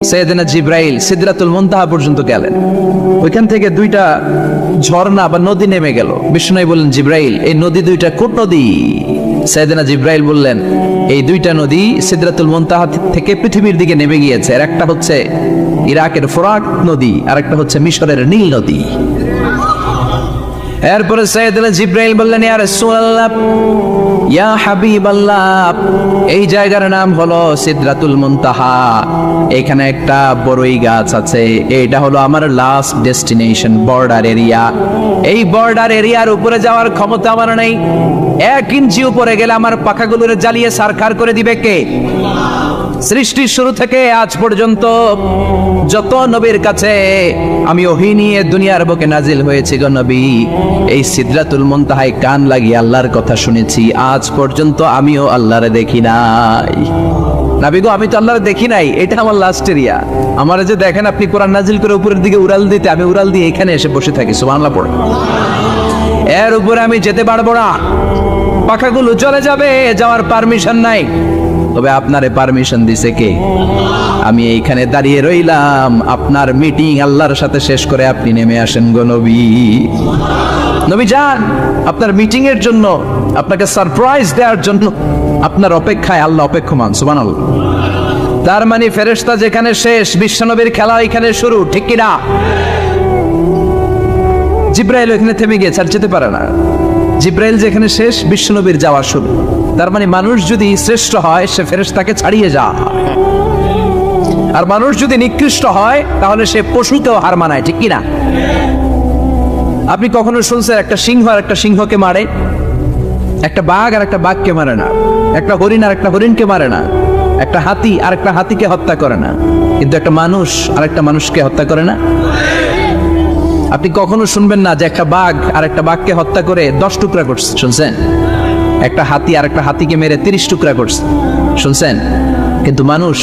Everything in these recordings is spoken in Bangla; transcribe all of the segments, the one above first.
সাইয়েদনা জিব্রাইল সিদরাতুল মুনতাহা পর্যন্ত গেলেন। ওইখান থেকে দুইটা ঝর্ণা বা নদী নেমে গেল। বিষ্ণু বললেন, জিব্রাইল, এই নদী দুইটা কোন নদী? সাইয়েদনা জিব্রাইল বললেন, এই দুইটা নদী সিদরাতুল মুনতাহা থেকে পৃথিবীর দিকে নেমে গিয়েছে। এর একটা হচ্ছে ইরাকের ফোরাত নদী, আর একটা হচ্ছে মিশরের নীল নদী। এরপরে সাইয়েদনা জিব্রাইল বললেন, ইয়া রাসূলুল্লাহ, ইয়া হাবিবাল্লাহ, এই জায়গার নাম হলো সিদরাতুল মুনতাহা। এখানে একটা বড়ই গাছ আছে, এইটা হলো আমার লাস্ট ডেস্টিনেশন, বর্ডার এরিয়া। এই বর্ডার এরিয়ার উপরে যাওয়ার ক্ষমতা আমার নেই। 1 ইঞ্চি উপরে গেলে আমার পাখাগুলোরে জ্বালিয়ে সারখার করে দিবে কে? সৃষ্টির শুরু থেকে আজ পর্যন্ত যত নবীর কাছে আমি ওহী নিয়ে দুনিয়ার বুকে নাজিল হয়েছি গো নবী, এই সিদরাতুল মুনতাহায় কান লাগিয়ে আল্লাহর কথা শুনেছি। আজ পর্যন্ত আমিও আল্লাহরে দেখি নাই। নবী গো, আমি তো আল্লাহরে দেখি নাই, এটা আমার লাস্ট এরিয়া। আমারে যে দেখেন আপনি কোরআন নাজিল করে উপরের দিকে উড়াল দিতে, আমি উড়াল দিয়ে এখানে এসে বসে থাকি। সুবহানাল্লাহ পড়ে। এর উপরে আমি যেতে পারবো না, পাখাগুলো চলে যাবে, যাওয়ার পারমিশন নাই। তবে আপনারে পারমিশন দিছে কে? আমি এইখানে দাঁড়িয়ে রইলাম, আপনার মিটিং আল্লাহর সাথে শেষ করে আপনি নেমে আসেন গো নবী। নবী যান, আপনার মিটিং এর জন্য, আপনাকে সারপ্রাইজ দেওয়ার জন্য আপনার অপেক্ষায় আল্লাহ অপেক্ষমান। সুবহানাল্লাহ। তার মানে ফেরেশতা যেখানে শেষ, বিশ্বনবীর খেলা এখানে শুরু, ঠিক কি না? জিব্রাইল এখানে থেমে গিয়েছে, আর যেতে পারে না। জিব্রাইল যেখানে শেষ, বিশ্বনবীর যাওয়া শুরু। তার মানে মানুষ যদি শ্রেষ্ঠ হয়, সে ফেরেশতাকে ছাড়িয়ে যায়, আর মানুষ যদি নিকৃষ্ট হয়, তাহলে সে পশুতেও হার মানায়, ঠিক কি না? আপনি কখনো শুনছেন একটা সিংহ আর একটা সিংহকে মারে? একটা বাঘ আর একটা বাঘকে মারে না, একটা হরিণ আর একটা হরিণকে মারে না, একটা হাতি আর একটা হাতিকে হত্যা করে না, কিন্তু একটা মানুষ আর একটা মানুষকে হত্যা করে না। আপনি কখনো শুনবেন না যে একটা বাঘ আর একটা বাঘকে হত্যা করে 10 টুকরা করছে? শুনছেন? একটা হাতি আর একটা হাতিকে মেরে 30 টুকরা করছে? শুনছেন? কিন্তু মানুষ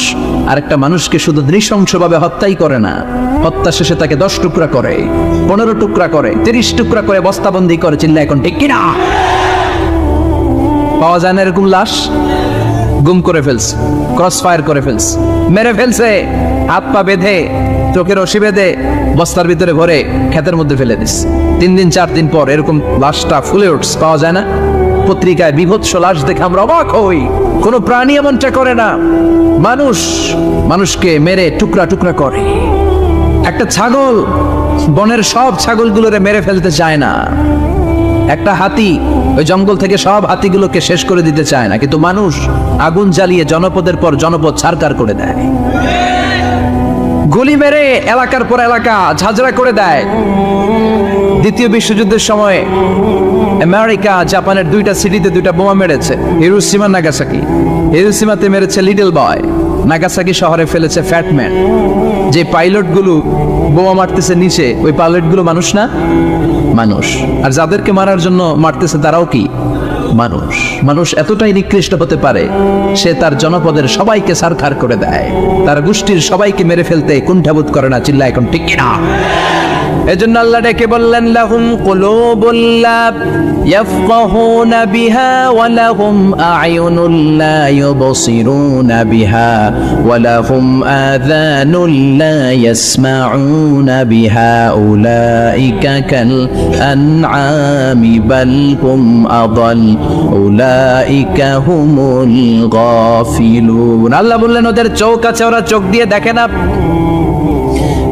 আর একটা মানুষকে শুধু নৃশংসভাবে হত্যাই করে না, হত্যা শেষে তাকে 10 টুকরা করে, 15 টুকরা করে, 30 টুকরা করে বস্তাবন্দি করে। চিল্লা এখন ঠিক কিনা? পাওয়া যায় না এরকম লাশ? গুম করে ফেলছে, ক্রস ফায়ার করে ফেলছে, মেরে ফেলছে, হাত পা বেঁধে, চোখের রশি বেঁধে বস্তার ভিতরে ভরে ক্ষেতের মধ্যে ফেলে দিস। 3 দিন 4 দিন পর এরকম লাশটা ফুলে উঠছে, পাওয়া যায় না? পত্রিকায় বিভৎস লাশ দেখে আমরা অবাক হই। কোন প্রাণী এমনটা করে না, মানুষ মানুষকে মেরে টুকরা টুকরা করে। একটা ছাগল বনের সব ছাগলগুলোরে মেরে ফেলতে চায় না, একটা হাতি ওই জঙ্গল থেকে সব হাতিগুলোকে শেষ করে দিতে চায় না, কিন্তু মানুষ আগুন জ্বালিয়ে জনপদের পর জনপদ ছারকার করে দেয়, গুলি মেরে এলাকার পর এলাকা ঝাঁঝরা করে দেয়। দ্বিতীয় বিশ্বযুদ্ধের সময় আমেরিকা জাপানের 2টা সিটিতে 2টা বোমা মেরেছে, হিরোশিমা নাগাসাকি। হিরোশিমাতে মেরেছে লিটল বয়, নাগাসাকি শহরে ফেলেছে ফ্যাটম্যান। যে পাইলটগুলো বোমা মারতেছে নিচে, ওই পাইলটগুলো মানুষ না? মানুষ। আর যাদেরকে মারার জন্য মারতেছে তারাও কি মানুষ। মানুষ এতটাই নিকৃষ্ট হতে পারে, সে তার জনপদের সবাইকে সারখার করে দেয়, তার গোষ্ঠীর সবাইকে মেরে ফেলতে কুণ্ঠাবোধ করে না। চিল্লা এখন ঠিক কিনা? এজন্য আল্লাহ ডেকে বললেন, লাহুম কুলুবুল লা ইয়াফকাহুনা বিহা ওয়া লাহুম আ'য়ুনুল লা ইউবসিরুনা বিহা ওয়া লাহুম আযানুল লা ইয়াসমাউনা বিহা উলাইকা কাল আনআমি বাল হুম আদাল উলাইকা হুমুল গাফিলুন। আল্লাহ বললেন, ওদের চোখ আছে, ওরা চোখ দিয়ে দেখে না।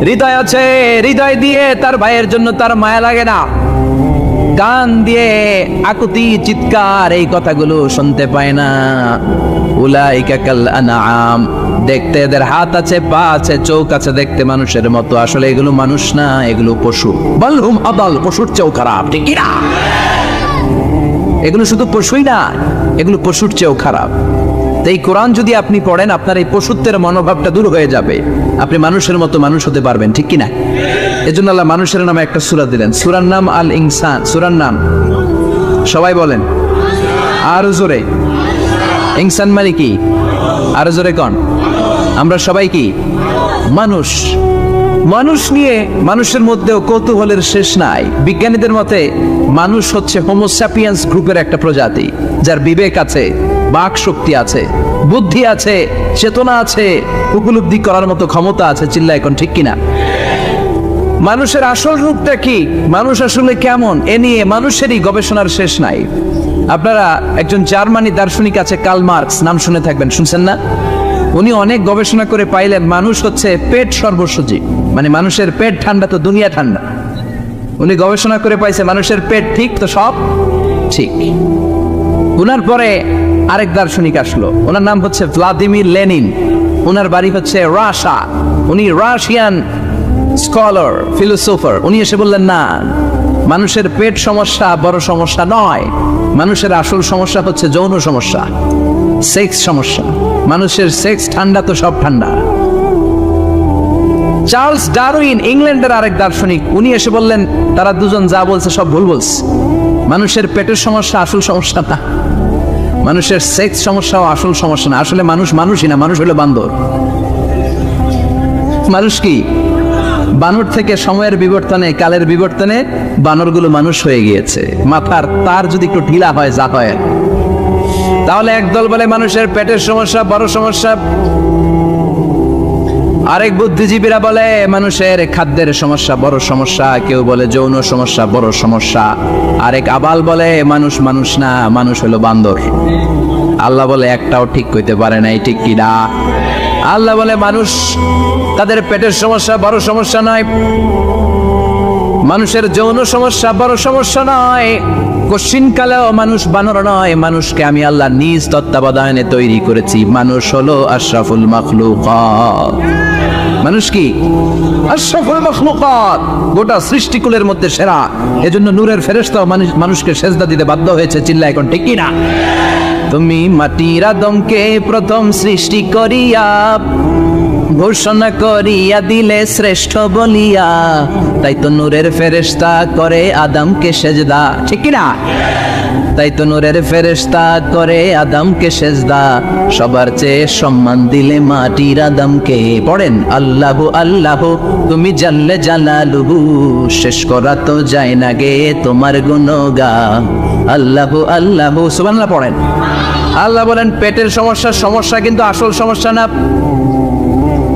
হৃদয় আছে, হৃদয় দিয়ে তার ভাইয়ের জন্য তার মায়া লাগে না। কান দিয়ে আকুতি চিৎকার এই কথাগুলো শুনতে পায় না। উলাইকা কাল আনআম, দেখতে এদের হাত আছে, পা আছে, চোখ আছে, দেখতে মানুষের মতো, আসলে এগুলো মানুষ না, এগুলো পশু। বাল হুম আদাল, পশুর চেয়েও খারাপ, ঠিক কি না? এগুলো শুধু পশুই না, এগুলো পশুর চেয়েও খারাপ। এই কোরআন যদি আপনি পড়েন, আপনার এই পশুত্বের মনোভাবটা দূর হয়ে যাবে, আপনি মানুষের মতো মানুষ হতে পারবেন, ঠিক কিনা? এজন্য আল্লাহ মানুষের নামে একটা সূরা দিলেন, সূরার নাম আল ইনসান। সূরার নাম সবাই বলেন আর জোরে। ইনসান মানে কি? আর জোরে কোন? আমরা সবাই কি মানুষ। মানুষ নিয়ে মানুষের মধ্যেও কৌতূহলের শেষ নাই। বিজ্ঞানীদের মতে মানুষ হচ্ছে হোমো স্যাপিয়েন্স গ্রুপের একটা প্রজাতি, যার বিবেক আছে, বাক শক্তি আছে, বুদ্ধি আছে, চেতনা আছে, উপলব্ধি করার মতো ক্ষমতা আছে। চিল্লা এখন ঠিক কিনা? মানুষের আসল রূপটা কি, মানুষ আসলে কেমন, এ নিয়ে মানুষেরই গবেষণার শেষ নাই। আপনারা একজন জার্মানি দার্শনিক আছে কার্ল মার্কস, নাম শুনে থাকবেন, শুনছেন না? উনি অনেক গবেষণা করে পাইলেন মানুষ হচ্ছে পেট সর্বস্ব জীব, মানে মানুষের পেট ঠান্ডা তো দুনিয়া ঠান্ডা। উনি গবেষণা করে পাইছে মানুষের পেট ঠিক তো সব ঠিক। উনার পরে আরেক দার্শনিক আসলো, ওনার নাম হচ্ছে ভ্লাদিমির লেনিন, ওনার বাড়ি হচ্ছে রাশিয়া, উনি রাশিয়ান স্কলার ফিলোসোফার। উনি এসে বললেন না, মানুষের পেট সমস্যা বড় সমস্যা নয়, মানুষের আসল সমস্যা হচ্ছে যৌন সমস্যা, সেক্স সমস্যা। মানুষের সেক্স ঠান্ডা তো সব ঠান্ডা। চার্লস ডারউইন ইংল্যান্ডের আরেক দার্শনিক, উনি এসে বললেন তারা দুজন যা বলছে সব ভুল বলছে, মানুষের পেটের সমস্যা আসল সমস্যা না, মানুষের সেক্স সমস্যাও আসল সমস্যা না। আসলে মানুষ মানুষই না, মানুষ হলো বান্দর। মানুষ কি? বানর থেকে সময়ের বিবর্তনে, কালের বিবর্তনে বানরগুলো মানুষ হয়ে গিয়েছে। মাথার তার যদি একটু ঢিলা হয়, যা হয়, তাহলে একদল বলে মানুষের পেটের সমস্যা বড় সমস্যা, আরেক বুদ্ধিজীবীরা বলে মানুষের খাদ্যের সমস্যা বড় সমস্যা, কেউ বলে যৌন সমস্যা বড় সমস্যা, আরেক আবাল বলে মানুষ মানুষ না, মানুষ হলো বান্দর। আল্লাহ বলে একটাও ঠিক কইতে পারে নাই, ঠিক কি না? আল্লাহ বলে মানুষ তাদের পেটের সমস্যা বড় সমস্যা নয়, মানুষের যৌন সমস্যা বড় সমস্যা নয়, কশিনকালেও মানুষ বানর নয়, মানুষকে আমি আল্লাহ নিজ তত্ত্বাবধানে তৈরি করেছি। মানুষ হলো আশরাফুল মাখলুকাত। মানুষ কি? আশরাফুল মাখলুকাত, গোটা সৃষ্টিকুলের মধ্যে সেরা। এজন্য নূরের ফেরেশতাও মানুষকে সেজদা দিতে বাধ্য হয়েছে। চিল্লা এখন ঠিক কি না? তুমি মাটির আদমকে প্রথম সৃষ্টি করিয়া ঘোষণা করিয়া দিলে শ্রেষ্ঠ বলিয়া, তাই তো নূরের ফেরেশতা করে আদমকে সেজদা, ঠিক কি না? তাই তো নূরের ফেরেশতা করে আদমকে সেজদা, সবার চেয়ে সম্মান দিলে মাটির আদমকে। পড়েন আল্লাহু আল্লাহু তুমি জাল্লে জালালুহু, শেষ করা তো যায় না গে তোমার গুণগান। আল্লাহু আল্লাহু সুবহানাল্লাহ পড়েন। আল্লাহ বলেন পেটের সমস্যা সমস্যা, কিন্তু আসল সমস্যা না।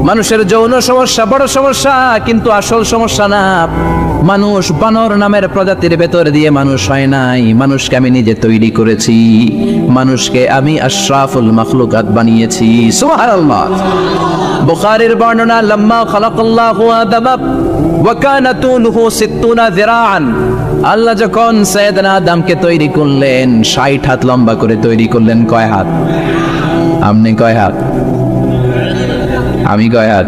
মানুষের যৌন সমস্যা বড় সমস্যা, কিন্তু আসল সমস্যা না। মানুষ বানর নামের প্রজাতির ভেতর দিয়ে মানুষ হয় নাই, মানুষকে আমি নিজে তৈরি করেছি, মানুষকে আমি আশরাফুল মাখলুকাত বানিয়েছি। সুবহানাল্লাহ। বুখারীর বর্ণনা, লাম্মা খালাকাল্লাহু আদম ওয়া কানা তুলুহু 60 যিরাআন, আল্লাহ যখন সাইয়েদনা আদমকে তৈরি করলেন 60 হাত লম্বা করে তৈরি করলেন। কয় হাত? আপনি কয় হাত? আমি কয় হাত?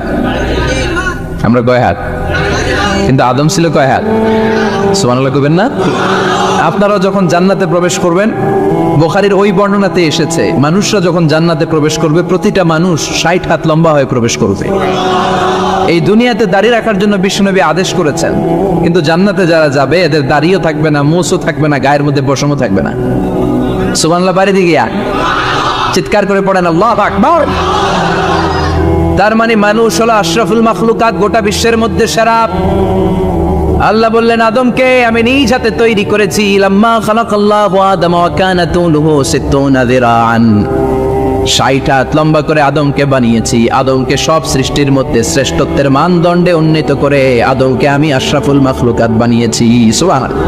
আমরা কয় হাত? কিন্তু আদম ছিল কয় হাত? সুবহানাল্লাহ কইবেন না? আপনারা যখন জান্নাতে প্রবেশ করবেন, বুখারীর ওই বর্ণনাতে এসেছে মানুষরা যখন জান্নাতে প্রবেশ করবে প্রতিটা মানুষ 60 হাত লম্বা হয়ে প্রবেশ করবে। এই দুনিয়াতে দাড়ি রাখার জন্য বিশ্বনবী আদেশ করেছেন, কিন্তু জান্নাতে যারা যাবে এদের দাড়িও থাকবে না, মোছও থাকবে না, গায়ের মধ্যে পশমও থাকবে না। সুবহানাল্লাহ বাড়ি দিয়ে গিয়া চিৎকার করে পড়েন আল্লাহু আকবার। তার মানে মানুষ হলো আশরাফুল মাখলুকাত, গোটা বিশ্বের মধ্যে সেরা। আল্লাহ বললেন আদমকে আমি নিজ হাতে তৈরি করেছি। লাম্মা খালাকাল্লাহু আদম ওয়া কানা তুলুহু 60 যিরাআন, 60 হাত লম্বা করে আদমকে বানিয়েছি। আদমকে সব সৃষ্টির মধ্যে শ্রেষ্ঠত্বের মানদণ্ডে উন্নীত করে আদমকে আমি আশরাফুল মাখলুকাত বানিয়েছি। সুবহানাল্লাহ।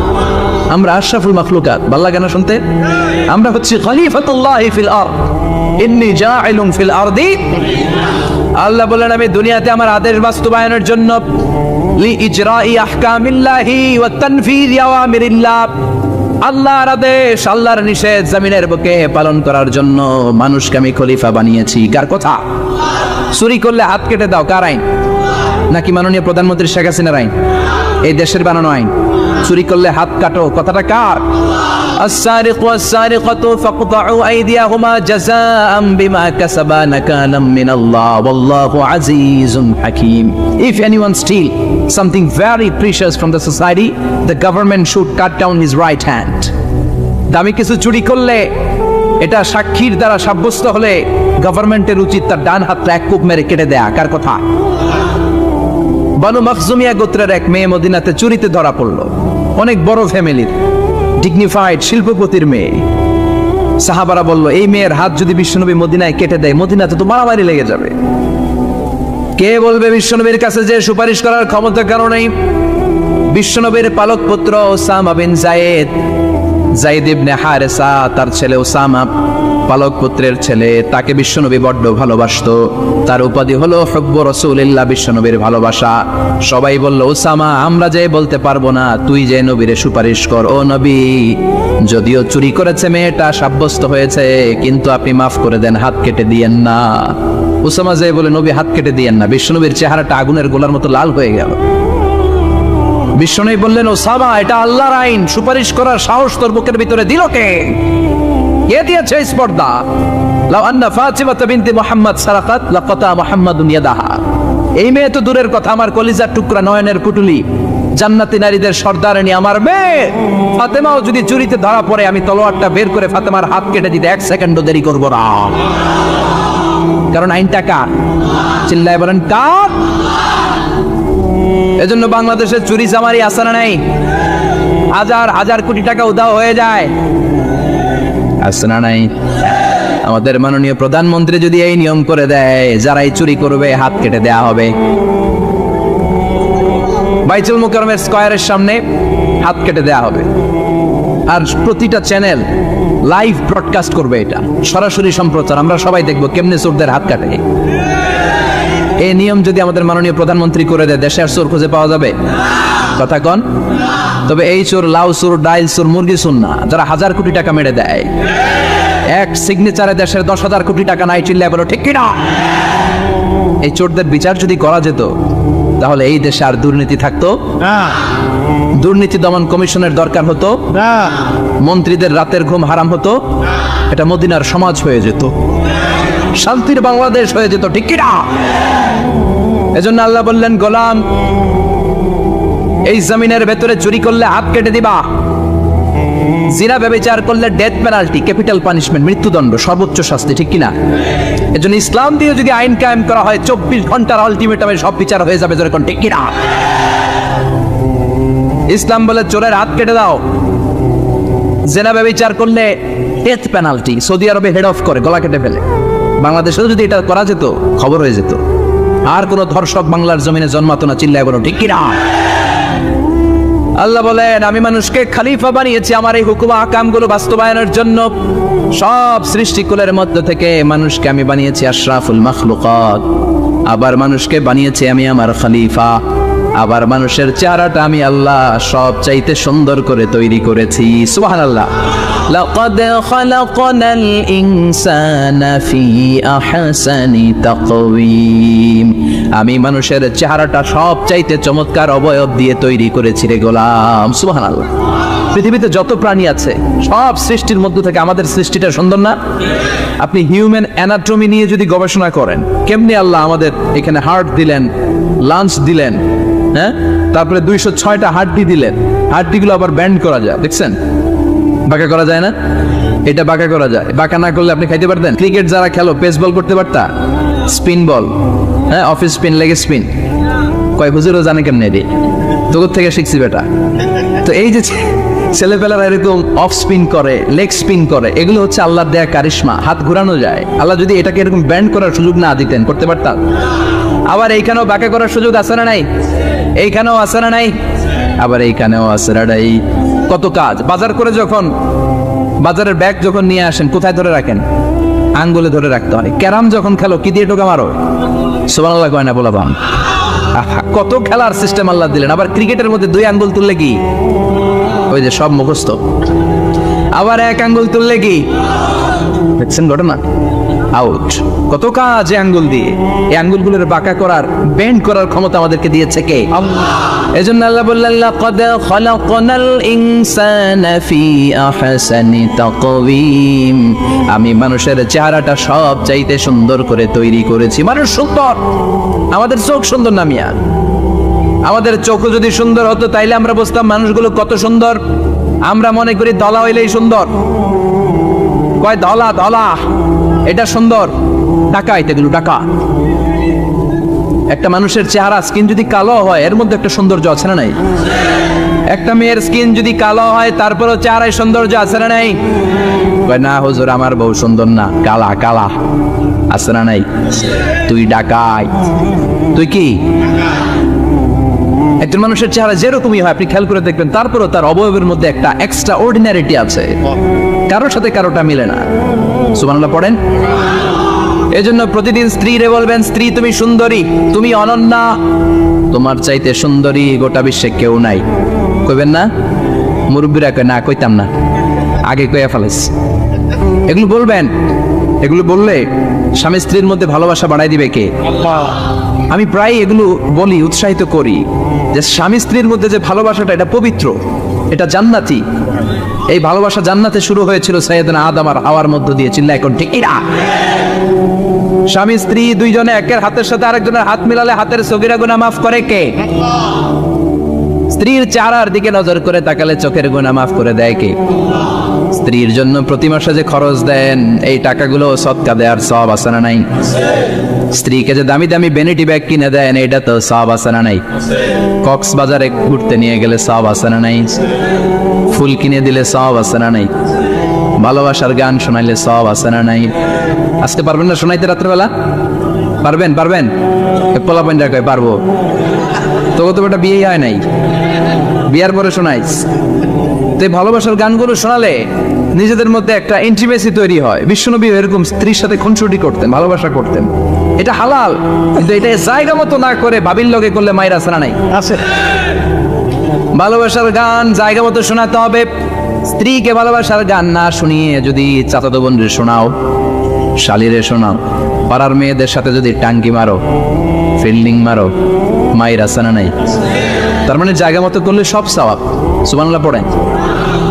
আমরা আশরাফুল মাখলুকাত, ভালো লাগে না শুনতে? আমরা হচ্ছি খলিফাতুল্লাহি ফিল আরদ, ইন্নী জাইলুন ফিল আরদি। আল্লাহ বলেন আমি দুনিয়াতে আমার আদেশ বাস্তবায়নের জন্য, লি ইজরাই আহকামিল্লাহি ওয়া তানফিযি আওয়ামিরিল্লাহ, আল্লাহর আদেশ আল্লাহর নিষেধ জমিনের বুকে পালন করার জন্য মানুষকে আমি খলিফা বানিয়েছি। কার কথা? চুরি করলে হাত কেটে দাও, কার আইন? নাকি মাননীয় প্রধানমন্ত্রী শেখ হাসিনার আইন? এই দেশের বানানো আইন। চুরি করলে হাত কাটো, কথাটা কার? السارق والسارقة فاقطعوا أيديهما جزاء بما كسبا نكالا من الله والله عزيز حكيم. If anyone steal something very precious from the society, the government should cut down his right hand. দামি কিছু চুরি করলে এটা সাক্ষীর দ্বারা সাব্যস্ত হলে গভর্নমেন্টের উচিত তার ডান হাতটা এক কোপ মেরে কেটে দেয়া। কার কথা? বানু মখজুমিয়া গোত্রের এক মেয়ে মদিনাতে চুরিতে ধরা পড়লো। অনেক বড় ফ্যামিলির, ডিগনিফাইড শিল্পপতির মেয়ে। সাহাবারা বলল, এই মেয়ের হাত যদি বিশ্বনবী মদিনায় কেটে দেয়, মদিনাতে তো মারামারি লেগে যাবে। কে বলবে বিশ্বনবীর কাছে যে সুপারিশ করার ক্ষমতা কারো নেই? বিশ্বনবীর পালক পুত্র ওসামা বিন যায়েদ ইবনে হারেসা, তার ছেলে ওসামা, পালক পুত্রের ছেলে, তাকে বিশ্বনবী বড্ড ভালোবাসতো। তার উপাধি হলো হুব্বু রাসূলিল্লাহ, বিশ্বনবীর ভালোবাসা। সবাই বলল, ওসামা, আমরা যে বলতে পারবো না, তুই যে নবীরে সুপারিশ কর। ও নবী, যদিও চুরি করেছে মেয়েটা, সাব্যস্ত হয়েছে, কিন্তু আপনি মাফ করে দেন, হাত কেটে দিয়েন না। ওসামা যে বলে, নবী হাত কেটে দিয়েন না। বিশ্বনবীর চেহারাটা আগুনের গোলার মতো লাল হয়ে গেল। বিশ্বনবী বললেন, ওসামা, এটা আল্লাহর আইন, সুপারিশ করার সাহস তোর বুকের ভিতরে দিল কে? কে দিয়েছে স্পর্ধা? লাউ আন্না ফাতিমা বিনতি মুহাম্মদ সারাকাত লাকাতা মুহাম্মাদুন ইয়াদাহা। এই মেয়ে তো দূরের কথা, আমার কলিজার টুকরা, নয়নের পুটুলি, জান্নাতি নারীদের সর্দারিনী আমার মেয়ে ফাতেমাও যদি চুরিতে ধরা পড়ে, আমি তলোয়ারটা বের করে ফাতেমার হাত কেটে দিতে 1 সেকেন্ডও দেরি করব না। কারণ আইনটা কার? চিল্লায় বলেন, কার? এজন্য বাংলাদেশে চুরি চামারি আছে না নাই? হাজার হাজার কোটি টাকা উধাও হয়ে যায়, আছে না নাই? আমাদের মাননীয় প্রধানমন্ত্রী যদি এই নিয়ম করে দেয়, যারাই চুরি করবে হাত কেটে দেয়া হবে। বাইতুল মুকাররমের স্কয়ারের সামনে হাত কেটে দেয়া হবে। আর প্রতিটা চ্যানেল লাইভ ব্রডকাস্ট করবে, এটা সরাসরি সম্প্রচার, আমরা সবাই দেখবো কেমনে চোরদের হাত কাটে। এই নিয়ম যদি আমাদের মাননীয় প্রধানমন্ত্রী করে দেয়, দেশে আর চোর খুঁজে পাওয়া যাবে? কথা কন। তবে এই চোর লাউ চোর, ডাইল চোর, মুরগি চোর না, যারা হাজার কোটি টাকা মেরে দেয়। এক সিগনেচারে দেশের 10,000 কোটি টাকা নাই, চিল্লায় বলো ঠিক কিনা? এই চোরদের বিচার যদি করা যেত, তাহলে এই দেশে আর দুর্নীতি থাকতো না। দুর্নীতি দমন কমিশনের দরকার হতো না। মন্ত্রীদের রাতের ঘুম হারাম হতো। এটা মদিনার সমাজ হয়ে যেত, শান্তির বাংলাদেশ হয়ে যেত, ঠিক কিনা? এজন্য আল্লাহ বললেন, গোলাম, এই জমিনের ভেতরে চুরি করলে হাত কেটে দিবা, জিনা ব্যভিচার করলে ডেথ পেনাল্টি, ক্যাপিটাল পানিশমেন্ট, মৃত্যুদণ্ড, সর্বোচ্চ শাস্তি, ঠিক কিনা? এজন্য ইসলাম দিয়ে যদি আইন কায়েম করা হয়, 24 ঘন্টার আলটিমেটামে সব বিচার হয়ে যাবে, যেরকম, ঠিক কিনা? ইসলাম বলে চোরের হাত কেটে দাও। জিনা ব্যভিচার করলে ডেথ পেনাল্টি, সৌদি আরবে হেড অফ করে, গলা কেটে ফেলে। বাংলাদেশেও যদি এটা করা যেত, খবর হয়ে যেত, আর কোন ধর্ষক বাংলার জমিনে জন্মাতো না, চিল্লায় বলো ঠিক কিনা? আল্লাহ বলেন, আমি মানুষকে খলিফা বানিয়েছি আমার এই হুকুম আহকামগুলো বাস্তবায়নের জন্য। সব সৃষ্টিকুলের মধ্যে থেকে মানুষকে আমি বানিয়েছি আশরাফুল মাখলুকাত। আবার মানুষকে বানিয়েছি আমি আমার খলিফা। আবার মানুষের চেহারাটা আমি আল্লাহ সব চাইতে সুন্দর করে তৈরি করেছি। সুবহানাল্লাহ। লাকাদ খালাকনাল ইনসানা ফি আহসানি তাকওয়িম। আমি মানুষের চেহারাটা সব চাইতে চমৎকার অবয়ব দিয়ে তৈরি করেছি রে গোলাম। সুবহানাল্লাহ। পৃথিবীতে যত প্রাণী আছে, সব সৃষ্টির মধ্য থেকে আমাদের সৃষ্টিটা সুন্দর না? আপনি হিউম্যান অ্যানাটমি নিয়ে যদি গবেষণা করেন, কেমনি আল্লাহ আমাদের এখানে হার্ট দিলেন, লাঞ্চ দিলেন, হ্যাঁ, তারপরে 206টা হাড্ডি দিলেন। হাড্ডিগুলো আবার ব্যান্ড করা যায়, দেখছেন? বাঁকা করা যায় না? এটা বাঁকা করা যায়। বাঁকা না করলে আপনি খাইতে পারতেন? ক্রিকেট যারা খেলো, পেস বল করতে পারতা? স্পিন বল, হ্যাঁ, অফিস স্পিন, লেগ স্পিন, কয় হুজুরও জানে কেমনে রে, তোর থেকে শিখছি বেটা। তো এই যে ছেলেপেলারা এরকম অফ স্পিন করে, লেগ স্পিন করে, এগুলো হচ্ছে আল্লাহর দেয়া কারিশমা। হাত ঘুরানো যায়। আল্লাহ যদি এটাকে এরকম ব্যান্ড করার সুযোগ না দিতেন, করতে পারতাম? আবার এইখানেও বাঁকা করার সুযোগ আছে না নাই? এইখানেও আছে না নাই? আবার এইখানেও আছে না নাই? কত কাজ। বাজার করে যখন বাজারের ব্যাগ যখন নিয়ে আসেন, কোথায় ধরে রাখেন? আঙ্গুলে ধরে রাখতে হয়। ক্যারাম যখন খেলো, কি দিয়ে টোকা মারো? সুবহানাল্লাহ কয় না বলা বাম। কত খেলার সিস্টেম আল্লাহ দিলেন। আবার ক্রিকেটের মধ্যে 2 আঙ্গুল তুললে কি? ওই যে সব মুখস্থ। আবার 1 আঙ্গুল তুললে কি? দেখছেন ঘটনা? আউট। কত কাজ এই আঙ্গুল দিয়ে। এই আঙ্গুলগুলোর বাঁকা করার, বেন্ড করার ক্ষমতা আমাদেরকে দিয়েছে কে? এজন্য আল্লাহ বললেন, লাকাদ খালাকনাল ইনসানা ফি আহসানি তাকওয়িম। আমি মানুষের চেহারাটা সব চাইতে সুন্দর করে তৈরি করেছি। মানুষ সুন্দর, আমাদের চোখ সুন্দর না মিয়া? আমাদের চোখ যদি সুন্দর হতো, তাইলে আমরা বুঝতাম মানুষগুলো কত সুন্দর। আমরা মনে করি ধলা হইলেই সুন্দর। কয় ধলা, ধলা এটা সুন্দর। ডাকাইত, এগুলো ডাকা। একটা মানুষের চেহারা স্কিন যদি কালো হয় এর মধ্যে একটা সৌন্দর্য আছে না নাই? একটা মেয়ের স্কিন যদি কালো হয় তারপরও চেহারায় সৌন্দর্য আছে না নাই? কয় না হুজুর আমার বউ সুন্দর না, কালা কালা। আছে না নাই? তুই ডাকাত, তুই কি? একজন মানুষের চেহারা যেরকমই হয় আপনি খেয়াল করে দেখবেন তারপরও তার অবয়বের মধ্যে একটা এক্সট্রা অর্ডিনারিটি আছে, কারোর সাথে কারোটা মিলে না। সুবহানাল্লাহ পড়েন। এজন্য প্রতিদিন স্ত্রীরে বলবেন, স্ত্রী তুমি সুন্দরী, তুমি অনন্যা, তোমার চাইতে সুন্দরী গোটা বিশ্বে কেউ নাই। কইবেন না? মুরব্বীরা কয় না, কইতাম না, আগে কইয়া ফেলেছি। এগুলো বলবেন, এগুলো বললে স্বামী স্ত্রীর মধ্যে ভালোবাসা বাড়াই দিবে কে? আমি প্রায় এগুলো বলি, উৎসাহিত করি যে স্বামী স্ত্রীর মধ্যে যে ভালোবাসাটা এটা পবিত্র, এটা জান্নাতি। এই ভালোবাসা জান্নাতে শুরু হয়েছিল সাইয়েদনা আদম আর হাওয়ার মধ্য দিয়ে। চিল্লা এখন ঠিক না? স্বামী স্ত্রী দুইজনে একের হাতের সাথে আরেকজনের হাত মিলালে হাতের সগীরা গুনাহ মাফ করে কে? স্ত্রীর চেহারার দিকে নজর করে তাকালে চোখের গুনাহ মাফ করে দেয় কে? স্ত্রীর জন্য প্রতি মাসে যে খরচ দেন এই টাকাগুলো সদকা দেওয়ার সওয়াব আছে না নাই? স্ত্রীকে যে দামি দামি ভ্যানিটি ব্যাগ কিনে দেন এটা তো সওয়াব আছে না নাই? কক্সবাজারে ঘুরতে নিয়ে গেলে সওয়াব আছে না নাই? ফুল কিনে দিলে সওয়াব আছে না নাই? ভালোবাসার গান শোনাইলে সওয়াব আছে না নাই? আজকে পারবেন না শোনাইতে রাত্রেবেলা? পারবেন? পারবেন? পোলাপাইনরা কয় পারবো। তোকে তো একটা বিয়ে হয় নাই, বিয়ার পরে শোনাইস। তো ভালোবাসার গানগুলো শোনালে নিজেদের মধ্যে একটা ইন্টিমেসি তৈরি হয়। বিশ্বনবী এরকম স্ত্রীর সাথে খুনসুটি করতেন, ভালোবাসা করতেন। এটা হালাল, কিন্তু এটা জায়গা মতো না করে বাবির লগে করলে মায়ের আসে না নাই? আছে। ভালোবাসার গান জায়গা মতো শোনাতে হবে। স্ত্রীকে ভালোবাসার গান না শুনিয়ে যদি চাচাতো বোনরে শোনাও, শালিরে শোনাও, পাড়ার মেয়েদের সাথে যদি টাঙ্কি মারো, ফিল্ডিং মারো, মায়ের আসে না নাই? তার মানে জায়গা মতো করলে সব সওয়াব। সুবহানাল্লাহ পড়েন।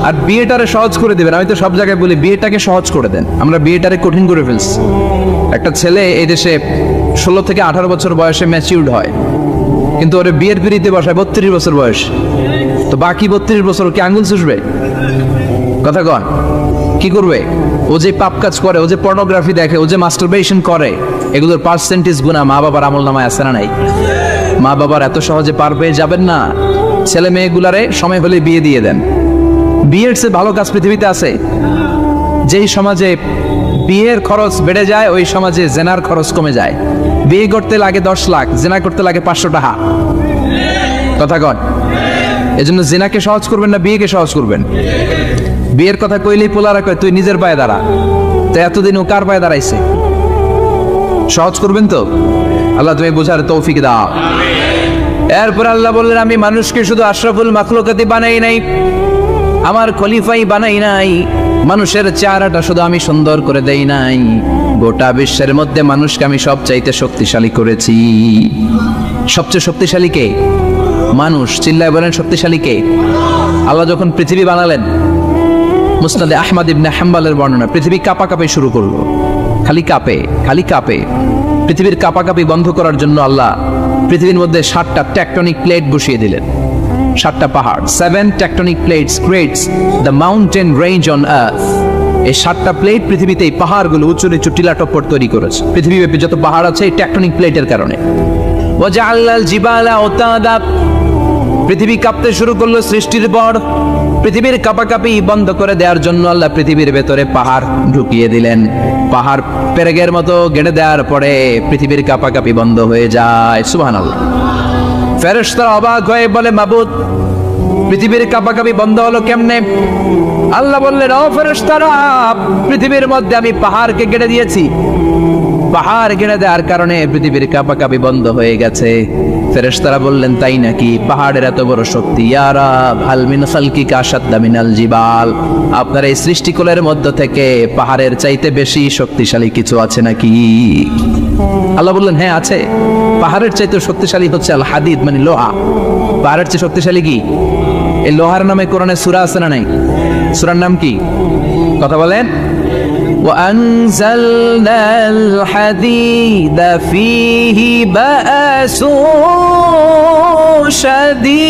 আর বিয়েটারে সহজ করে দিবেন। আমি তো সব জায়গায় বলি বিয়েটাকে সহজ করে দেন, আমরা বিয়েটারে কঠিন করে ফেলছি। একটা ছেলে এই দেশে 16 থেকে 18 বছর বয়সে ম্যাচিউরড হয়, কিন্তু ওরে বিয়ের পিড়িতে বসায় 32 বছর বয়স। তো বাকি 32 বছর কি আঙ্গুল চুষবে? কথা কন, কি করবে? ও যে পাপ কাজ করে, ও যে পর্নোগ্রাফি দেখে, ও যে মাস্টারবেশন করে, এগুলোর পার্সেন্টেজ গুনাহ মা বাবার আমল নামায় আছে না নাই? মা বাবার এত সহজে পার পেয়ে যাবেন না। ছেলে মেয়েগুলারে সময় হলে বিয়ে দিয়ে দেন। বিয়ের চেয়ে ভালো কাজ পৃথিবীতে আছে? যেই সমাজে বিয়ের খরচ বেড়ে যায় ওই সমাজে জেনার খরচ কমে যায়। বিয়ে করতে লাগে 10 লাখ, জেনা করতে লাগে 500 টাকা। কথা কন। এজন্য জেনাকে সহজ করবেন না বিয়েকে সহজ করবেন? বিয়ের কথা কইলেই পোলারা কয় তুই নিজের পায়ে দাঁড়া। তো এতদিন ও কার পায়ে দাঁড়াইছে? সহজ করবেন তো? আল্লাহ তুমি বোঝার তৌফিক দাও। এরপর আল্লাহ বললেন আমি মানুষকে শুধু আশরাফুল মাখলুকাতি বানাই নাই, আমার খলিফাই বানাই নাই। মানুষের চেহারাটা শুধু আমি সুন্দর করে দেই নাই, গোটা বিশ্বের মধ্যে মানুষকে আমি সবচাইতে শক্তিশালী করেছি। সবচেয়ে শক্তিশালী কে? মানুষ। চিল্লায় বলেন শক্তিশালী কে? আল্লাহ যখন পৃথিবী বানালেন, মুসনাদে আহমদ ইবনে হাম্বলের বর্ণনা, পৃথিবী কাঁপাকাঁপি শুরু করলো। খালি কাঁপে, খালি কাঁপে। পৃথিবীর কাঁপাকাঁপি বন্ধ করার জন্য আল্লাহ পৃথিবীর মধ্যে 7টা টেকটনিক প্লেট বসিয়ে দিলেন। 7টা পাহাড়। 7 tectonic plates creates the mountain range on earth. এই 7টা প্লেট পৃথিবীতে এই পাহাড়গুলো উঁচু নিচু টিলা টপ্পর তৈরি করেছে। পৃথিবীব্যাপী যত পাহাড় আছে এই টেকটনিক প্লেটের কারণে। ওয়াজআলনাল জিবালা আওতাদা, পৃথিবী কাঁপতে শুরু করলো সৃষ্টির পর। পৃথিবীর কাঁপাকাঁপি বন্ধ করে দেওয়ার জন্য আল্লাহ পৃথিবীর ভেতরে পাহাড় ঢুকিয়ে দিলেন। পাহাড় পেরেকের মতো গেড়ে দেওয়ার পরে পৃথিবীর কাঁপাকাঁপি বন্ধ হয়ে যায়। সুবহানাল্লাহ। ফেরেশতারা অবাক হয়ে বলে মাবুদ পৃথিবীর কাঁপাকাঁপি বন্ধ হলো কেমনে? আল্লাহ বললেন ও ফেরেশতারা, পৃথিবীর মধ্যে আমি পাহাড়কে গেড়ে দিয়েছি। পাহাড় গেড়ে দেওয়ার কারণে পৃথিবীর কাঁপাকাঁপি বন্ধ হয়ে গেছে। ফেরেশতারা বললেন তাই নাকি? পাহাড়ের এত বড় শক্তি। ইয়া রাব হাল মিন খালকিকা আশাদ্দা মিনাল জিবাল, আপনার এই সৃষ্টিকুলের মধ্য থেকে পাহাড়ের চাইতে বেশি শক্তিশালী কিছু আছে নাকি? আল্লাহ বললেন হ্যাঁ আছে। পাহাড়ের চাইতে শক্তিশালী হচ্ছে আল হাদিদ, মানে লোহা। পাহাড়ের চেয়ে শক্তিশালী কি? এই লোহার নামে কোরআনে সূরা আছে না নাই? সূরার নাম কি? কথা বলেন। وأنزلنا الحديد فيه بأس شديد।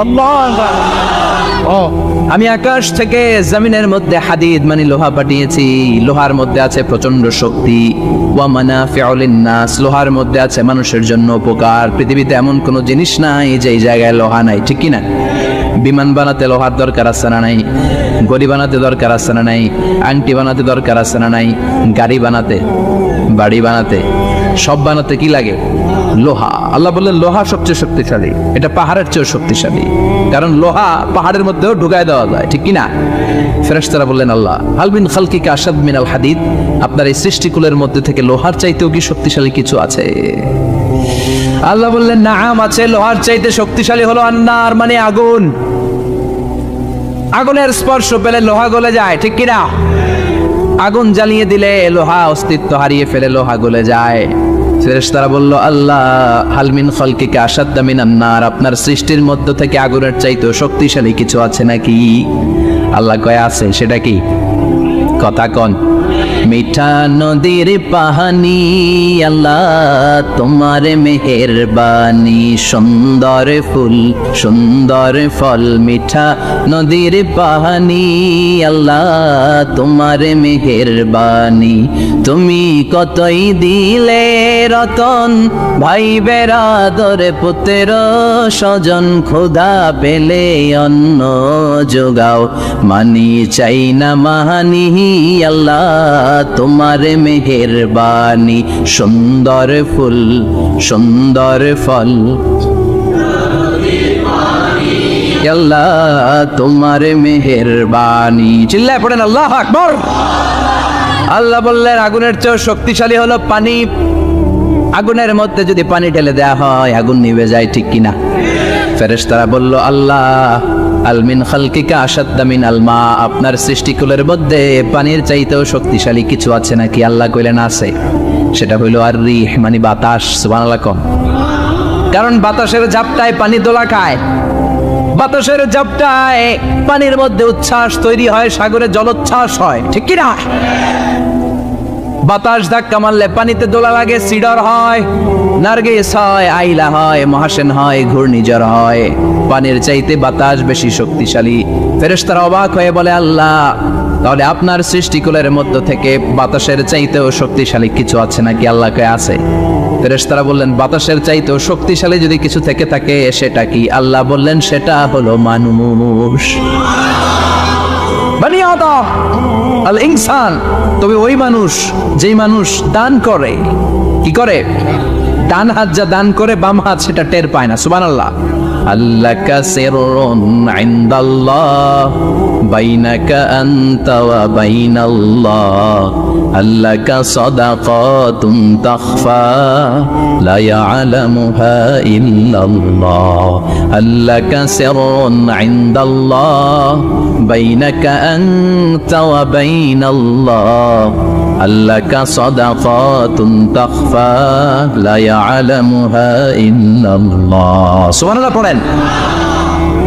الله আমি আকাশ থেকে জমিনের মধ্যে হাদিদ মানে লোহা পাঠিয়েছি, লোহার মধ্যে আছে প্রচন্ড শক্তি। ওয়া মানাফিউ লিন-নাস, লোহার মধ্যে আছে মানুষের জন্য উপকার। পৃথিবীতে এমন কোনো জিনিস নাই যে এই জায়গায় লোহা নাই, ঠিক কি না? বিমান বানাতে লোহার দরকার আছে না নাই? গড়ি বানাতে দরকার আছে না নাই? আংটি বানাতে দরকার আছে না নাই? গাড়ি বানাতে, বাড়ি বানাতে, সব বানাতে কি লাগে? লোহা। আল্লাহ বললেন লোহা সবচেয়ে শক্তিশালী, এটা পাহাড়ের চেয়েও শক্তিশালী, কারণ লোহা পাহাড়ের মধ্যেও ঢুকায় দেওয়া যায়, ঠিক কি না? ফেরেশতারা বললেন আল্লাহ হাল মিন খালকিকা আশাদ মিনাল হাদিদ, আপনার এই সৃষ্টিকুলের মধ্যে থেকে লোহার চাইতেও কি শক্তিশালী কিছু আছে? আল্লাহ বললেন নাআম আছে, লোহার চাইতে শক্তিশালী হলো আন্নার মানে আগুন। আগুনের স্পর্শ পেলে লোহা গলে যায়, ঠিক কি না? আগুন জ্বালিয়ে দিলে লোহা অস্তিত্ব হারিয়ে ফেলে, লোহা গলে যায়। ফেরেশতারা বলল আল্লাহ হাল মিন খালকিকা আশাদ্দা মিনান নার, আপনার সৃষ্টির মধ্য থেকে আগুনের চাইতেও শক্তিশালী কিছু আছে নাকি? আল্লাহ কয় আছে, সেটা কি? কথা কন। মিঠা নদীর পাহানি আল্লাহ তোমার মেহেরবানি, সুন্দর ফুল সুন্দর ফল, মিঠা নদীর পাহানি আল্লাহ তোমার মেহেরবানি। তুমি কতই দিলে রতন, ভাই বেরাদর পুত্র স্বজন, খোদা পেলে অন্ন যোগাও, মানি চাই না মাহানি আল্লাহ তোমার মেহেরবানি। সুন্দর ফুল সুন্দর ফল আল্লাহ তোমার মেহেরবানি। চিল্লায় পড়েন আল্লাহু আকবার। আল্লাহ বললেন আগুনের চেয়ে শক্তিশালী হলো পানি। আগুনের মধ্যে যদি পানি ঢেলে দেয়া হয় আগুন নিভে যায়, ঠিক কিনা? ফেরেশতারা বলল আল্লাহ আল মিন খালকিকা আশাদ্দা মিনাল মা, আপনার সৃষ্টিকুলের মধ্যে পানির চাইতেও শক্তিশালী কিছু আছে নাকি? আল্লাহ কইলেন আছে, সেটা হইল আর রিহ মানে বাতাস। সুবহানাল্লাহ কম। কারণ বাতাসের ঝাপটায় পানি দোলা খায়, বাতাসের ঝাপটায় পানির মধ্যে উচ্ছ্বাস তৈরি হয়, সাগরে জলোচ্ছ্বাস হয়, ঠিক কি না? বাতাস ধাক্কা মারলে পানিতে দোলা লাগে, সিডর হয়, নার্গিস হয়, আইলা হয়, মহাসেন হয়, ঘূর্ণিঝড় হয়। পানির চাইতে বাতাস বেশি শক্তিশালী। ফেরেশতারা অবাক হয়ে বলে আল্লাহ তাহলে আপনার সৃষ্টিকুলের মধ্য থেকে বাতাসের চাইতেও শক্তিশালী কিছু আছে নাকি? আল্লাহ কয় আছে। ফেরেশতারা বললেন বাতাসের চাইতেও শক্তিশালী যদি কিছু থেকে থাকে সেটা কি? আল্লাহ বললেন সেটা হলো মানুষ, বানি আদম আল ইনসান। তবে ওই মানুষ যেই মানুষ দান করে, কি করে? ডান হাত যা দান করে বাম হাত সেটা টের পায় না। সুবহানাল্লাহ। আল্লাকা সিররুন ইনদাল্লাহ বাইনাকা আনতা ওয়া বাইনাল্লাহ, আল্লাকা সাদাকাতুন তাখফা লা ইয়ালামুহা ইল্লাল্লাহ, আল্লাকা সিররুন ইনদাল্লাহ বাইনাকা আনতা ওয়া বাইনাল্লাহ, আল্লাকা সাদাকাতুন তাখফা লা ইয়ালামুহা ইল্লাল্লাহ। সুবহানাল্লাহ পড়েন।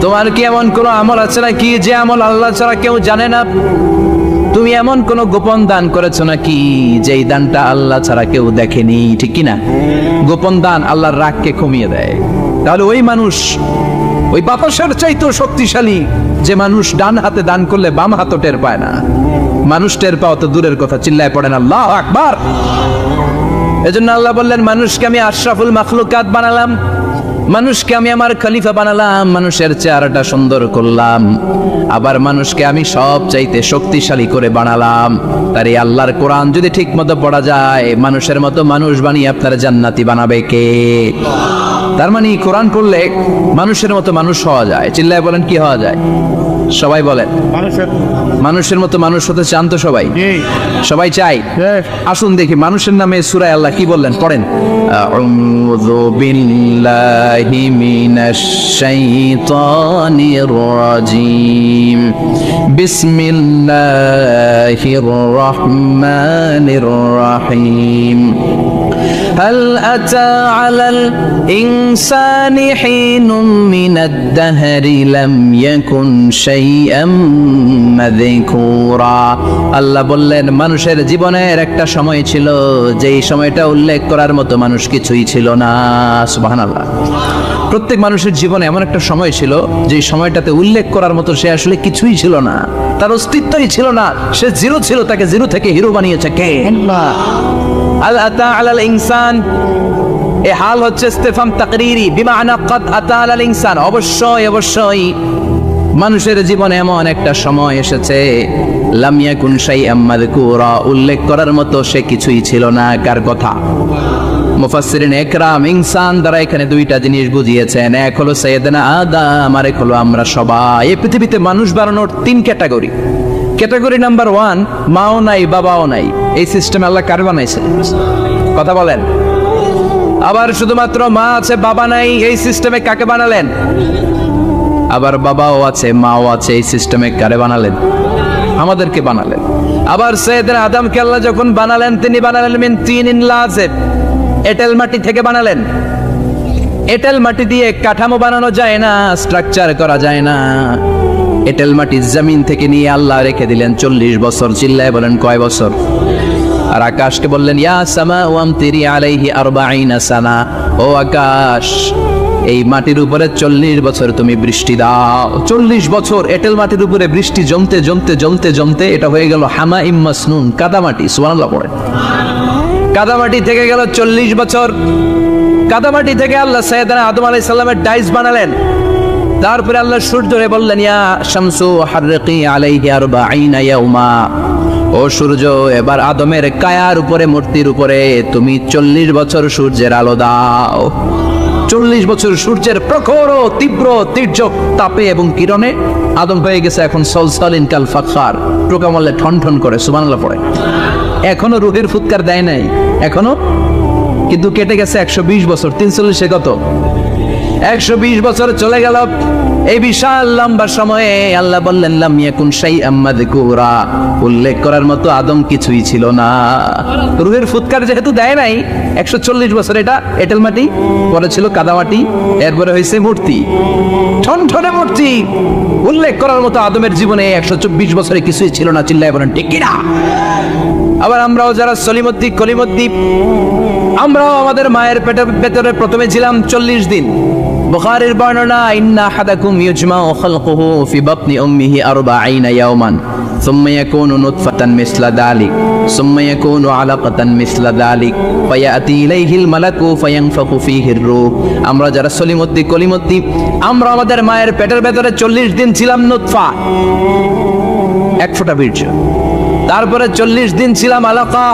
তোমার কি এমন কোন আমল আছে নাকি যে আমল আল্লাহ ছাড়া কেউ জানে না? তুমি এমন কোন গোপন দান করেছো নাকি যেই দানটা আল্লাহ ছাড়া কেউ দেখেনি, ঠিক কি না? গোপন দান আল্লাহর রাগকে কমিয়ে দেয়। তাহলে ওই মানুষ ওই বাতাসের চাইতেও শক্তিশালী যে মানুষ ডান হাতে দান করলে বাম হাতও টের পায় না। মানুষ টের পাওয়া তো দূরের কথা, চিল্লায় পড়েন আল্লাহু আকবার। এজন্য আল্লাহ বললেন মানুষকে আমি আশরাফুল মাখলুকাত বানালাম, মানুষকে আমি আমার খলিফা বানালাম, মানুষের চেহারাটা সুন্দর করলাম, আবার মানুষকে আমি সব চাইতে শক্তিশালী করে বানালাম। তার এই আল্লাহর কোরআন যদি ঠিক মতো পড়া যায়, মানুষের মতো মানুষ বানিয়ে আপনার জান্নাতি বানাবে কে? তার মানে কোরআন পড়লে মানুষের মতো মানুষ হওয়া যায়। চিল্লায় বলেন কি হওয়া যায়? সবাই বলেন মানুষের মতো মানুষ হতে চান তো সবাই? সবাই চাই। আসুন দেখি মানুষের নামে সূরায় আল্লাহ কি বললেন, পড়েন। আউযু বিল্লাহি মিনাশ শাইতানির রাজিম, বিসমিল্লাহির রহমানির রহিম। هل أتى على الإنسان حين من الدهر لم يكن شيئا مذكورا। আল্লাহ বললেন মানুষের জীবনের একটা সময় ছিল যেই সময়টা উল্লেখ করার মতো মানুষ কিছুই ছিল না। সুবহানাল্লাহ। প্রত্যেক মানুষের জীবনে এমন একটা সময় ছিল যে সময়টাতে উল্লেখ করার মতো সে আসলে কিছুই ছিল না, তার অস্তিত্বই ছিল না, সে জিরো ছিল, তাকে জিরো থেকে হিরো বানিয়েছে কে? আল আতা আলাল ইনসান, এই হাল হচ্ছে ইস্তেফাম তাকরিরি, বিমানা ক্বাদ আতা আলাল ইনসান, অবশ্যই অবশ্যই মানুষের জীবনে এমন একটা সময় এসেছে লাম ইয়াকুন শাইআম মাযকুরা, উল্লেখ করার মতো সে কিছুই ছিল না। কার কথা? মুফাসসিরিন একরাম ইনসান দ্বারা এখানে দুইটা জিনিস বুঝিয়েছেন, এক হলো সাইয়েদনা আদম, আর এক হলো আমরা সবাই। এই পৃথিবীতে মানুষ বানানোর তিন ক্যাটাগরি। ক্যাটাগরি নাম্বার 1, মাও নাই বাবাও নাই, এই সিস্টেম আল্লাহ কার বানাইছে? কথা বলেন। আবার শুধুমাত্র মা আছে বাবা নাই, এই সিস্টেমে কাকে বানালেন? আবার বাবাও আছে মাও আছে, এই সিস্টেমে কারে বানালেন? আমাদেরকে বানালেন। আবার সাইয়েদনা আদমকে আল্লাহ যখন বানালেন, তিনি বানালেন মিন তিনিন লাযিব, এঁটেল মাটি থেকে বানালেন। এঁটেল মাটি দিয়ে কাঠামো বানানো যায় না, স্ট্রাকচার করা যায় না। এঁটেল মাটি জমিন থেকে নিয়ে আল্লাহ রেখে দিলেন 40 বছর। চিল্লায় বলেন কয় বছর? আর আকাশকে বললেন ইয়া সামাউ আমতিরি আলাইহি 40 সানা, ও আকাশ এই মাটির উপরে 40 বছর তুমি বৃষ্টি দাও। 40 বছর এঁটেল মাটির উপরে বৃষ্টি জমতে জমতে জমতে জমতে এটা হয়ে গেল হামাইম মাসনুন, কাদামাটি। সুবহানাল্লাহ পড়েন। কাদামাটি থেকে গেল 40 বছর। কাদামাটি থেকে আল্লাহ সাইয়েদনা আদম আলাইহিস সালামের ডাইস বানালেন। তারপরে আল্লাহ সূর্যরে বললেন ইয়া শামসু হাররিকি আলাইহি 40 ইয়াউমা, ও সূর্য এবার আদমের কায়ার উপরে, মূর্তির উপরে তুমি 40 বছর সূর্যের আলো দাও। 40 বছর সূর্যের প্রখর ও তীব্র তীর্যক তাপে এবং কিরণে আদম হয়ে গেছে এখন সলসলিন কাল ফাখার, প্রকামলে ঠন ঠন করে। সুবহানাল্লাহ পড়ে। এখনো রুহের ফুৎকার দেয় নাই এখনো, কিন্তু কেটে গেছে 120 বছর। 340 কত? 120 বছর চলে গেল। এই বিশাল লম্বা সময়ে আল্লাহ বললেন লাম ইয়াকুন শাইআম মাযকুরা, উল্লেখ করার মতো আদম কিছুই ছিল না। রুহের ফুৎকার যেহেতু দেয় নাই 140 বছর, এটা এঁটেল মাটি, পরে ছিল কাদামাটি, এরপরে হয়েছে মূর্তি, ঠনঠনে মূর্তি। উল্লেখ করার মতো আদমের জীবনে 124 বছরে কিছুই ছিল না। চিল্লায় বলেন ঠিক কিনা? আবার আমরাও যারা সলিমদ্দি কলিমদ্দি, আমরাও আমাদের মায়ের পেটের ভেতরে প্রথমে ছিলাম 40 দিন। বুখারীর বর্ণনা ইন্না আহাদাকুম ইউজমাউ খালকুহু ফি বাতনি উম্মিহি 40 ইয়াওমান সুম্মা ইয়াকুনু নুতফাতান মিসলা যালিক সুম্মা ইয়াকুনু আলাকাতান মিসলা যালিক ফায়াতি ইলাইহিল মালাকু ফায়ানফাখু ফীহির রূহ। আমরা যারা সলিমদ্দি কলিমদ্দি, আমরা আমাদের মায়ের পেটের ভেতরে 40 দিন ছিলাম নুতফা, এক ফোঁটা বীর্য। তারপরে 40 দিন ছিলাম আলাকা,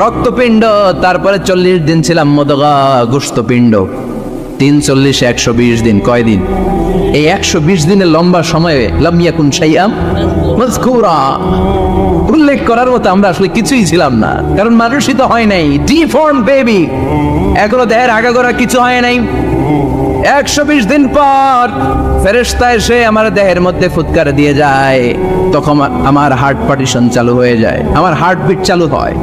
রক্তপিণ্ড। তারপরে 40 দিন ছিলাম মুদগা, গোশতপিণ্ড। 340 120 দিন। কয় দিন? এই 120 দিনের লম্বা সময়ে লাম ইয়াকুন শাইআম মাযকুরা, উল্লেখ করার মতো আমরা আসলে কিছুই ছিলাম না, কারণ মানুষই তো হয় নাই, ডিফর্ম বেবি, এখনো দেহের আগাগোড়া কিছু হয় নাই। 120 দিন পর ফেরেশতা এসে আমার দেহের মধ্যে ফুৎকার দিয়ে যায়, তখন আমার হার্ট পার্টিশন চালু হয়ে যায়, আমার হার্টবিট চালু হয়,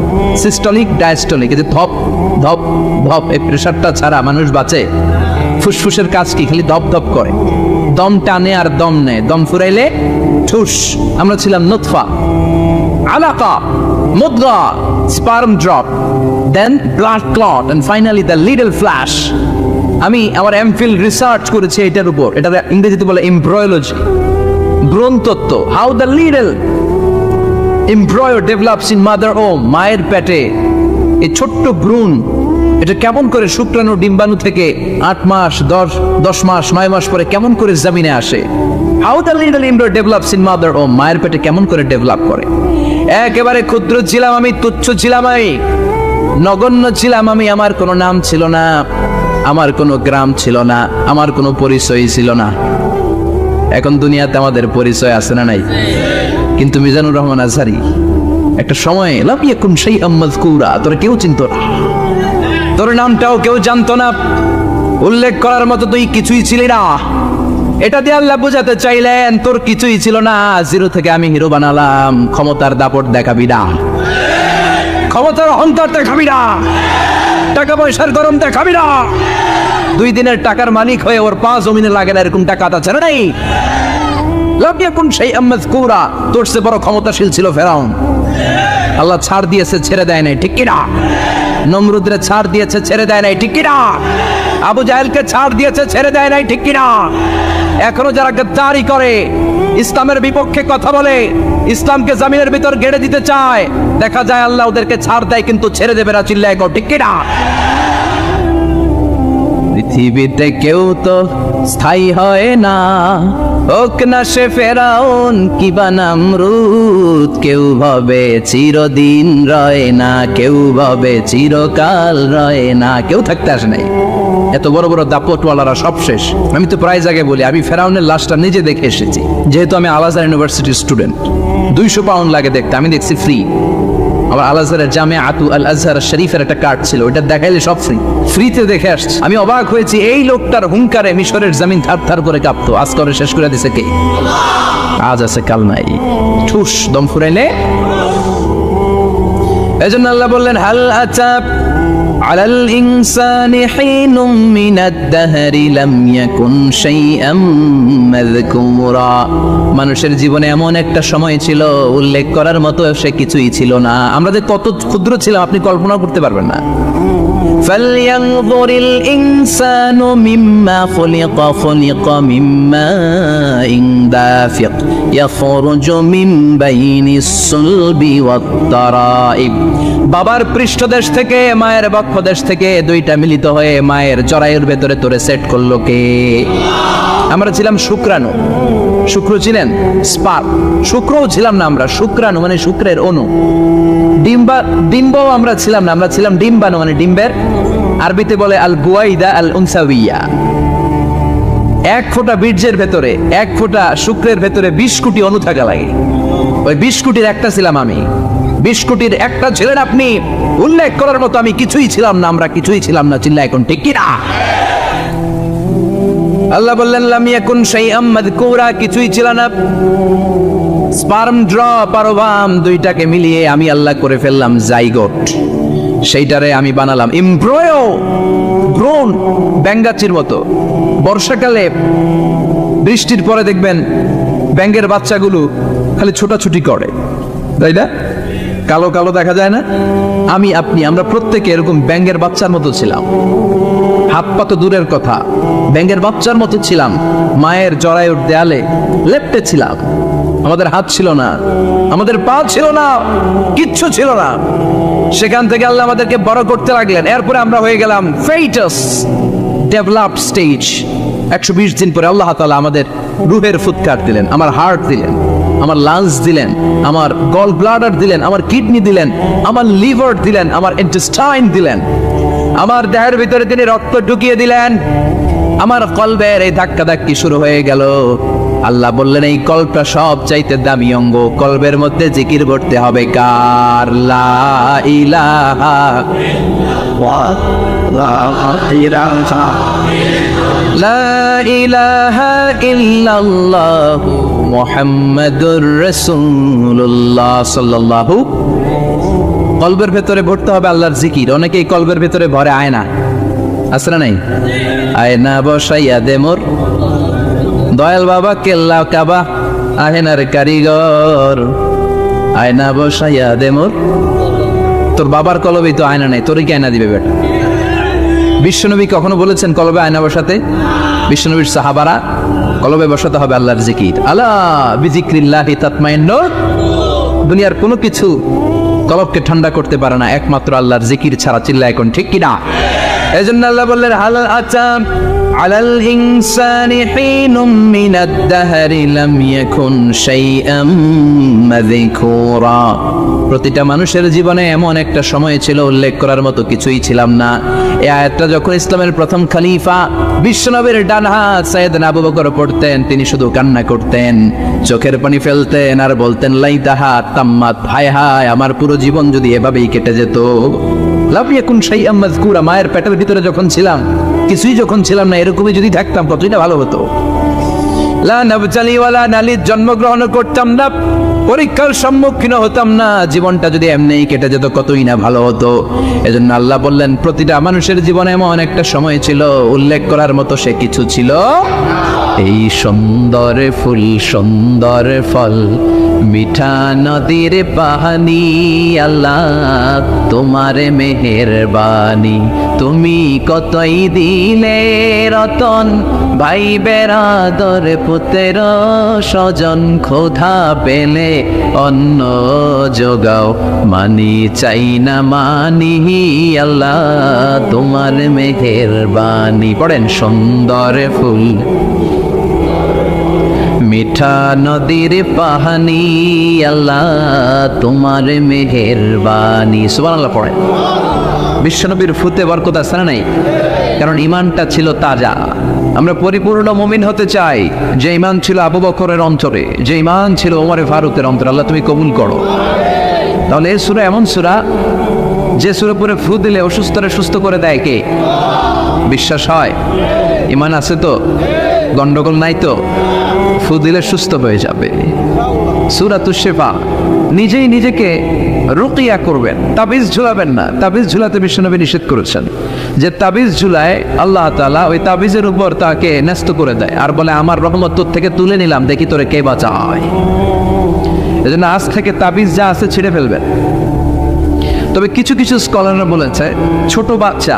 সিস্টোলিক ডায়াস্টোলিক, এই যে ধপ ধপ ধপ, এই প্রেসারটা ছাড়া মানুষ বাঁচে? ফুসফুসের কাজ কি? খালি ধপ ধপ করে, দম টানে আর দম নেয়, দম ফুরাইলে ঠুস। আমরা ছিলাম নুতফা, আলাকা, মুদগা, sperm drop, then blood clot, and finally the little flash. আমি আমার এমফিল রিসার্চ করেছি এটার উপর, এটা ইংরেজিতে বলে এমব্রয়োলজি, ভ্রূণতত্ত্ব। How the little embryo develops in mother womb, মায়ের পেটে এই ছোট্ট ভ্রূণ, এটা কেমন করে শুক্রাণু ডিম্বাণু থেকে 8 মাস 10 মাস 9 মাস পরে কেমন করে জমিনে আসে। How the little embryo develops in mother womb, মায়ের পেটে কেমন করে ডেভেলপ করে। একেবারে ক্ষুদ্র ছিলাম আমি, তুচ্ছ ছিলাম আমি, নগণ্য ছিলাম আমি, আমার কোনো নাম ছিল না, আমার কোনো গ্রাম ছিল না, আমার কোনো পরিচয় ছিল না। এখন দুনিয়াতে আমাদের পরিচয় আছে না নাই? কিন্তু মিজানুর রহমান আজহারী একটা সময় লাম ইয়াকুন শাইআম মাযকুরা, তোরা কেউ চিনতো না, তোর নামটাও কেউ জানতো না, উল্লেখ করার মতো তুই কিছুই ছিলি না। এটা দিয়ে আল্লাহ বুঝাতে চাইলেন তোর কিছুই ছিল না, জিরো থেকে আমি হিরো বানালাম। ক্ষমতার দাপট দেখাবি না, ক্ষমতার অহংকার দেখাবি না, টাকা পয়সার গরম দেখাবি না। 2 দিনের টাকার মালিক হয়ে ওর পা জমিনে লাগে না, এরকম টাকা আছে না নাই? লাম ইয়াকুন শাইআম মাযকুরা, তোর চেয়ে বড় ক্ষমতাশীল ছিল ফেরাউন। আল্লাহ ছাড় দিয়েছে, ছেড়ে দেয় নাই, ঠিক কিনা? নমরুদরে ছাড় দিয়েছে, ছেড়ে দেয় নাই, ঠিক কিনা? আবু জাহেলকে ছাড় দিয়েছে, ছেড়ে দেয় নাই, ঠিক কিনা? এখনো যারা গদ্দারি করে, ইসলামের বিপক্ষে কথা বলে, ইসলামকে জমিনের ভিতর গেড়ে দিতে চায়, দেখা যায় আল্লাহ ওদেরকে ছাড় দেয় কিন্তু ছেড়ে দেবে না। চিল্লায় কও ঠিক কিনা? পৃথিবীতে কেউ তো স্থায়ী হয় না, হোক না সে ফেরাউন কিবা নামরুদ। কেউ ভাবে চিরদিন রয় না, কেউ ভাবে চিরকাল রয় না। কেউ থাকতে আসে নাই, এত বড় বড় দাপটওয়ালারা সব শেষ। আমি তো প্রায় জায়গায় বলি, আমি ফেরাউনের লাশটা নিজে দেখে এসেছি, যেহেতু আমি আল আজহার ইউনিভার্সিটির স্টুডেন্ট। 200 পাউন্ড লাগে দেখতে, আমি দেখছি ফ্রি। আবার আল আজহারের জামিআতু আল আজহার শরীফের একটা কার্ড ছিল, ওটা দেখাইলে সব ফ্রি, ফ্রিতে দেখে আসছি। আমি অবাক হয়েছি, এই লোকটার হুঙ্কারে মিশরের জমিন থার থার করে কাঁপতো। আজ করে শেষ করে দিছে কে? আজ আছে কাল নাই, ঠুস দম ফুরাইলে। এজন্য আল্লাহ বললেন, হাল আতাব আলাল ইনসানি হিনুম মিনাদ দাহরি লাম ইয়াকুন শাইআম মাযকুরা। মানুষের জীবনে এমন একটা সময় ছিল, উল্লেখ করার মতো সে কিছুই ছিল না। আমরা যে কত ক্ষুদ্র ছিলাম আপনি কল্পনা করতে পারবেন না। فلينظر الإنسان مما خلق من ماء دافق يخرج من بين الصلب والترائب। বাবার পৃষ্ঠদেশ থেকে, মায়ের বক্ষদেশ থেকে দুইটা মিলিত হয়ে মায়ের জরায়ুর ভেতরে তোরে সেট করলো কে? আমরা ছিলাম শুক্রাণু। শুক্র ছিলেন স্পার্ম, শুক্রও ছিলাম না আমরা, শুক্রাণু মানে শুক্রের অণু। ডিম্বও আমরা ছিলাম না, আমরা ছিলাম ডিম্বাণু মানে ডিম্বের, আরবিতে বলে আল বুয়াইদা আল উনসাউইয়া। এক ফোঁটা বীর্যের ভেতরে, এক ফোঁটা শুক্রের ভেতরে 20 কোটি অণু থাকা লাগে। ওই 20 কোটির একটা ছিলাম আমি, 20 কোটির একটা ছিলেন আপনি। উল্লেখ করার মতো আমি কিছুই ছিলাম না, আমরা কিছুই ছিলাম না। চিল্লা এখন ঠিক কিনা? আল্লাহ বললেন লাম ইয়াকুন শাইআম মাযকুরা, কিছুই ছিল না। স্পার্ম ড্রপ আর ওভাম দুইটাকে মিলিয়ে আমি আল্লাহ করে ফেললাম জাইগোট। সেইটারে আমি বানালাম এমব্রয়ো, ভ্রূণ, ব্যাঙ্গাচির মতো। বর্ষাকালে বৃষ্টির পরে দেখবেন ব্যাঙ্গের বাচ্চাগুলো খালি ছোটাছুটি করে, তাই না? কালো কালো দেখা যায় না? আমি আপনি আমরা প্রত্যেকে এরকম ব্যাঙ্গের বাচ্চার মতো ছিলাম। হাত পা তো দূরের কথা, ব্যাঙ্গের বাচ্চার মতো ছিলাম। মায়ের জরায়ুর দেয়ালে লেপ্টে ছিলাম। আমাদের হাত ছিল না, আমাদের পা ছিল না, কিচ্ছু ছিল না। সেখান থেকে আল্লাহ আমাদেরকে বড় করতে লাগলেন। এরপরে আমরা হয়ে গেলাম ফেটাস, ডেভেলপড স্টেজ। 120 দিন পরে আল্লাহ তাআলা আমাদের রুহের ফুৎকার দিলেন, আমার হার্ট দিলেন, আমার লাংস দিলেন, আমার গল ব্লাডার দিলেন, আমার কিডনি দিলেন, আমার লিভার দিলেন, আমার ইন্টেস্টাইন দিলেন, আমার দেহের ভিতরে তিনি রক্ত ঢুকিয়ে দিলেন। আমার কলবের এই ধাক্কা ধাক্কি শুরু হয়ে গেল। আল্লাহ বললেন এই কলবটা সব চাইতে দামি অঙ্গ, কলবের মধ্যে জিকির করতে হবে কার? লা ইলাহা লা ইলাহা ইল্লাল্লাহ মুহাম্মাদুর রাসূলুল্লাহ সাল্লাল্লাহু। কলবের ভেতরে ভরতে হবে আল্লাহর জিকির। অনেকেই কলবের ভেতরে ভরে আয়না, আছে না নাই? আয়না বসাইয়া দে মোর দয়াল বাবা, কেল্লা কাবা আহেনার কারিগর। আয়না বসাইয়া দে মোর, তোর বাবার কলবে তো আয়না নাই, তোরই কি আয়না দিবে বেটা? বিশ্বনবী কখনো বলেছেন কলবে আয়না বসাতে? বিশ্বনবীর সাহাবারা কলবে বসাতে হবে আল্লাহর জিকির। আলা বিজিক্রিল্লাহি তাতমাইন্নুর। দুনিয়ার কোনো কিছু কলবকে ঠান্ডা করতে পারে না একমাত্র আল্লাহর জিকির ছাড়া। চিল্লা এখন ঠিক কিনা? এজন্য আল্লাহ বললেন হাল আতা আলাল ইনসানি হিনুম মিনাদ দাহরি লাম ইয়াকুন শাইআম মাযকুরা। প্রতিটা মানুষের জীবনে এমন একটা সময় ছিল, উল্লেখ করার মতো কিছুই ছিলাম না। এই আয়াতটা যখন ইসলামের প্রথম খলিফা বিশ্বনবীর ডান হাত সাইয়েদনা আবু বকর পড়তেন, তিনি শুধু কান্না করতেন, চোখের পানি ফেলতেন আর বলতেন লাইতাহা তাম্মাত, হায় হায় আমার পুরো জীবন যদি এভাবেই কেটে যেত। লাম ইয়াকুন শাইআম মাযকুরা, মায়ের পেটের ভিতরে যখন ছিলাম কিছুই যখন ছিলাম না, এরকমই যদি থাকতাম কতই না ভালো হতো। লা নাবতালি ওয়ালা নালিদ, জন্মগ্রহণ করতাম না, পরীক্ষার সম্মুখীন হতাম না, জীবনটা যদি এমনিই কেটে যেত কতই না ভালো হতো। এজন্য আল্লাহ বললেন প্রতিটা মানুষের জীবনে এমন একটা সময় ছিল, উল্লেখ করার মতো সে কিছু ছিল। এই সুন্দর ফুল সুন্দর ফল মিঠা নদীর পানি আল্লাহ তোমার মেহেরবানি, তুমি কতই দিলে রতন ভাই বেরাদর পুত্র স্বজন, ক্ষুধা পেলে অন্ন যোগাও মানি চাই না মানি আল্লাহ তোমার মেহেরবানি। পড়েন সুন্দর ফুল মিঠা নদীর পানি আল্লাহ তোমার মেহেরবানি। সুবহানাল্লাহ পড়েন। বিশ্বনবীর ফুতে বরকত আছে না নাই? কারণ ইমানটা ছিল তাজা। আমরা পরিপূর্ণ মুমিন হতে চাই যে ইমান ছিল আবু বকরের অন্তরে, যে ইমান ছিল ওমরে ফারুকের অন্তরে। আল্লাহ তুমি কবুল করো। তাহলে এই সূরা এমন সূরা যে সূরা পরে ফু দিলে অসুস্থরে সুস্থ করে দেয় কে? বিশ্বাস হয়? ইমান আছে তো? গন্ডগোল নাই তো? ফু দিলে সুস্থ হয়ে যাবে। সূরাতুশ শিফা। নিজেই নিজেকে রুকিয়া করবেন, তাবিজ ঝুলাবেন না। তাবিজ ঝুলাতে বিশ্বনবী নিষেধ করেছেন। যে তাবিজ ঝুলায় আল্লাহ তাআলা ওই তাবিজের উপর তাকে ন্যস্ত করে দেয় আর বলে আমার রহমত তোর থেকে তুলে নিলাম, দেখি তোরে কে বাঁচায়। এজন্য আজ থেকে তাবিজ যা আছে ছিঁড়ে ফেলবেন। তবে কিছু কিছু স্কলাররা বলেছে ছোট বাচ্চা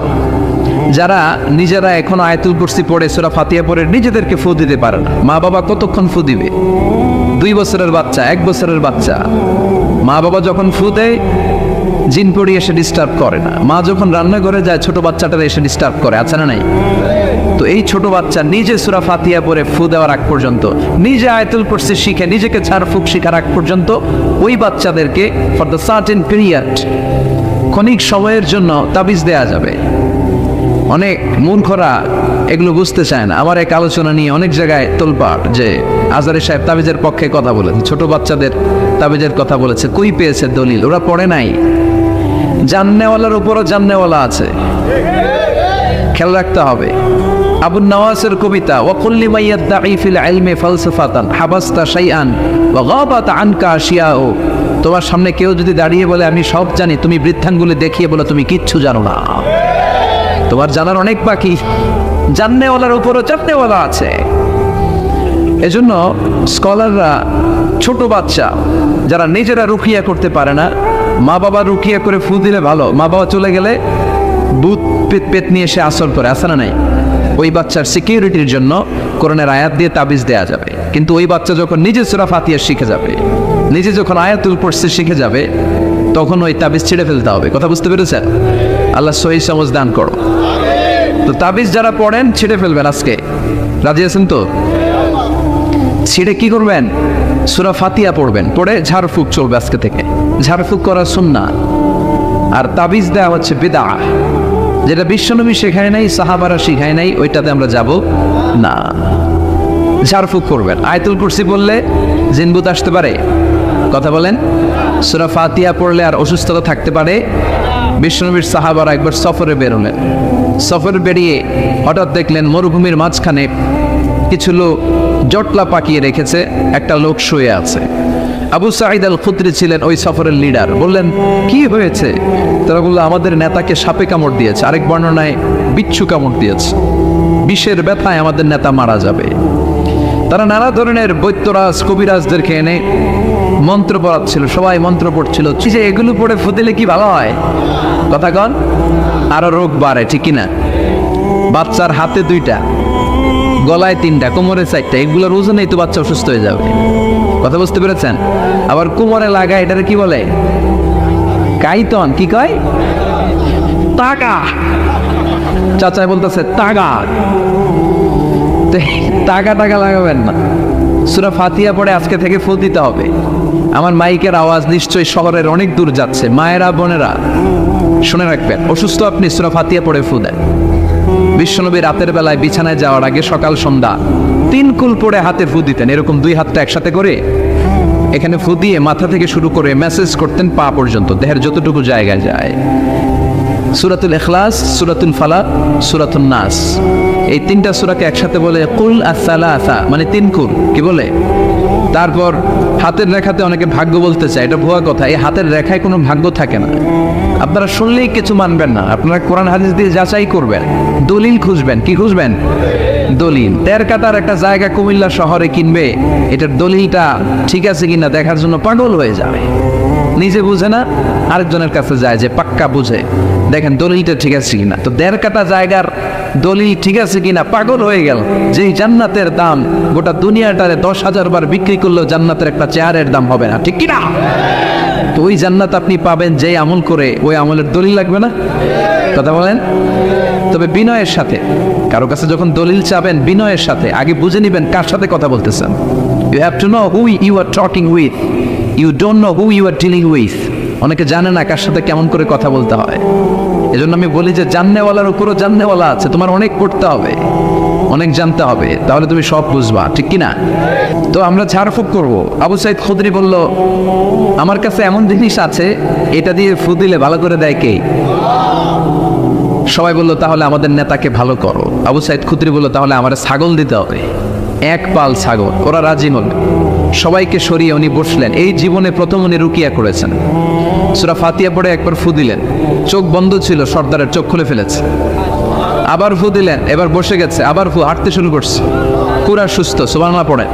যারা নিজেরা এখন আয়াতুল কুরসি পড়ে সূরা ফাতিহা পড়ে নিজেদেরকে ফু দিতে পারে না, মা বাবা কতক্ষণ ফু দিবে? 2 বছরের বাচ্চা, 1 বছরের বাচ্চা, মা বাবা যখন ফু দেয় জিন পড়ি এসে ডিস্টার্ব করে না। মা যখন রান্না করে যায় ছোট বাচ্চাটা এসে ডিস্টার্ব করে, আছে না নাই? তো এই ছোট বাচ্চা নিজে সূরা ফাতিহা পড়ে ফু দেওয়ার আগ পর্যন্ত, নিজে আয়াতুল কুরসি শিখে নিজেকে ঝাড়ফুঁক শিখার আগ পর্যন্ত ওই বাচ্চাদেরকে ফর দ্য সার্টেন পিরিয়ড, ক্ষণিক সময়ের জন্য তাবিজ দেয়া যাবে। অনেক মূর্খরা এগুলো বুঝতে চায় না। আমার এক আলোচনা নিয়ে অনেক জায়গায় তোলপাড় যে আজহারী সাহেব তাবিজের পক্ষে কথা বলেছে, ছোট বাচ্চাদের তাবিজের কথা বলেছে। কই পেয়েছে দলিল? ওরা পড়ে নাই। জান্নেওয়ালার উপরও জান্নেওয়ালা আছে, খেয়াল রাখতে হবে। আবু নওয়াসের কবিতা ওয়াকুল্লি মাইয়াদ্দাঈ ফিল ইলমি ফালসাফাতান হাবাসতা শাইআন ওয়া গাবাত আনকা আশিয়াউ। তোমার সামনে কেউ যদি দাঁড়িয়ে বলে আমি সব জানি, তুমি বৃদ্ধাঙ্গুলি দেখিয়ে বলো তুমি কিচ্ছু জানো না, তোমার জানার অনেক বাকি। জান্নেওয়ালার উপরও জান্নেওয়ালা আছে। এজন্য স্কলাররা ছোট বাচ্চা যারা নিজেরা রুকিয়া করতে পারে না, মা বাবা রুকিয়া করে ফু দিলে ভালো। মা বাবা চলে গেলে ভূত পেত নিয়ে এসে আসর করে, আসে না নাই? ওই বাচ্চার সিকিউরিটির জন্য কোরআনের আয়াত দিয়ে তাবিজ দেয়া যাবে। কিন্তু ওই বাচ্চা যখন নিজে সূরা ফাতিহা শিখে যাবে, নিজে যখন আয়াতুল কুরসি শিখে যাবে, তখন ওই তাবিজ ছিঁড়ে ফেলতে হবে। কথা বুঝতে পেরেছেন? আল্লাহ সহি সমঝ দান করো। তো তাবিজ যারা পড়েন ছিঁড়ে ফেলবেন আজকে, রাজি আছেন তো? ছিঁড়ে কি করবেন? সূরা ফাতিহা পড়বেন, পড়ে ঝাড়ফুঁক চলবে আজকে থেকে। ঝাড়ফুঁক করা সুন্নাহ। আর তাবিজ দেওয়া হচ্ছে বিদআহ, যেটা বিশ্বনবী শেখায় নাই, সাহাবারা শিখায় নাই, ওইটাতে আমরা যাব না। ঝাড়ফুঁক করবেন। আয়াতুল কুরসি বললে জিনভূত আসতে পারে? কথা বলেন। সূরা ফাতিহা পড়লে আর অসুস্থতা থাকতে পারে? বিশ্বনবীর সাহাবারা একবার সফরে বেরোলেন। সফরে বেরিয়ে হঠাৎ দেখলেন মরুভূমির মাঝখানে কিছু লোক জটলা পাকিয়ে রেখেছে, একটা লোক শুয়ে আছে। আবু সাঈদ আল খুদরি ছিলেন ওই সফরের লিডার। বললেন কি হয়েছে? তারা বলল আমাদের নেতাকে সাপে কামড় দিয়েছে, আরেক বর্ণনায় বিচ্ছু কামড় দিয়েছে, বিষের ব্যথায় আমাদের নেতা মারা যাবে। তারা নানা ধরনের বৈদ্যরাজ কবিরাজদেরকে এনে মন্ত্র পড়াচ্ছিল, সবাই মন্ত্র পড়ছিল। যে এগুলো পড়ে ফুদিলে কি ভালো হয়? কথা কন, আরো রোগ বাড়ে, ঠিক কিনা? বাচ্চার হাতে 2টা, গলায় 3টা, কোমরে 4টা, এগুলোর ওজনেই তো বাচ্চা অসুস্থ হয়ে যাবে। কথা বুঝতে পেরেছেন? আবার কোমরে লাগায়, এটারে কি বলে? কাইতন। কি কয়? তাগা। চাচাই বলতেছে তাগা। টাকা টাকা লাগাবেন না। সূরা ফাতিহা পড়ে আজকে থেকে ফু দিতে হবে। আমার মাইকের আওয়াজ নিশ্চয়ই শহরের অনেক দূর যাচ্ছে। মায়েরা বোনেরা শুনে রাখবেন, অসুস্থ আপনি সূরা ফাতিহা পড়ে ফু দেন। বিশ্বনবী রাতের বেলায় বিছানায় যাওয়ার আগে সকাল সন্ধ্যা 3 কুল পড়ে হাতে ফু দিতেন। এরকম 2 হাতটা একসাথে করে এখানে ফু দিয়ে মাথা থেকে শুরু করে মেসেজ করতেন পা পর্যন্ত, দেহের যতটুকু জায়গায় যায়। সূরাতুল ইখলাস, সূরাতুল ফালাক, সূরাতুন নাস, এই 3টা সূরাকে একসাথে বলে কুল আস-সালাসা, মানে 3 কুল। কি বলে? তারপর হাতের রেখাতে অনেকে ভাগ্য বলতে চায়, এটা ভুয়া কথা। এই হাতের রেখায় কোনো ভাগ্য থাকে না। আপনারা শুনলেই কিছু মানবেন না, আপনারা কোরআন হাদিস দিয়ে যাচাই করবেন, দলিল খুঁজবেন। কি খুঁজবেন? দলিল। 13 কাটার একটা জায়গা কুমিল্লা শহরে কিনবে, এটার দলিলটা ঠিক আছে কিনা দেখার জন্য পাগল হয়ে যাবে। নিজে বুঝে না, আরেকজনের কাছে যায় যে পাক্কা বুঝে, দেখেন দলিলটা ঠিক আছে কিনা। তো 13 কাটা জায়গার দলিল ঠিক আছে কিনা পাগল হয়ে গেল। যেই জান্নাতের দাম গোটা দুনিয়াটারে 10,000 বার বিক্রি করলেও জান্নাতের একটা চেয়ারের দাম হবে না, ঠিক কিনা? তো ওই জান্নাত আপনি পাবেন যেই আমল করে, ওই আমলের দলিল লাগবে না? কথা বলেন। তবে বিনয়ের সাথে, কারো কাছে যখন দলিল চাবেন বিনয়ের সাথে আগে বুঝে নিবেন কার সাথে কথা বলতেছেন। You have to know who you are talking with, you don't know who you are dealing with. অনেকে জানে না কার সাথে কেমন করে কথা বলতে হয়। এজন্য আমি বলি যে জাননেওয়ালার উপরও জাননেওয়ালা আছে, তোমার অনেক পড়তে হবে, অনেক জানতে হবে, তাহলে তুমি সব বুঝবা, ঠিক কিনা? তো আমরা ঝাড়ফুঁক করবো। আবু সাইদ খুদরি বলল, আমার কাছে এমন জিনিস আছে, এটা দিয়ে ফু দিলে ভালো করে দেয় কে? সবাই বলল তাহলে আমাদের নেতাকে ভালো করো। আবু সাইদ খুদরি বলল তাহলে আমার ছাগল দিতে হবে, 1 পাল ছাগল। ওরা রাজি হল, সবাইকে সরিয়ে উনি বসলেন। এই জীবনে প্রথম উনি রুকিয়া করেছেন। সূরা ফাতিহা পড়ে একবার ফু দিলেন, চোখ বন্ধ ছিল, সর্দারের চোখ খুলে ফেলেছে। আবার ফু দিলেন, এবার বসে গেছে, আবার ফু, হাঁটতে শুরু করছে, পুরা সুস্থ। সুবহানাল্লাহ পড়েন।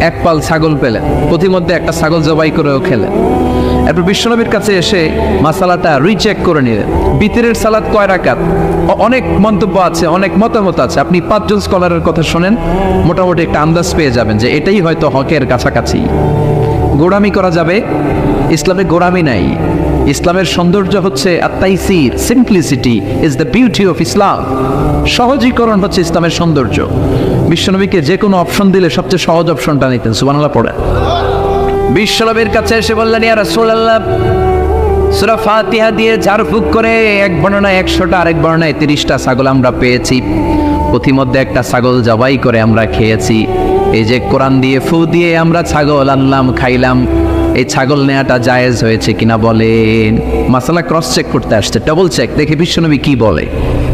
1 পাল ছাগল পেলেন, প্রতিমধ্যে একটা ছাগল জবাই করেও খেলেন। এরপর বিশ্বনবীর কাছে এসে মাসালাটা রিচেক করে নিলেন। বিতরের সালাত কয় রাকাত? অনেক মন্তব্য আছে, অনেক মতামত আছে। আপনি 5 জন স্কলারের কথা শোনেন, মোটামুটি একটা আন্দাজ পেয়ে যাবেন যে এটাই হয়তো হকের কাছাকাছি। গোড়ামি করা যাবে? ইসলামে গোড়ামি নাই। ইসলামের সৌন্দর্য হচ্ছে আত-তাইসির, simplicity is the beauty of Islam. সহজীকরণ হচ্ছে ইসলামের সৌন্দর্য। বিশ্বনবীকে যে কোনো অপশন দিলে সবচেয়ে সহজ অপশনটা নিতেন। সুবহানাল্লাহ পড়ে। বিশ্বনবীর কাছে এসে বললেন, ইয়া রাসূলুল্লাহ, সূরা ফাতিহা দিয়ে ঝাড়ফুঁক করে এক বর্ণনায় 100টা, আরেক বর্ণনায় 30টা ছাগল আমরা পেয়েছি। প্রতিমধ্যে একটা ছাগল জবাই করে আমরা খেয়েছি। এই যে কোরআন দিয়ে ফু দিয়ে আমরা ছাগল আনলাম, খাইলাম, এই ছাগল নেওয়াটা জায়েজ হয়েছে কিনা বলেন? মাসালা ক্রস চেক করতে আসছে, ডাবল চেক, দেখে বিশ্বনবী কি বলে।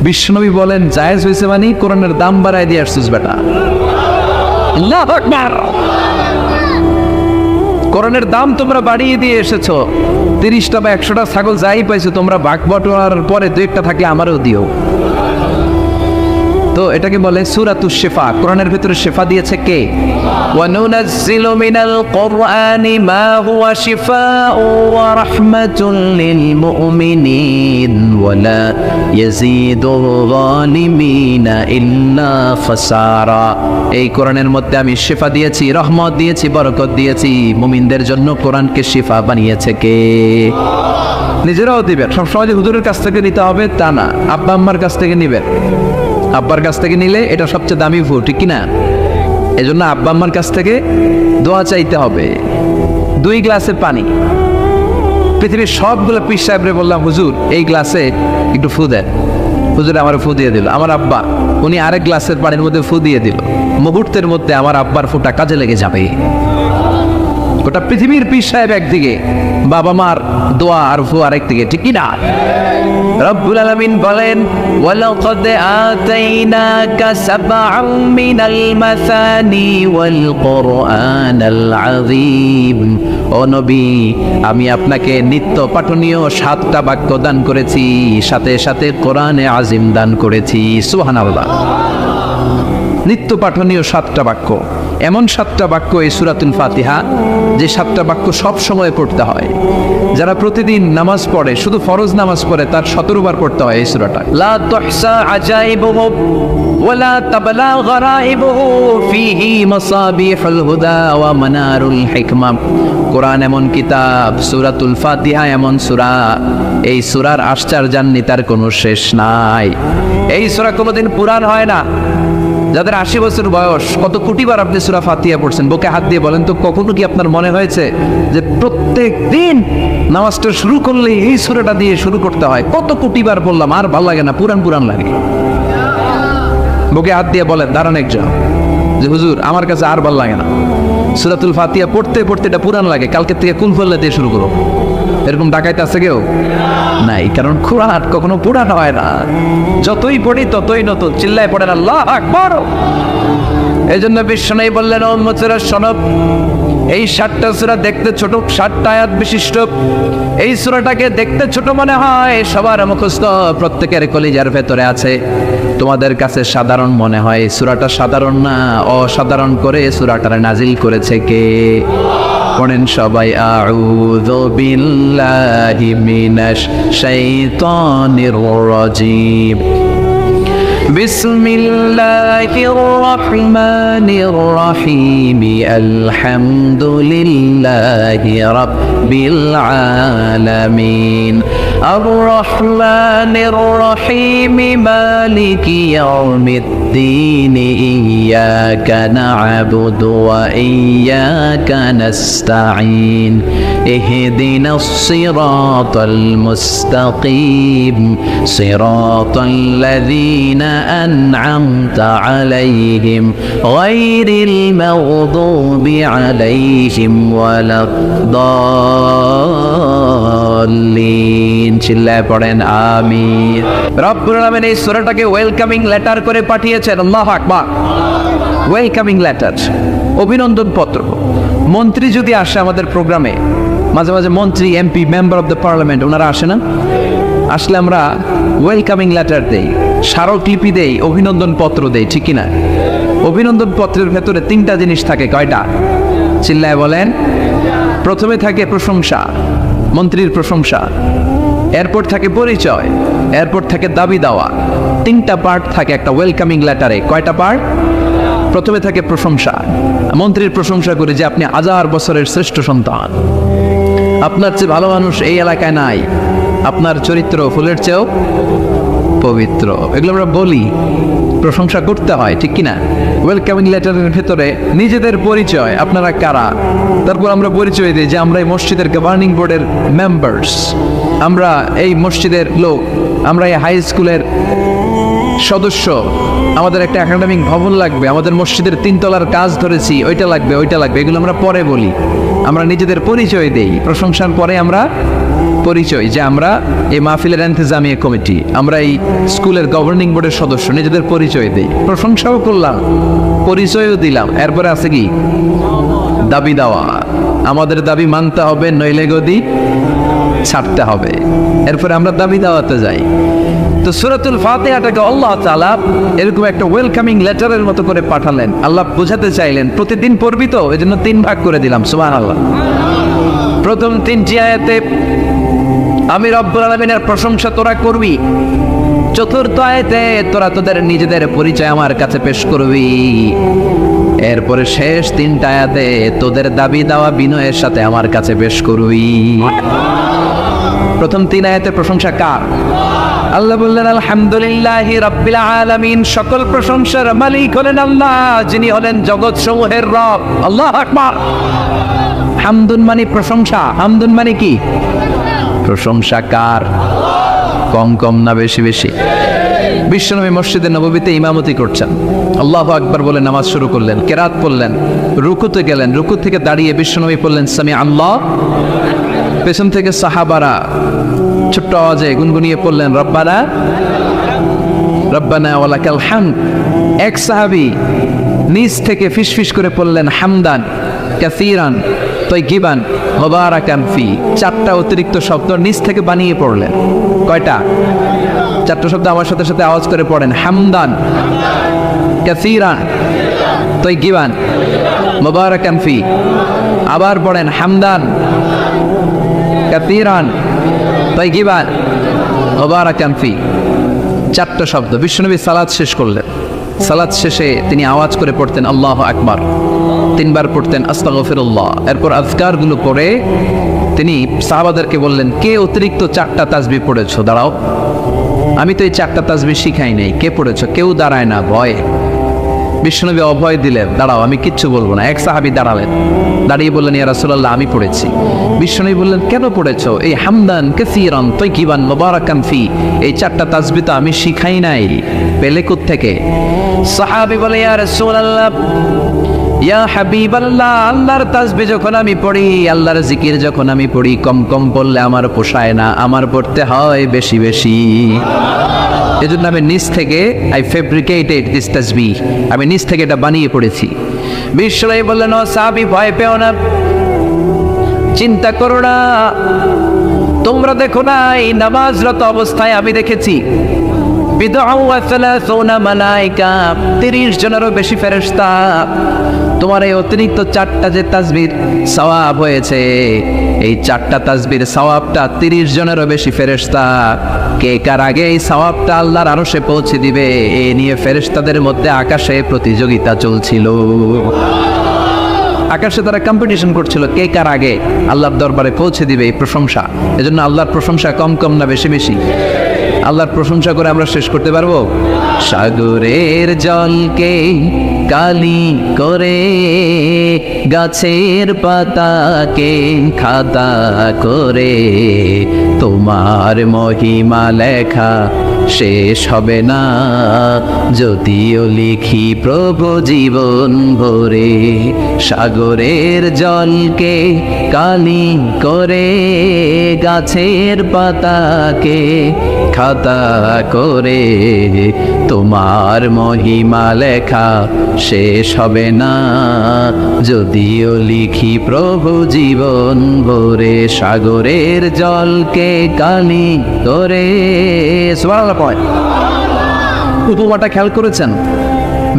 বিশ্বনবী বলেন জায়েজ হয়েছে মানে কোরআনের দাম বাড়ায় দিয়ে আসছিস বেটা। আল্লাহু আকবার। কোরআনের দাম তোমরা বাড়িয়ে দিয়ে এসেছো। 30টা বা 100টা ছাগল যাই পাইছো তোমরা, ভাগ বটোয়ার পরে 2-1টা থাকলে আমারও দিও। তো এটাকে বলে সূরাতুশ শিফা। কোরআনের ভিতরে শিফা দিয়েছে কে? ওয়া নুনাজ্জিলু মিনাল কুরআনি মা হুয়া শিফাউ ওয়া রাহমাতুল লিল মুমিনিন ওয়া লা ইয়াজিদুল যালিমিনা ইল্লা খাসারা। এই কোরআনের মধ্যে আমি শিফা দিয়েছি, রহমত দিয়েছি, বরকত দিয়েছি। মুমিনদের জন্য কোরআনকে শিফা বানিয়েছে কে? নিজেরাও দিবেন। সবসময় যে হুজুরের কাছ থেকে নিতে হবে তা না, আব্বা আম্মার কাছ থেকে নিবেন। আব্বার কাছ থেকে নিলে এটা সবচেয়ে দামি ফু, ঠিক কিনা? এই জন্য আব্বা আম্মার কাছ থেকে দোয়া চাইতে হবে। 2 গ্লাসে পানি। পৃথিবীর সবগুলো পীর সাহেবরে বললাম, হুজুর এই গ্লাসে একটু ফু দেন। হুজুর আমার ফু দিয়ে দিল। আমার আব্বা উনি আরেক গ্লাসের পানির মধ্যে ফু দিয়ে দিল। মুহূর্তের মধ্যে আমার আব্বার ফুটা কাজে লেগে যাবে। গোটা পৃথিবীর পীর সাহেব একদিকে, বাবা মার দোয়া আর ফু আরেক দিকে, ঠিক কিনা? রব্বুল আলামিন বলেন, ওয়ালাকাদ আতাইনাকা সাবআম মিনাল মাসানি ওয়াল কুরআনাল আযীম। ও নবী, আমি আপনাকে নিত্য পাঠনীয় 7টা বাক্য দান করেছি, সাথে সাথে কোরআনে আযীম দান করেছি। সুবহানাল্লাহ। নিত্য পাঠনীয় 7টা বাক্য। এমন 7টা বাক্য এই সূরাতুল ফাতিহা, যে 7টা বাক্য সব সময় পড়তে হয়। যারা প্রতিদিন নামাজ পড়ে, শুধু ফরজ নামাজ পড়ে, তার 17 বার পড়তে হয় এই সূরাটা। লা তুহসা আজাইবুহু ওয়া লা তাবলা গরাইবুহু ফীহি মাসাবিহুল হুদা ওয়া মানারুল হিকমা। কোরআন এমন কিতাব, সূরাতুল ফাতিহা এমন সূরা, এই সূরার আশ্চর্যান্বিতার কোনো শেষ নাই। এই সূরা কোনোদিন পুরান হয় না। যাদের 80 বছর বয়স, কত কোটিবার আপনি সূরা ফাতিহা পড়ছেন, বুকে হাত দিয়ে বলেন তো, কখনো কি আপনার মনে হয়েছে যে প্রত্যেক দিন নামাজটা শুরু করলে এই সূরাটা দিয়ে শুরু করতে হয়? কত কোটিবার বললাম, আর ভালো লাগে না, পুরান পুরান লাগে। বুকে হাত দিয়ে বলেন, দাঁড়ান একজন, যে হুজুর আমার কাছে আর ভালো লাগে না, সূরাতুল ফাতিহা পড়তে পড়তে এটা পুরান লাগে, কালকে থেকে কুল ফল্লা দিয়ে শুরু করো। এরকম ডাকাইতে আছে কেউ? নাই, কারণ কোরআন কখনো পুরান হয় না। যতই পড়ি ততই নতুন। চিল্লায় পড়েন আল্লাহু আকবার। এই জন্য বিশ্বনবী বললেন, ও উম্মতেরা শোনো, এই 7টা সূরা দেখতে ছোট, 7টা আয়াত বিশিষ্ট এই সূরাটাকে দেখতে ছোট মনে হয়, সবার মুখস্থ, প্রত্যেকের কলিজার ভেতরে আছে। তোমাদের কাছে সাধারণ মনে হয়, এই সূরাটা সাধারণ না, অসাধারণ করে সূরাটারে নাজিল করেছে কে? পড়েন সবাই, আউযু বিল্লাহি মিনাশ শাইতানির রাজিম। বিসমিল্লাহির রহমানির রহিম। আলহামদুলিল্লাহি রাব্বিল আলামিন। আর রহমানির রহিম। মালিকি ইয়াউমিদ্দিন। ইয়াকা না'বুদু ওয়া ইয়াকা নাস্তাঈন। ইহদিনাস সিরাতাল মুস্তাকিম। সিরাতাল্লাযীনা أنعمت عليهم غير المغضوب عليهم ولا الضالين। চিল্লায় পড়েন আমিন। রব্বুল আলামিন এই সূরাটাকে ওয়েলকামিং লেটার করে পাঠিয়েছেন। আল্লাহু আকবার। ওয়েলকামিং লেটার, অভিনন্দন পত্র। মন্ত্রী যদি আসে আমাদের প্রোগ্রামে, মাঝে মাঝে মন্ত্রী, MP, member of the parliament, ওনারা আসে না? আসলে আমরা ওয়েলকামিং লেটার দেই, স্মারকলিপি দেই, অভিনন্দন পত্র দেই, ঠিক কিনা? অভিনন্দন পত্রের ভেতরে 3টা জিনিস থাকে। কয়টা? চিল্লায় বলেন। প্রথমে থাকে প্রশংসা, মন্ত্রীর প্রশংসা। এরপর থাকে পরিচয়, এরপর থাকে দাবি দেওয়া। 3টা পার্ট থাকে একটা ওয়েলকামিং লেটারে। কয়টা পার্ট? প্রথমে থাকে প্রশংসা, মন্ত্রীর প্রশংসা করে যে আপনি 1000 বছরের শ্রেষ্ঠ সন্তান, আপনার চেয়ে ভালো মানুষ এই এলাকায় নাই, আপনার চরিত্র ফুলের চেয়েও পবিত্র। এগুলো আমরা বলি, প্রশংসা করতে হয়, ঠিক কিনা? ওয়েলকামিং লেটারের ভেতরে নিজেদের পরিচয়, আপনারা কারা, তারপর আমরা পরিচয় দিই যে আমরা এই মসজিদের গভর্নিং বোর্ডের মেম্বার্স, আমরা এই মসজিদের লোক, আমরা এই হাই স্কুলের সদস্য, আমাদের একটা একাডেমিক ভবন লাগবে, আমাদের মসজিদের 3 তলার কাজ ধরেছি, ওইটা লাগবে, ওইটা লাগবে। এগুলো আমরা পরে বলি, আমরা নিজেদের পরিচয় দেই। প্রশংসার পরে আমরা পরিচয়, যে আমরা এই মাহফিলের ইন্তেজামিয়া কমিটি, আমরা এই স্কুলের গভর্নিং বোর্ডের সদস্য, নিজেদের পরিচয় দেই। প্রশংসাও করলাম, পরিচয়ও দিলাম। এরপরে আছে কি? দাবি দেওয়া। আমাদের দাবি মানতে হবে, নইলে গদি ছাড়তে হবে। এরপরে আমরা দাবি দেওয়াতে যাই। তো সূরাতুল ফাতিহাটাকে আল্লাহ তাআলা এরকম একটা ওয়েলকামিং লেটারের মতো করে পাঠালেন। আল্লাহ বোঝাতে চাইলেন প্রতিদিন পড়বি তো, এজন্য 3 ভাগ করে দিলাম। সুবহানাল্লাহ। প্রথম 3টি আয়াতে আমি রব্বুল আলামিনের প্রশংসা তোরা করবি। চতুর্থ আয়াতে তোরা তোদের নিজেদের পরিচয় আমার কাছে পেশ করবি। এরপরে শেষ 3টা আয়াতে তোদের দাবি দেওয়া বিনয়ের সাথে আমার কাছে পেশ করবি। প্রথম 3 আয়াতে প্রশংসা কার? আল্লাহ বললেন আলহামদুলিল্লাহি রাব্বিল আলামিন। সকল প্রশংসার মালিক হলেন আল্লাহ, যিনি হলেন জগৎ সমূহের রব। আল্লাহু আকবার। হামদুন মানে প্রশংসা। হামদুন মানে কি? প্রশংসা কার? কম কম না বেশি বেশি? বিশ্বনবী মসজিদে নববীতে ইমামতি করছেন, আল্লাহু আকবার বলে নামাজ শুরু করলেন, কেরাত পড়লেন, রুকুতে গেলেন, রুকু থেকে দাঁড়িয়ে বিশ্বনবী পড়লেন সামি আল্লাহ। পেছন থেকে সাহাবারা ছোট্ট আওয়াজে গুনগুনিয়ে পড়লেন রব্বানা রব্বানা ওয়ালাকাল হামদ। এক সাহাবী নিজ থেকে ফিসফিস করে পড়লেন হামদান কাসীরান তাইয়িবান মুবারাকান ফি। 4টা অতিরিক্ত শব্দ নিজ থেকে বানিয়ে পড়লেন। কয়টা? 4টা শব্দ আমার সাথে সাথে আওয়াজ করে পড়েন। হামদান কাসীরান তাইয়িবান মুবারাকান ফি। আবার পড়েন হামদান কাসীরান তাইয়িবান মুবারাকান ফি। 4টা শব্দ। বিশ্বনবী সালাত শেষ করলেন। সালাত শেষে তিনি আওয়াজ করে পড়তেন আল্লাহু আকবার। 3 বার পড়তেন আস্তাগফিরুল্লাহ। এরপর আজকারগুলো পড়ে তিনি সাহাবাদেরকে বললেন, কে অতিরিক্ত 4টা তাসবিহ পড়েছো? দাঁড়াও, আমি তো এই 4টা তাসবিহ শিখাই নাই, কে পড়েছো? কেউ দাঁড়ায় না, ভয়। বিশ্বনবী অভয় দিলেন, দাঁড়াও আমি কিচ্ছু বলবো না। এক সাহাবী দাঁড়ালেন, দাঁড়িয়ে বললেন ইয়া রাসূলুল্লাহ আমি পড়েছি। বিশ্বনবী বললেন কেন পড়েছো? এই হামদান কাসীরান তাইয়িবান মুবারাকান ফি, এই 4টা তাসবিহ তো আমি শিখাই নাই, পেলে কোত্থেকে? সাহাবী বলে ইয়া রাসূলুল্লাহ ইয়া হাবিবাল্লাহ, আল্লাহর তাসবিহ যখন আমি পড়ি, আল্লাহর জিকির যখন আমি পড়ি, কম কম পড়লে আমার পোষায় না, আমার পড়তে হয় বেশি বেশি। এজন্য আমি নিজ থেকে আই ফেব্রিকেটেড দিস তাসবিহ, আমি নিজ থেকে এটা বানিয়ে পড়েছি। বিশ্বনবী বললেন, ও সাহাবী ভয় পেও না, চিন্তা করো না, তোমরা দেখো না এই নামাজরত অবস্থায় আমি দেখেছি 30 জনেরও বেশি ফেরেশতা। তোমার এই অতিরিক্ত 4টা যে তাসবির সওয়াব হয়েছে, এই 4টা তাসবির সওয়াবটা 30 জনেরও বেশি ফেরেশতা কে কার আগে এই সওয়াবটা আল্লাহর আরশে পৌঁছে দিবে, এই নিয়ে ফেরেশতাদের মধ্যে আকাশে প্রতিযোগিতা চলছিল। আকাশে তারা কম্পিটিশন করছিল কে কার আগে আল্লাহর দরবারে পৌঁছে দিবে এই প্রশংসা। এজন্য আল্লাহর প্রশংসা কম কম না বেশি বেশি? আল্লাহর প্রশংসা করে আমরা শেষ করতে পারবো? সাগরের জলকে কালি করে, গাছের পাতাকে খাতা করে, তোমার মহিমা লেখা শেষ হবে না, যদিও লিখি প্রভু জীবন ভরে। সাগরের জলকে কালি করে, গাছের পাতাকে খাতা করে, তোমার মহিমা লেখা শেষ হবে না, যদিও লিখি প্রভু জীবন ভরে। সাগরের জলকে কালি করে। সুবহানাল্লাহ পড়ে। উপমাটা খেয়াল করেছেন?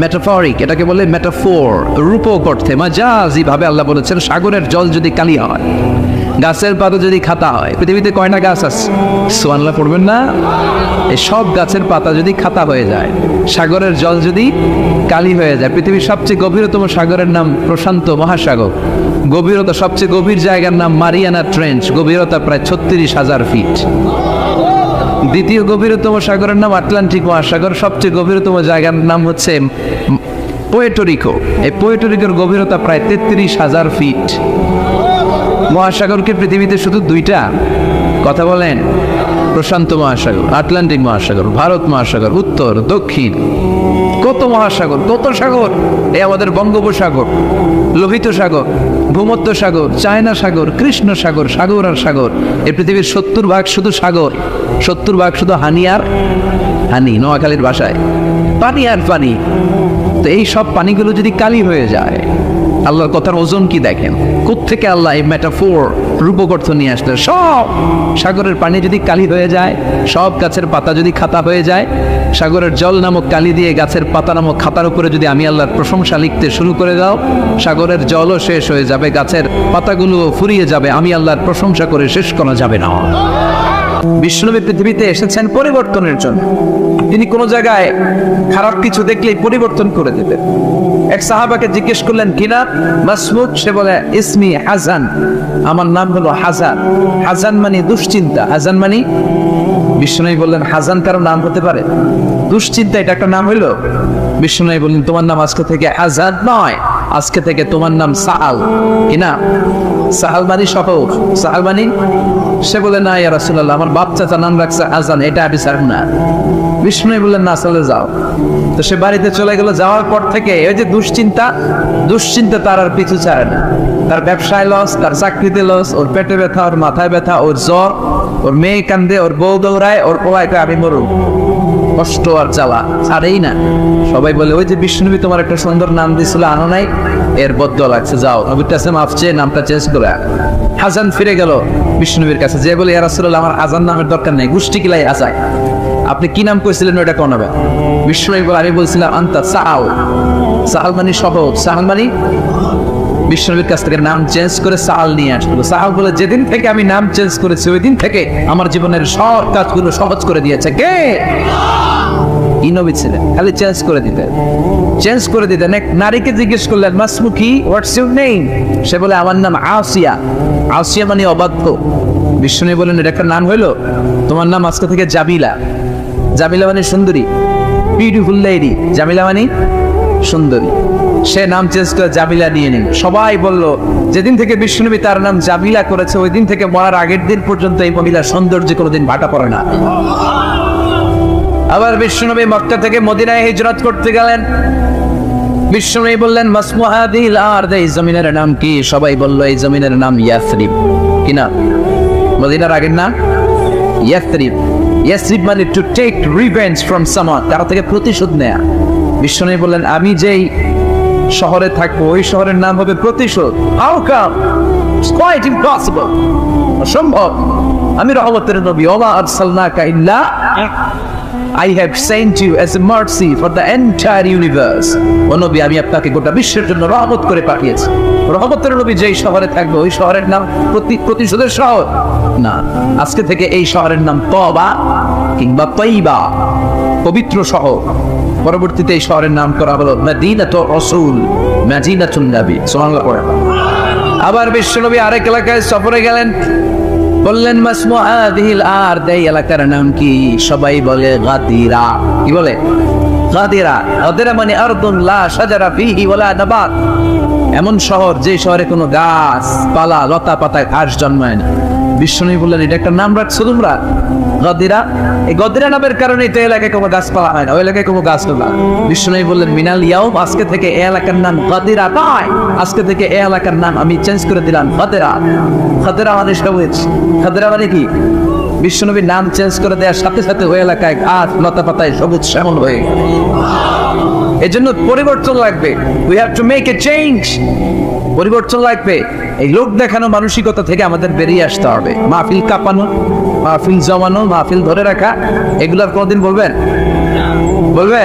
মেটাফরিক, এটাকে বলে মেটাফোর, রূপক অর্থে মাজাজি ভাবে আল্লাহ বলেছেন সাগরের জল যদি কালি হয়, গাছের পাতা যদি খাতা হয়। পৃথিবীতে কয়টা গাছ আছে? সুবহানাল্লাহ পড়বেন না? এই সব গাছের পাতা যদি খাতা হয়ে যায়, সাগরের জল যদি কালি হয়ে যায়। পৃথিবীর সবচেয়ে গভীরতম সাগরের নাম প্রশান্ত মহাসাগর। গভীরতা, সবচেয়ে গভীর জায়গার নাম মারিয়ানা ট্রেঞ্চ, গভীরতা প্রায় 36,000 ফিট। দ্বিতীয় গভীরতম সাগরের নাম আটলান্টিক মহাসাগর। সবচেয়ে গভীরতম জায়গার নাম হচ্ছে পুয়ের্টো। এই পুয়ের্টোরিকোর গভীরতা প্রায় 33,000 ফিট। মহাসাগরকে পৃথিবীতে শুধু 2টা, কথা বলেন? প্রশান্ত মহাসাগর, আটলান্টিক মহাসাগর, ভারত মহাসাগর, উত্তর দক্ষিণ। কত মহাসাগর, কত সাগর! এই আমাদের বঙ্গোপসাগর, লোহিত সাগর, ভূমধ্য সাগর, চায়না সাগর, কৃষ্ণ সাগর, সাগর আর সাগর। এই পৃথিবীর 70 ভাগ শুধু সাগর, 70 ভাগ শুধু হানি আর হানি, নোয়াখালীর ভাষায় পানি আর পানি। তো এই সব পানিগুলো যদি কালি হয়ে যায়, আল্লাহর কথার ওজন কি দেখেন? কোত্থেকে আল্লাহ এই মেটাফোর, রূপক অর্থ নিয়ে আসলেন? সব সাগরের পানি যদি কালি হয়ে যায়, সব গাছের পাতা যদি খাতা হয়ে যায়, সাগরের জল নামক কালি দিয়ে গাছের পাতা নামক খাতার উপরে যদি আমি আল্লাহর প্রশংসা লিখতে শুরু করে দাও, সাগরের জলও শেষ হয়ে যাবে, গাছের পাতাগুলোও ফুরিয়ে যাবে, আমি আল্লাহর প্রশংসা করে শেষ করা যাবে না। বিশ্বনবী পৃথিবীতে এসেছেন পরিবর্তনের জন্য। তিনি কোনো জায়গায় খারাপ কিছু দেখলেই পরিবর্তন করে দিতেন। এক সাহাবাকে জিজ্ঞেস করলেন, কি নাম? মাসমুদ। সে বলে, ইসমি হাসান, আমার নাম হলো হাসান। হাসান মানে দুশ্চিন্তা। হাসান মানে? বিশ্বনবী বললেন, হাসান কারো নাম হতে পারে? দুশ্চিন্তা এটা একটা নাম হইলো? বিশ্বনবী বললেন, তোমার নাম আজকে থেকে হাসান নয়, আজকে থেকে তোমার নাম সাহাল। কি না? সাহাল মানে শহর, সাহাল মানে? সে বলে, না ইয়া রাসূলুল্লাহ, আমার বাপ চাচা নাম রাখছে হাসান, এটা আমি চাই না। বিষ্ণু বললেন, না চলে যাও। তো সে বাড়িতে চলে গেল। যাওয়ার পর থেকে ওই যে দুশ্চিন্তা তার আর পিছু ছাড়ে না। তার ব্যবসায় লস, তার চাকরিতে লস, ওর পেটে ব্যথা, ওর মাথায় ব্যথা, ওর জ্বর, ওর মেয়ে কান্দে, ওর বউ দৌড়ায়, ওর পোলাইটা আমি মরু, কষ্ট আর জ্বালা ছাড়েই না। সবাই বলে, ওই যে বিষ্ণুনবী তোমার একটা সুন্দর নাম দিছিল, আনো নাই, এর বদ্ধ লাগছে, যাও নবীর কাছে মাফ চেয়ে নামটা চেঞ্জ করে। হাসান ফিরে গেল বিষ্ণুনবীর কাছে, যে বলে, ইয়া রাসূলুল্লাহ, আমার হাসান নামের দরকার নেই, গোষ্ঠী কিলাই হাসায়, আপনি কি নাম কইছিলেন ওটা কোন হবে? বিষ্ণুনবী বলে, আমি বলছিলাম আনতা সাহাল। সাহাল মানে সহজ, সাহাল মানে? বিষ্ণুনবীর কাছ থেকে নাম চেঞ্জ করে সাহাল নিয়ে আসলো। সাহাল বলে, যেদিন থেকে আমি নাম চেঞ্জ করেছি ওই দিন থেকে আমার জীবনের সব কাজগুলো সহজ করে দিয়েছে। কে? এই নবী ছিলেন, খালি চেঞ্জ করে দিতেন। এক নারীকে জিজ্ঞেস করলেন, মাসমু কি? What's your name? সে বলে, আমার নাম আসিয়া। আসিয়া মানে অবাধ্য। বিষ্ণুনবী বলেন, এটা একটা নাম হইলো? তোমার নাম আজকে থেকে জামিলা। জামিলা মানে সুন্দরী, বিউটিফুল লেডি। জামিলা মানে সুন্দরী। সে নাম চেঞ্জ করে জামিলা নিয়ে নিন। সবাই বলল, যেদিন থেকে বিষ্ণুনবী তার নাম জামিলা করেছে ওই দিন থেকে মরার আগের দিন পর্যন্ত এই মহিলার সৌন্দর্য কোনোদিন ভাটা পড়ে না। আবার বিষ্ণুনবী মক্কা থেকে মদিনায় হিজরত করতে গেলেন। বিষ্ণুনবী বললেন, মাসমু হাদিল আরদ, এই জমিনের নাম কি? সবাই বলল, এই জমিনের নাম ইয়াসরিব। কি না? মদিনার আগের নাম ইয়াসরিব। ইয়াসরিব মানে to take revenge from someone, কারো থেকে প্রতিশোধ নেয়া। বিষ্ণুনবী বললেন, আমি যেই শহরে থাকবো, ওই শহরের নাম হবে প্রতিশোধ। How come? It's quite impossible. অসম্ভব। আমি রহমতের নবী, ওমা আরসালনাকা ইল্লা I have sent you as a mercy for the entire universe. ও নবী, আমি আপনাকে গোটা বিশ্বের জন্য রহমত করে পাঠিয়েছি। রহমতের নবী যেই শহরে থাকবে, ওই শহরের নাম প্রতিশোধের শহর না। আজকে থেকে এই শহরের নাম তওবা কিংবা তয়বা, পবিত্র শহর। পরবর্তীতে এই শহরের নাম করা হলো মদিনাতুর রাসূল, মদিনাতুন নবী। সুবহানাল্লাহ পড়ে। আবার বিশ্বনবী আরেক এলাকায় সফরে গেলেন, বললেন মাসমু হাদিহিল আরদ, এই এলাকার নাম কি? সবাই বলে গাদিরা। কি বলে? গাদিরা। গাদিরা মানে আরদুন লা শাজারা ফিহি ওয়ালা নাবাত, এমন শহর যে শহরে কোনো গাছ পালা লতা পাতা ঘাস জন্মায় না। বিশ্বনবী বললেন, এটা একটা নাম রাখছো তোমরা গাদিরা? এই গাদিরা নামের কারণে তো এলাকায় কোনো গাছপালা হয় না, ওই এলাকায় কোনো গাছ না। বিশ্বনবী বললেন, মিনাল ইয়াউম, আজকে থেকে এই এলাকার নাম গাদিরা নয়, আজকে থেকে এই এলাকার নাম আমি চেঞ্জ করে দিলাম গাদিরা। গাদিরা মানে সবুজ। গাদিরা মানে কি? বিশ্বনবীর নাম চেঞ্জ করে দেওয়ার সাথে সাথে ওই এলাকায় গাছ লতা পাতায় সবুজ শ্যামল হয়ে গেল। এজন্য পরিবর্তন লাগবে। We have to make a change. পরিবর্তন লাগবে। এই লোক দেখানো মানসিকতা থেকে আমাদের বেরিয়ে আসতে হবে। মাহফিল কাঁপানো, মাহফিল জমানো, মাহফিল ধরে রাখা, এগুলোর কোনদিন বলবেন? বলবে?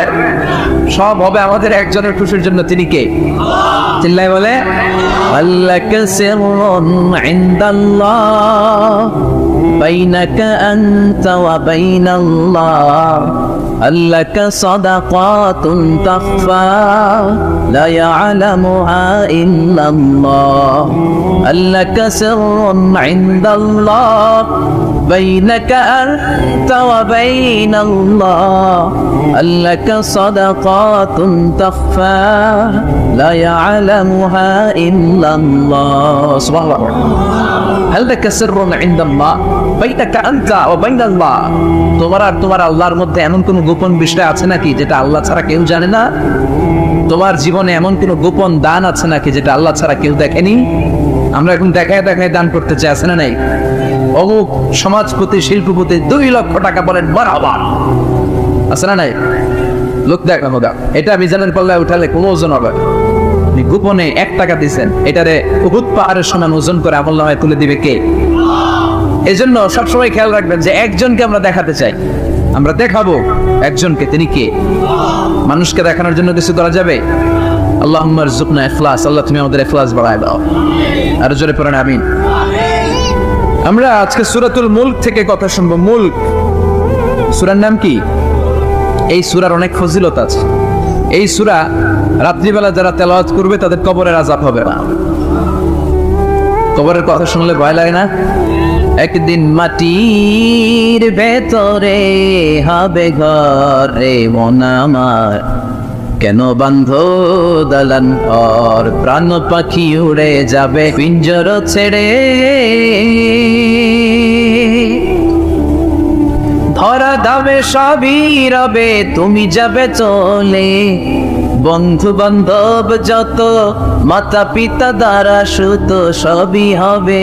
সব হবে আমাদের একজনের খুশির জন্য। তিনি কে? চিল্লায় বলে আল্লাকা সিররুন ইনদাল্লাহ বাইনাকা আনতা ওয়া বাইনাল্লাহ, আল্লাকা সাদাকাতুন তাখফা লা ইয়ালামুহা ইল্লাল্লাহ, আল্লাকা সিররুন ইনদাল্লাহ বাইনাকা আনতা ওয়া বাইনাল্লাহ, আল্লাকা সাদাকাতুন তাখফা লা ইয়ালামুহা ইল্লাল্লাহ। সুবহানাল্লাহ। হাল লাকা সিররুন ইনদাল্লাহ বাইনাকা আনতা ওয়া বাইনাল্লাহ, তোমার আর তোমার আল্লাহর মধ্যে এমন কোন গোপন বিষয় আছে নাকি যেটা আল্লাহ ছাড়া কেউ জানে না? তোমার জীবনে এমন কোন গোপন দান আছে নাকি যেটা আল্লাহ ছাড়া কেউ দেখেনি? আমরা এখন দেখায় দেখায় দান করতে চাই, আছে না নাই? অমুক সমাজপতি শিল্পপতি 2 লক্ষ টাকা বলেন বরাবর, আছে না নাই? লোক দেখানো দাও, এটা মিজানের পাল্লায় উঠালে কোনো ওজন হবে। গোপনে 1 টাকা দিচ্ছেন, এটারে উহুদ পাহাড়ের সমান ওজন করে আমলনামায় তুলে দিবে কে? এজন্য সবসময় খেয়াল রাখবেন যে একজনকে আমরা দেখাতে চাই, আমরা দেখাবো একজনকে। তিনি কে? মানুষকে দেখানোর জন্য কিছু করা যাবে? আল্লাহুম্মা রযুকনা ইখলাস, আল্লাহ তুমি আমাদের ইখলাস বাড়ায় দাও। আর জোরে পড়েন আমিন। আমরা আজকে সূরাতুল মুলক থেকে কথা শুনবো। মুলক সূরার নাম কি? এই সূরার অনেক ফজিলত আছে। এই সূরা রাত্রিবেলা যারা তেলাওয়াত করবে তাদের কবরের আযাব হবে না। কবরের কথা শুনলে ভয় লাগে না? একদিন মাটির ভেতরে হবে ঘর রে মন আমার, কেন বান্ধ দালান ঘর, প্রাণ পাখি উড়ে যাবে পিঞ্জর ছেড়ে, ধরা দামে সবই রবে তুমি যাবে চলে, বন্ধু বান্ধব যত মাতা পিতা দ্বারা সুত সবই হবে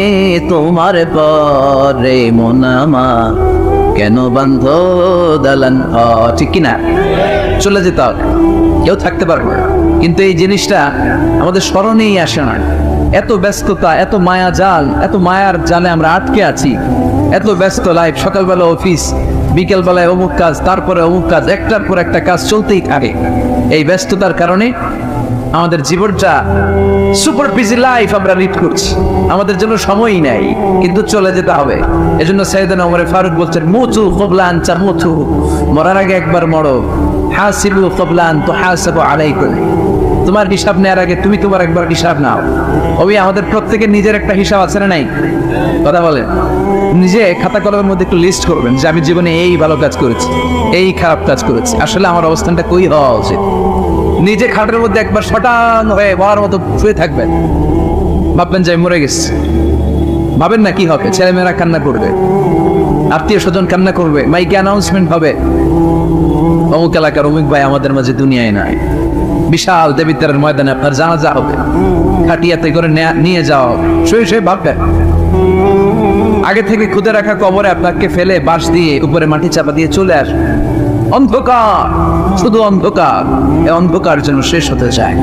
তোমার পরে মন আমার, কেন বান্ধ দালান ঘর। ঠিক কিনা? চলে যেতে হবে, কেউ থাকতে পারবে না। কিন্তু এই জিনিসটা আমাদের স্মরণেই আসে না। এত ব্যস্ততা, এত মায়া জাল, এত মায়ার জালে আমরা আটকে আছি। এত ব্যস্ত লাইফ, সকালবেলা অফিস, বিকেল বেলায় অমুক কাজ, তারপরে অমুক কাজ, একটার পর একটা কাজ চলতেই থাকে। এই ব্যস্ততার কারণে আমাদের জীবনটা সুপার বিজি লাইফ আমরা লিড করছি, আমাদের জন্য সময়ই নাই, কিন্তু চলে যেতে হবে। এজন্য সাইয়েদনা ওমর ফারুক বলছেন, মুতু ক্বাবলা আন তামুতু, মরার আগে একবার মরো, হাসিবু ক্বাবলা আন তুহাসাবু আলাইকুম, তোমার হিসাব নেওয়ার আগে তুমি তোমার একবার হিসাব নাও। ওই আমাদের প্রত্যেকের নিজের একটা হিসাব আছে না নাই? কথা বলেন। নিজে খাতা কলমের মধ্যে একটু লিস্ট করবেন যে আমি জীবনে এই ভালো কাজ করেছি, এই খারাপ কাজ করেছি, আসলে আমার অবস্থানটা কই হওয়া উচিত। নিজে খাটের মধ্যে একবার শটান হয়ে মরার মতো শুয়ে থাকবেন, ভাববেন যে মরে গেছে। ভাবেন না কি হবে? ছেলেমেয়েরা কান্না করবে, আত্মীয় স্বজন কান্না করবে, মাইকে অ্যানাউন্সমেন্ট হবে, অমুক এলাকার অমুক ভাই আমাদের মাঝে দুনিয়ায় নাই। বিশাল দেবিদ্বারের ময়দানে আপনার জানাজা হবে, খাটিয়াতে করে নিয়ে যাওয়া হবে। শুয়ে শুয়ে ভাববেন, আগে থেকে খুদে রাখা কবরে আপনাকে ফেলে বাঁশ দিয়ে উপরে মাটি চাপা দিয়ে চলে আসবে। অন্ধকার, শুধু অন্ধকার। এই অন্ধকার যেন শেষ হতে চায়।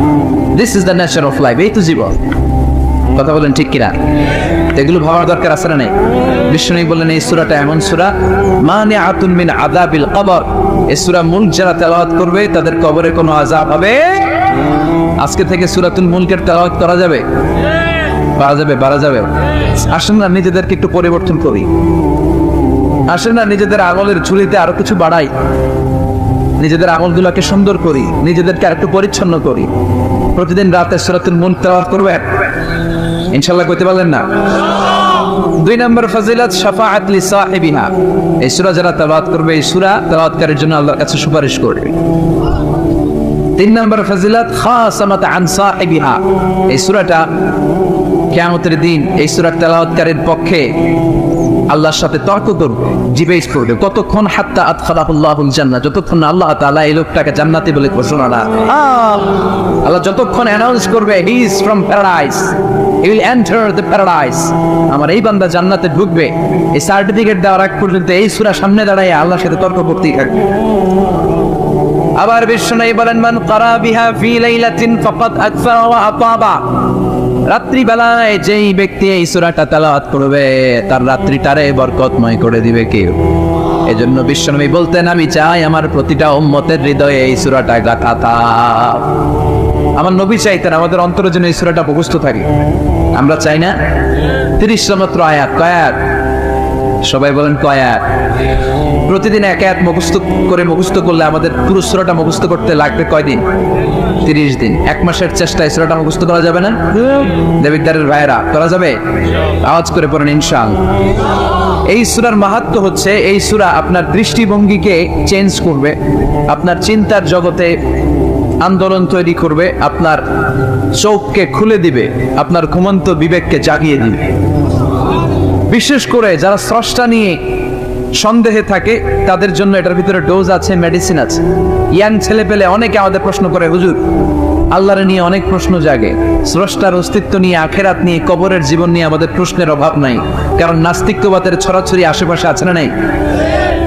This is the nature of life. এই তো জীবন। কথা বলেন ঠিক কিনা? এগুলো ভাবার দরকার আছে না? নেই? বিষ্ণু বললেন এই সূরাটা এমন সূরা মানিআতুন মিন আযাবিল কবর। এই সূরা মুলক যারা তেলাওয়াত করবে তাদের কবরে কোনো আযাব হবে। আজকে থেকে সূরাতুল মুলকের তেলাওয়াত করা যাবে? পারা যাবে। আসেন না নিজেদেরকে একটু পরিবর্তন করি। আসেন না নিজেদের আমলের ঝুলিতে আরো কিছু বাড়াই, নিজেদের আমলগুলোকে সুন্দর করি, নিজেদেরকে আরেকটু পরিচ্ছন্ন করি। প্রতিদিন রাতে সূরাতুল মুলক তেলাওয়াত করবেন ইনশাআল্লাহ। কইতে পারলেন না? 2 নম্বর ফজিলত শাফাআত লি সাহিবিহা। এই সূরা যারা তেলাওয়াত করবে এই সূরা তেলাওয়াতকারীর জন্য আল্লাহর কাছে সুপারিশ করবে। 3 নম্বর ফজিলত খাসামাত আন সাহিবিহা। এই সূরাটা কিয়ামতের দিন এই সূরা তেলাওয়াতকারীর পক্ষে আল্লাহর সাথে তর্ক করবে, ডিবেট করবে। কতক্ষণ? হাত্তা আদখালাহুল্লাহুল জান্নাহ, যতক্ষণ না আল্লাহ তাআলা এই লোকটাকে জান্নাতি বলে ঘোষণা না। আল্লাহ যতক্ষণ অ্যানাউন্স করবে he is from paradise, he will enter the paradise, আমার এই বান্দা জান্নাতে ঢুকবে, এই সার্টিফিকেট দেওয়ার আগ পর্যন্ত এই সূরা সামনে দাঁড়ায় আল্লাহর সাথে তর্ক করতেই থাকবে। আবার বিশ্বনবী বলেন মান ক্বারা বিহা ফি লাইলাতিন ফাকাদ আকফারা ওয়া আতাবা। রাত্রি বেলায় যেই ব্যক্তি এই সূরাটা তেলাওয়াত করবে তার রাত্রিটারে বরকতময় করে দিবে কে? এজন্য বিশ্বনবী বলতেন আমি চাই আমার প্রতিটা উম্মতের হৃদয়ে এই সূরাটা গাথা থাক। আমার নবী চাইতেন আমাদের অন্তরে যেন এই সূরাটা মুখস্থ থাকে। আমরা চাই না? 30 মাত্র আয়াত। কয় আয়াত? সবাই বলেন কয় আয়াত? প্রতিদিন এক আয়াত মুখস্থ করলে আমাদের পুরো সূরাটা মুখস্থ করতে লাগবে কয়দিন? 30 দিন। 1 মাসের চেষ্টায় সূরাটা মুখস্থ করা যাবে না? দেবিদ্দারের ভাইরা করা যাবে? আওয়াজ করে পড়েন ইনশাআল্লাহ। এই সূরার মাহাত্ম্য হচ্ছে এই সূরা আপনার দৃষ্টিভঙ্গিকে চেঞ্জ করবে, আপনার চিন্তার জগতে আন্দোলন তৈরি করবে, আপনার চোখকে খুলে দিবে, আপনার ঘুমন্ত বিবেককে জাগিয়ে দিবে। বিশেষ করে যারা স্রষ্টা নিয়ে সন্দেহে থাকে তাদের জন্য এটার ভিতরে ডোজ আছে, মেডিসিন আছে। ইয়াং ছেলে পেলে অনেকে আমাদের প্রশ্ন করে হুজুর আল্লাহর নিয়ে অনেক প্রশ্ন জাগে, স্রষ্টার অস্তিত্ব নিয়ে, আখেরাত নিয়ে, কবরের জীবন নিয়ে আমাদের প্রশ্নের অভাব নাই, কারণ নাস্তিকবাদের ছড়াছড়ি আশেপাশে আছে না? নাই?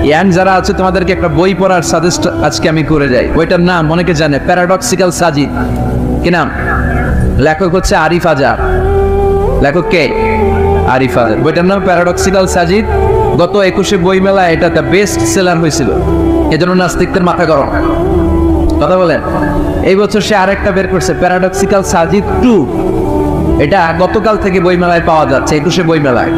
ইয়াং যারা আছে তোমাদেরকে একটা বই পড়ার সাজেস্ট আজকে আমি করে যাই। বইটার নাম অনেকে জানে, প্যারাডক্সিক্যাল সাজিদ। কি নাম? লেখক হচ্ছে আরিফ আজাদ। লেখক কে? আরিফ আজাদ। বইটার নাম প্যারাডক্সিক্যাল সাজিদ। গত 21শে বই মেলা এটা একটা বেস্ট সেলার হয়েছিল, এজন্য নাস্তিকদের মাথা গরম। কথা বলেন। এই বছর সে আরেকটা বের করছে, প্যারাডক্সিক্যাল সাজিদ 2। এটা গতকাল থেকে বই মেলায় পাওয়া যাচ্ছে, 21শে বই মেলায়।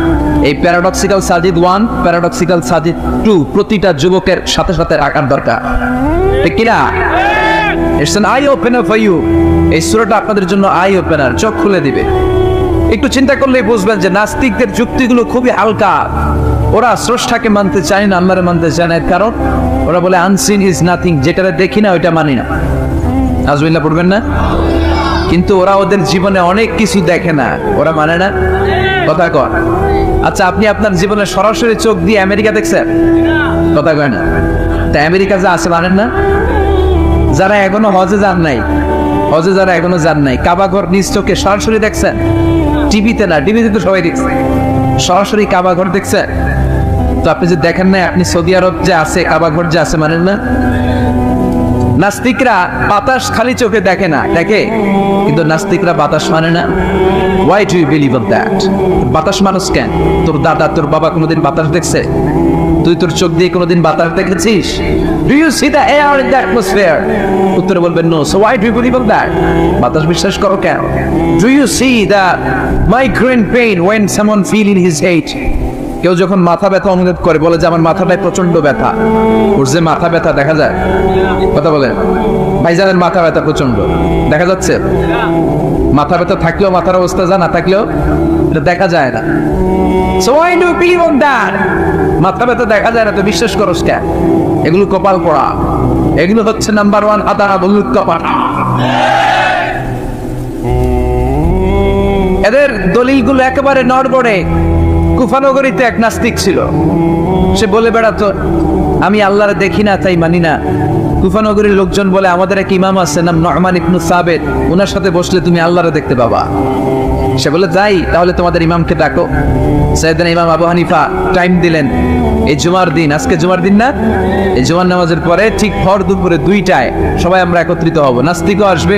এই প্যারাডক্সিক্যাল সাজিদ 1, প্যারাডক্সিক্যাল সাজিদ 2 প্রতিটা যুবকের সাথে সাথে রাখার দরকার, ঠিক কিনা? It's an eye opener for you. এই সূরাটা আপনাদের জন্য আই ওপেনার, চোখ খুলে দিবে। একটু চিন্তা করলেই বুঝবেন যে নাস্তিকদের যুক্তিগুলো খুবই হালকা। ওরা স্রষ্টাকে মানতে চায় না, আল্লাহরে মানতে চায় না। এর কারণ ওরা বলে আনসিন ইজ নাথিং, যেটা দেখি না ওইটা মানি না। আজমিল্লাহ পড়বেন না? কিন্তু ওরা ওদের জীবনে অনেক কিছু দেখে না, ওরা মানে না। কথা কয়। আচ্ছা আপনি আপনার জীবনে সরাসরি চোখ দিয়ে আমেরিকা দেখছেন? কথা কয় না। তা আমেরিকা যা আছে মানেন না? যারা এখনো হজে যান নাই, যারা এখনো যান নাই, কাবা ঘর নিজ চোখে সরাসরি দেখছেন? টিভিতে না, টিভিতে তো সবাই দেখছে, সরাসরি কাবা ঘর দেখছে। তো আপনি যে দেখেন না, আপনি সৌদি আরব যে আছে, কাবা ঘর যে আছে মানেন না? নাস্তিকরা বাতাস খালি চোখে দেখে না, দেখে, কিন্তু নাস্তিকরা বাতাস মানে না। Why do you believe of that? বাতাস মানুষ কেন? তোর দাদা তোর বাবা কোনোদিন বাতাস দেখছে? তুই তোর চোখ দিয়ে কোনোদিন বাতাস দেখেছিস? Do you see the air in the atmosphere? উত্তরে বলবেন no. So why do you believe of that? বাতাস বিশ্বাস করো কেন? Do you see the migraine pain when someone feel in his head? কেউ যখন মাথা ব্যথা অনুভব করে বলে যে আমার মাথাটায় প্রচন্ড ব্যথা, ওর যে মাথা ব্যথা দেখা যায়। কথা বলেন। ভাইজানের মাথা ব্যথা প্রচন্ড দেখা যাচ্ছে। মাথা ব্যথা থাকলেও মাথার অবস্থা যা, না থাকলেও এটা দেখা যায় না। So why do you believe on that? মাথা ব্যথা দেখা যায় না তো বিশ্বাস করস কেন? এগুলো কপাল পড়া, এগুলো হচ্ছে নাম্বার 1 আদা বলুক কপাল। এদের দলিলগুলো একেবারে নড়বড়ে। কুফানগরীতে এক নাস্তিক ছিল, সে বলে বেড়াতো আমি আল্লাহরে দেখি না তাই মানি না, কুফা নগরীর লোকজন বলে আমাদের এক ইমাম আছে নাম নু'মান ইবনে সাবিত, ওনার সাথে বসলে তুমি আল্লাহরে দেখতে পাবা। সে বলে যাই, তাহলে তোমাদের ইমামকে ডাকো। সাইয়েদনা ইমাম আবু হানিফা টাইম দিলেন, এই জুমার দিন, আজকে জুমার দিন না, এই জুমার নামাজের পরে ঠিক ভর দুপুরে 2টায় সবাই আমরা একত্রিত হব। নাস্তিকও আসবে,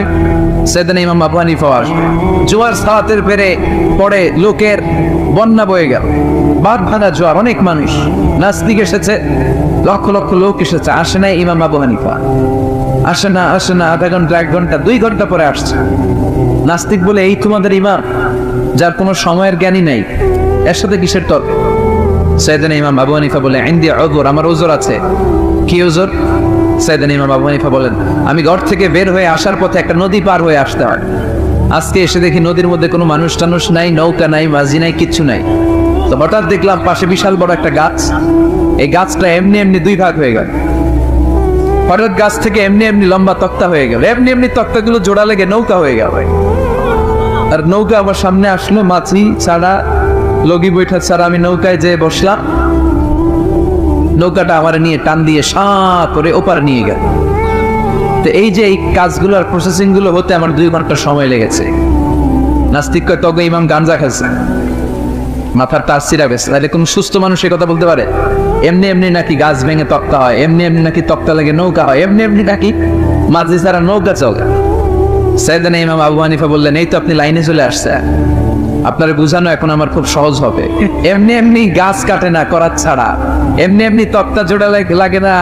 সাইয়েদনা ইমাম আবু হানিফাও আসবে। জুমার সালাতের পরে লোকের বন্যা বয়ে গেল, বাদ ভাঙা জোয়ার, অনেক মানুষ। নাস্তিক এসেছে, লক্ষ লক্ষ লোক এসেছে, আসে না ইমাম আবু হানিফা, আসে না আধা ঘন্টা, 1 ঘন্টা, 2 ঘন্টা পরে আসছে। নাস্তিক বলে এই তোমাদের ইমাম, যার কোনো সময়ের জ্ঞানী নাই, এর সাথে কিসের তর্ক? সাইয়েদনা ইমাম আবু হানিফা বলে ইনদি উযর, আমার উযর আছে। কি উযর? সাইয়েদনা ইমাম আবু হানিফা বলেন, আমি ঘর থেকে বের হয়ে আসার পথে একটা নদী পার হয়ে আসতে হয়। আজকে এসে দেখি নদীর মধ্যে কোনো মানুষ টানুষ নাই, নৌকা নাই, মাঝি নাই, কিচ্ছু নাই। তো হঠাৎ দেখলাম পাশে বিশাল বড় একটা গাছ, এই গাছটা এমনি এমনি 2 ভাগ হয়ে গেল। হঠাৎ গাছ থেকে এমনি এমনি লম্বা তক্তা হয়ে গেল, এমনি এমনি তক্তাগুলো জোড়া লেগে নৌকা হয়ে গেল। আর নৌকা আমার সামনে আসলো, মাঝি ছাড়া, লগি বৈঠা ছাড়া। আমি নৌকায় যেয়ে বসলাম, নৌকাটা আমার নিয়ে টান দিয়ে সাঁ করে ওপার নিয়ে গেল। তো এই যে এই কাজগুলো আর প্রসেসিং গুলো হতে আমার 2 ঘন্টা সময় লেগেছে। নাস্তিক কয় তবে ইমাম গাঞ্জা খাচ্ছে, মাথার তার ছিঁড়া গেছে। তাহলে কোন সুস্থ মানুষ এই কথা বলতে পারে? এমনি এমনি নাকি গাছ ভেঙে তক্তা হয়, এমনি এমনি নাকি তক্তা লেগে নৌকা হয়, এমনি এমনি নাকি মাঝি ছাড়া নৌকা চলে? সাইয়েদনা ইমাম আবু হানিফা বললেন, এই তো আপনি লাইনে চলে আসছেন, আপনার বুঝানো এখন আমার খুব সহজ হবে। এমনি এমনি গাছ কাটে না করাত ছাড়া, এমনি এমনি তক্তা জোড়া লাগে না,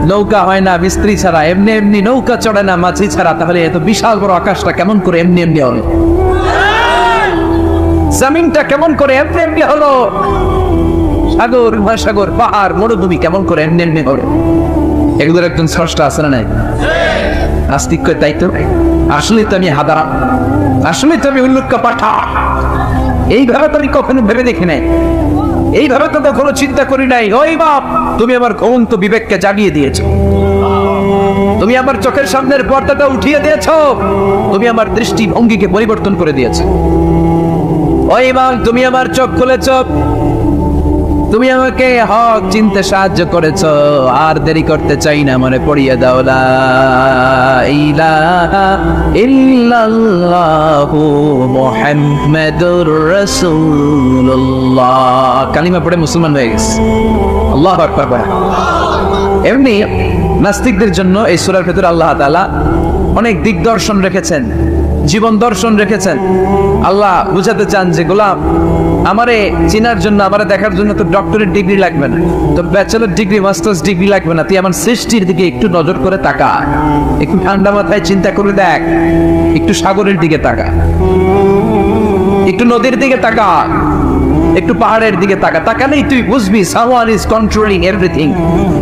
নৌকা হয় না মিস্ত্রি ছাড়া, এমনি এমনি নৌকা চড়ে না মাঝি ছাড়া। তাহলে এত বিশাল বড় আকাশটা কেমন করে এমনি এমনি হলো? জমিনটা কেমন করে এমনি এমনি হলো? সাগর, মহাসাগর, পাহাড়, মরুভূমি কেমন করে এমনি এমনি হলো? এগুলোর একজন স্রষ্টা আছে না নাই? নাস্তিক কয় তাই তো, আসলে তো আমি হাদারাম, আসলে তো আমি উল্লুক্কা পাঠা। এইভাবে তো আমি কখনো ভেবে দেখি নাই, এইভাবে তো কখনো চিন্তা করি নাই। ওই বাপ, তুমি আমার ঘুমন্ত বিবেককে জাগিয়ে দিয়েছো, তুমি আমার চোখের সামনের পর্দাটা উঠিয়ে দিয়েছো, তুমি আমার দৃষ্টিভঙ্গিকে পরিবর্তন করে দিয়েছো। ওই বাপ, তুমি আমার চোখ খুলেছো, তুমি আমাকে হক চিনতে সাহায্য করেছো। আর দেরি করতে চাই না, মনে পড়িয়ে দাও লা ইলাহা ইল্লাল্লাহু মুহাম্মাদুর রাসূলুল্লাহ। কালিমা পড়ে মুসলমান হয়ে গেছে। আল্লাহু আকবার। এমনি নাস্তিকদের জন্য এই সূরার ভেতরে আল্লাহ তাআলা অনেক দিগদর্শন রেখেছেন, জীবন দর্শন রেখেছেন। আল্লাহ বুঝাতে চান যে গোলাম, আমারে চিনার জন্য, আমারে দেখার জন্য তো ডক্টরেট ডিগ্রি লাগবে না, তো ব্যাচেলর ডিগ্রি, মাস্টার্স ডিগ্রি লাগবে না। তুই আমার সৃষ্টির দিকে একটু নজর করে তাকা, একটু ঠান্ডা মাথায় চিন্তা করে দেখ, একটু সাগরের দিকে তাকা, একটু নদীর দিকে তাকা, একটু পাহাড়ের দিকে তাকা। তাকালেই তুই বুঝবি সামওয়ান ইজ কন্ট্রোলিং এভরিথিং।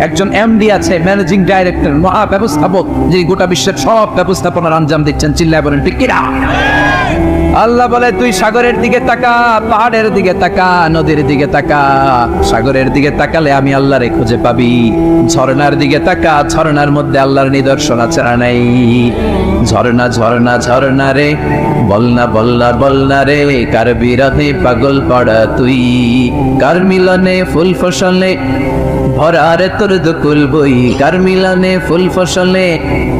একজন এমডি আছে, ম্যানেজিং ডাইরেক্টর, মহা ব্যবস্থাপক, যিনি গোটা বিশ্বের সব ব্যবস্থাপনার আঞ্জাম দিচ্ছেন। চিল্লায় বলেন ঠিক কিনা? আল্লাহ বলে তুই সাগরের দিকে তাকা, পাহাড়ের দিকে তাকা, নদীর দিকে তাকা। সাগরের দিকে তাকালে আমি আল্লাহরে খুঁজে পাবি। ঝর্ণার দিকে তাকা, ঝর্ণার মধ্যে আল্লাহর নিদর্শন আছে না নাই? ঝর্ণা ঝর্ণা ঝর্ণা রে, বলনা বলনা বলনা রে, কার বিরহে পাগল পড়া তুই, কার মিলনে ফুল ফসলে ভরারে তোর দুকুল বই, কার মিলনে ফুল ফসলে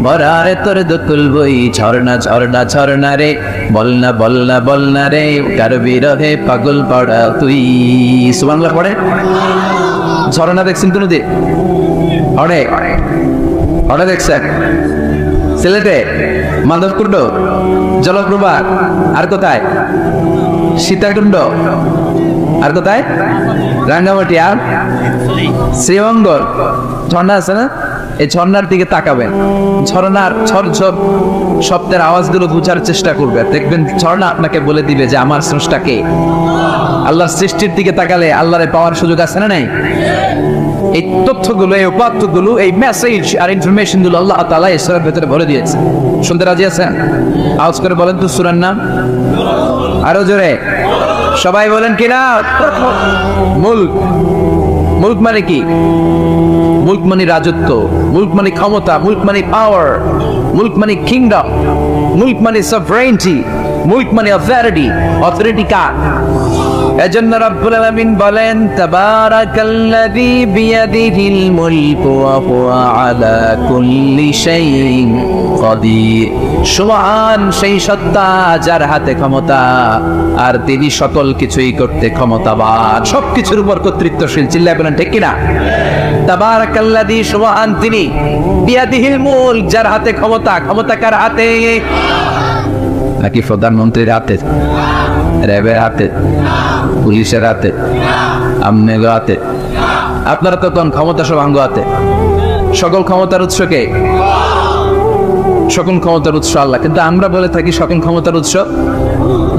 ভরারে তোর দুকুল বই। ঝর্ণা ঝর্ণা ঝর্ণা রে, বলনা বলনা বলনা রে, কার বিরহে পাগল পড়া তুই। সুবহানাল্লাহ পড়ে। ঝর্ণা দেখছেন তো নদী? অনেক অনেক দেখছেন। সিলেটে মাধবকুণ্ড জলপ্রপাত, আর কোথায়? সীতাকুণ্ড, আর কোথায়? রাঙ্গামাটি, আর শ্রীমঙ্গল। ঝর্ণা আছে না? এই ঝর্ণার দিকে তাকাবেন, ঝর্ণার ঝরঝর শব্দের আওয়াজগুলো বোঝার চেষ্টা করবে, দেখবেন ঝর্ণা আপনাকে বলে দিবে যে আমার স্রষ্টা কে। আল্লাহর সৃষ্টির দিকে তাকালে আল্লাহরে পাওয়ার সুযোগ আছে না নাই? এই তথ্যগুলো, এই উপাত্তগুলো, এই মেসেজ আর ইনফরমেশন গুলো আল্লাহ তাআলা এই সূরার ভিতরে ভরে দিয়েছে। শুনতে রাজি আছেন? আওয়াজ করে বলেন তো সূরার নাম, আরো জোরে সবাই বলেন কিনা? মুলক। মুলক মানে কি? মুলক মানে রাজত্ব, মুলক মানে ক্ষমতা, মুলক মানে পাওয়ার, মুলক মানে কিংডম, মুলক মানে সভরেনিটি, মুলক মানে অথরিটি। অথরিটি কার? এজন্য রব্বুল আলামিন বলেন তাবারাকাল্লাযী বিয়াদিহিল মুলকু ওয়া হুয়া আলা কুল্লি শাইইন কাদির। সুবহান সেই সত্তা যার হাতে ক্ষমতা আর তিনি সকল কিছুই করতে ক্ষমতাবান, সবকিছুর উপর কর্তৃত্বশীল। চিল্লায় বলেন ঠিক কিনা? তাবারাকাল্লাযী, সুবহান তিনি, বিয়াদিহিল মুলক যার হাতে ক্ষমতা। ক্ষমতা কার হাতে? নাকি প্রধানমন্ত্রীর হাতে, র্যাবের হাতে, পুলিশের হাতে, আমনের হাতে? আপনারা তো কোন ক্ষমতা সব আঙ্গ হাতে। সকল ক্ষমতার উৎস কে? সকল ক্ষমতার উৎস আল্লাহ। কিন্তু আমরা বলে থাকি সকল ক্ষমতার উৎস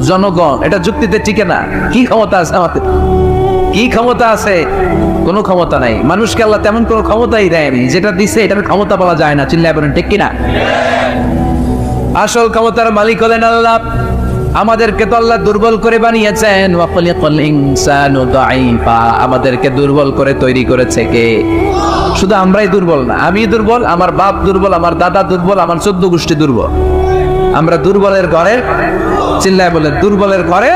জনগণ। এটা যুক্তিতে টিকে না। কি ক্ষমতা আছে আমাদের? কি ক্ষমতা আছে? কোনো ক্ষমতা নাই। মানুষকে আল্লাহ তেমন কোনো ক্ষমতাই দেয়নি। যেটা দিছে এটার ক্ষমতা বলা যায় না। চিল্লায় বলেন ঠিক কিনা? আসল ক্ষমতার মালিক হলেন আল্লাহ। আমাদেরকে তো আল্লাহ দুর্বল করে বানিয়েছেন। ওয়া খালাকাল ইনসানু দাঈফা, আমাদেরকে দুর্বল করে তৈরি করেছে কে? শুধু আমরাই দুর্বল না, আমি দুর্বল, আমার বাপ দুর্বল, আমার দাদা দুর্বল, আমার 14 গোষ্ঠী দুর্বল। আমরা দুর্বলের ঘরে, চিল্লায় বলে দুর্বলের ঘরে,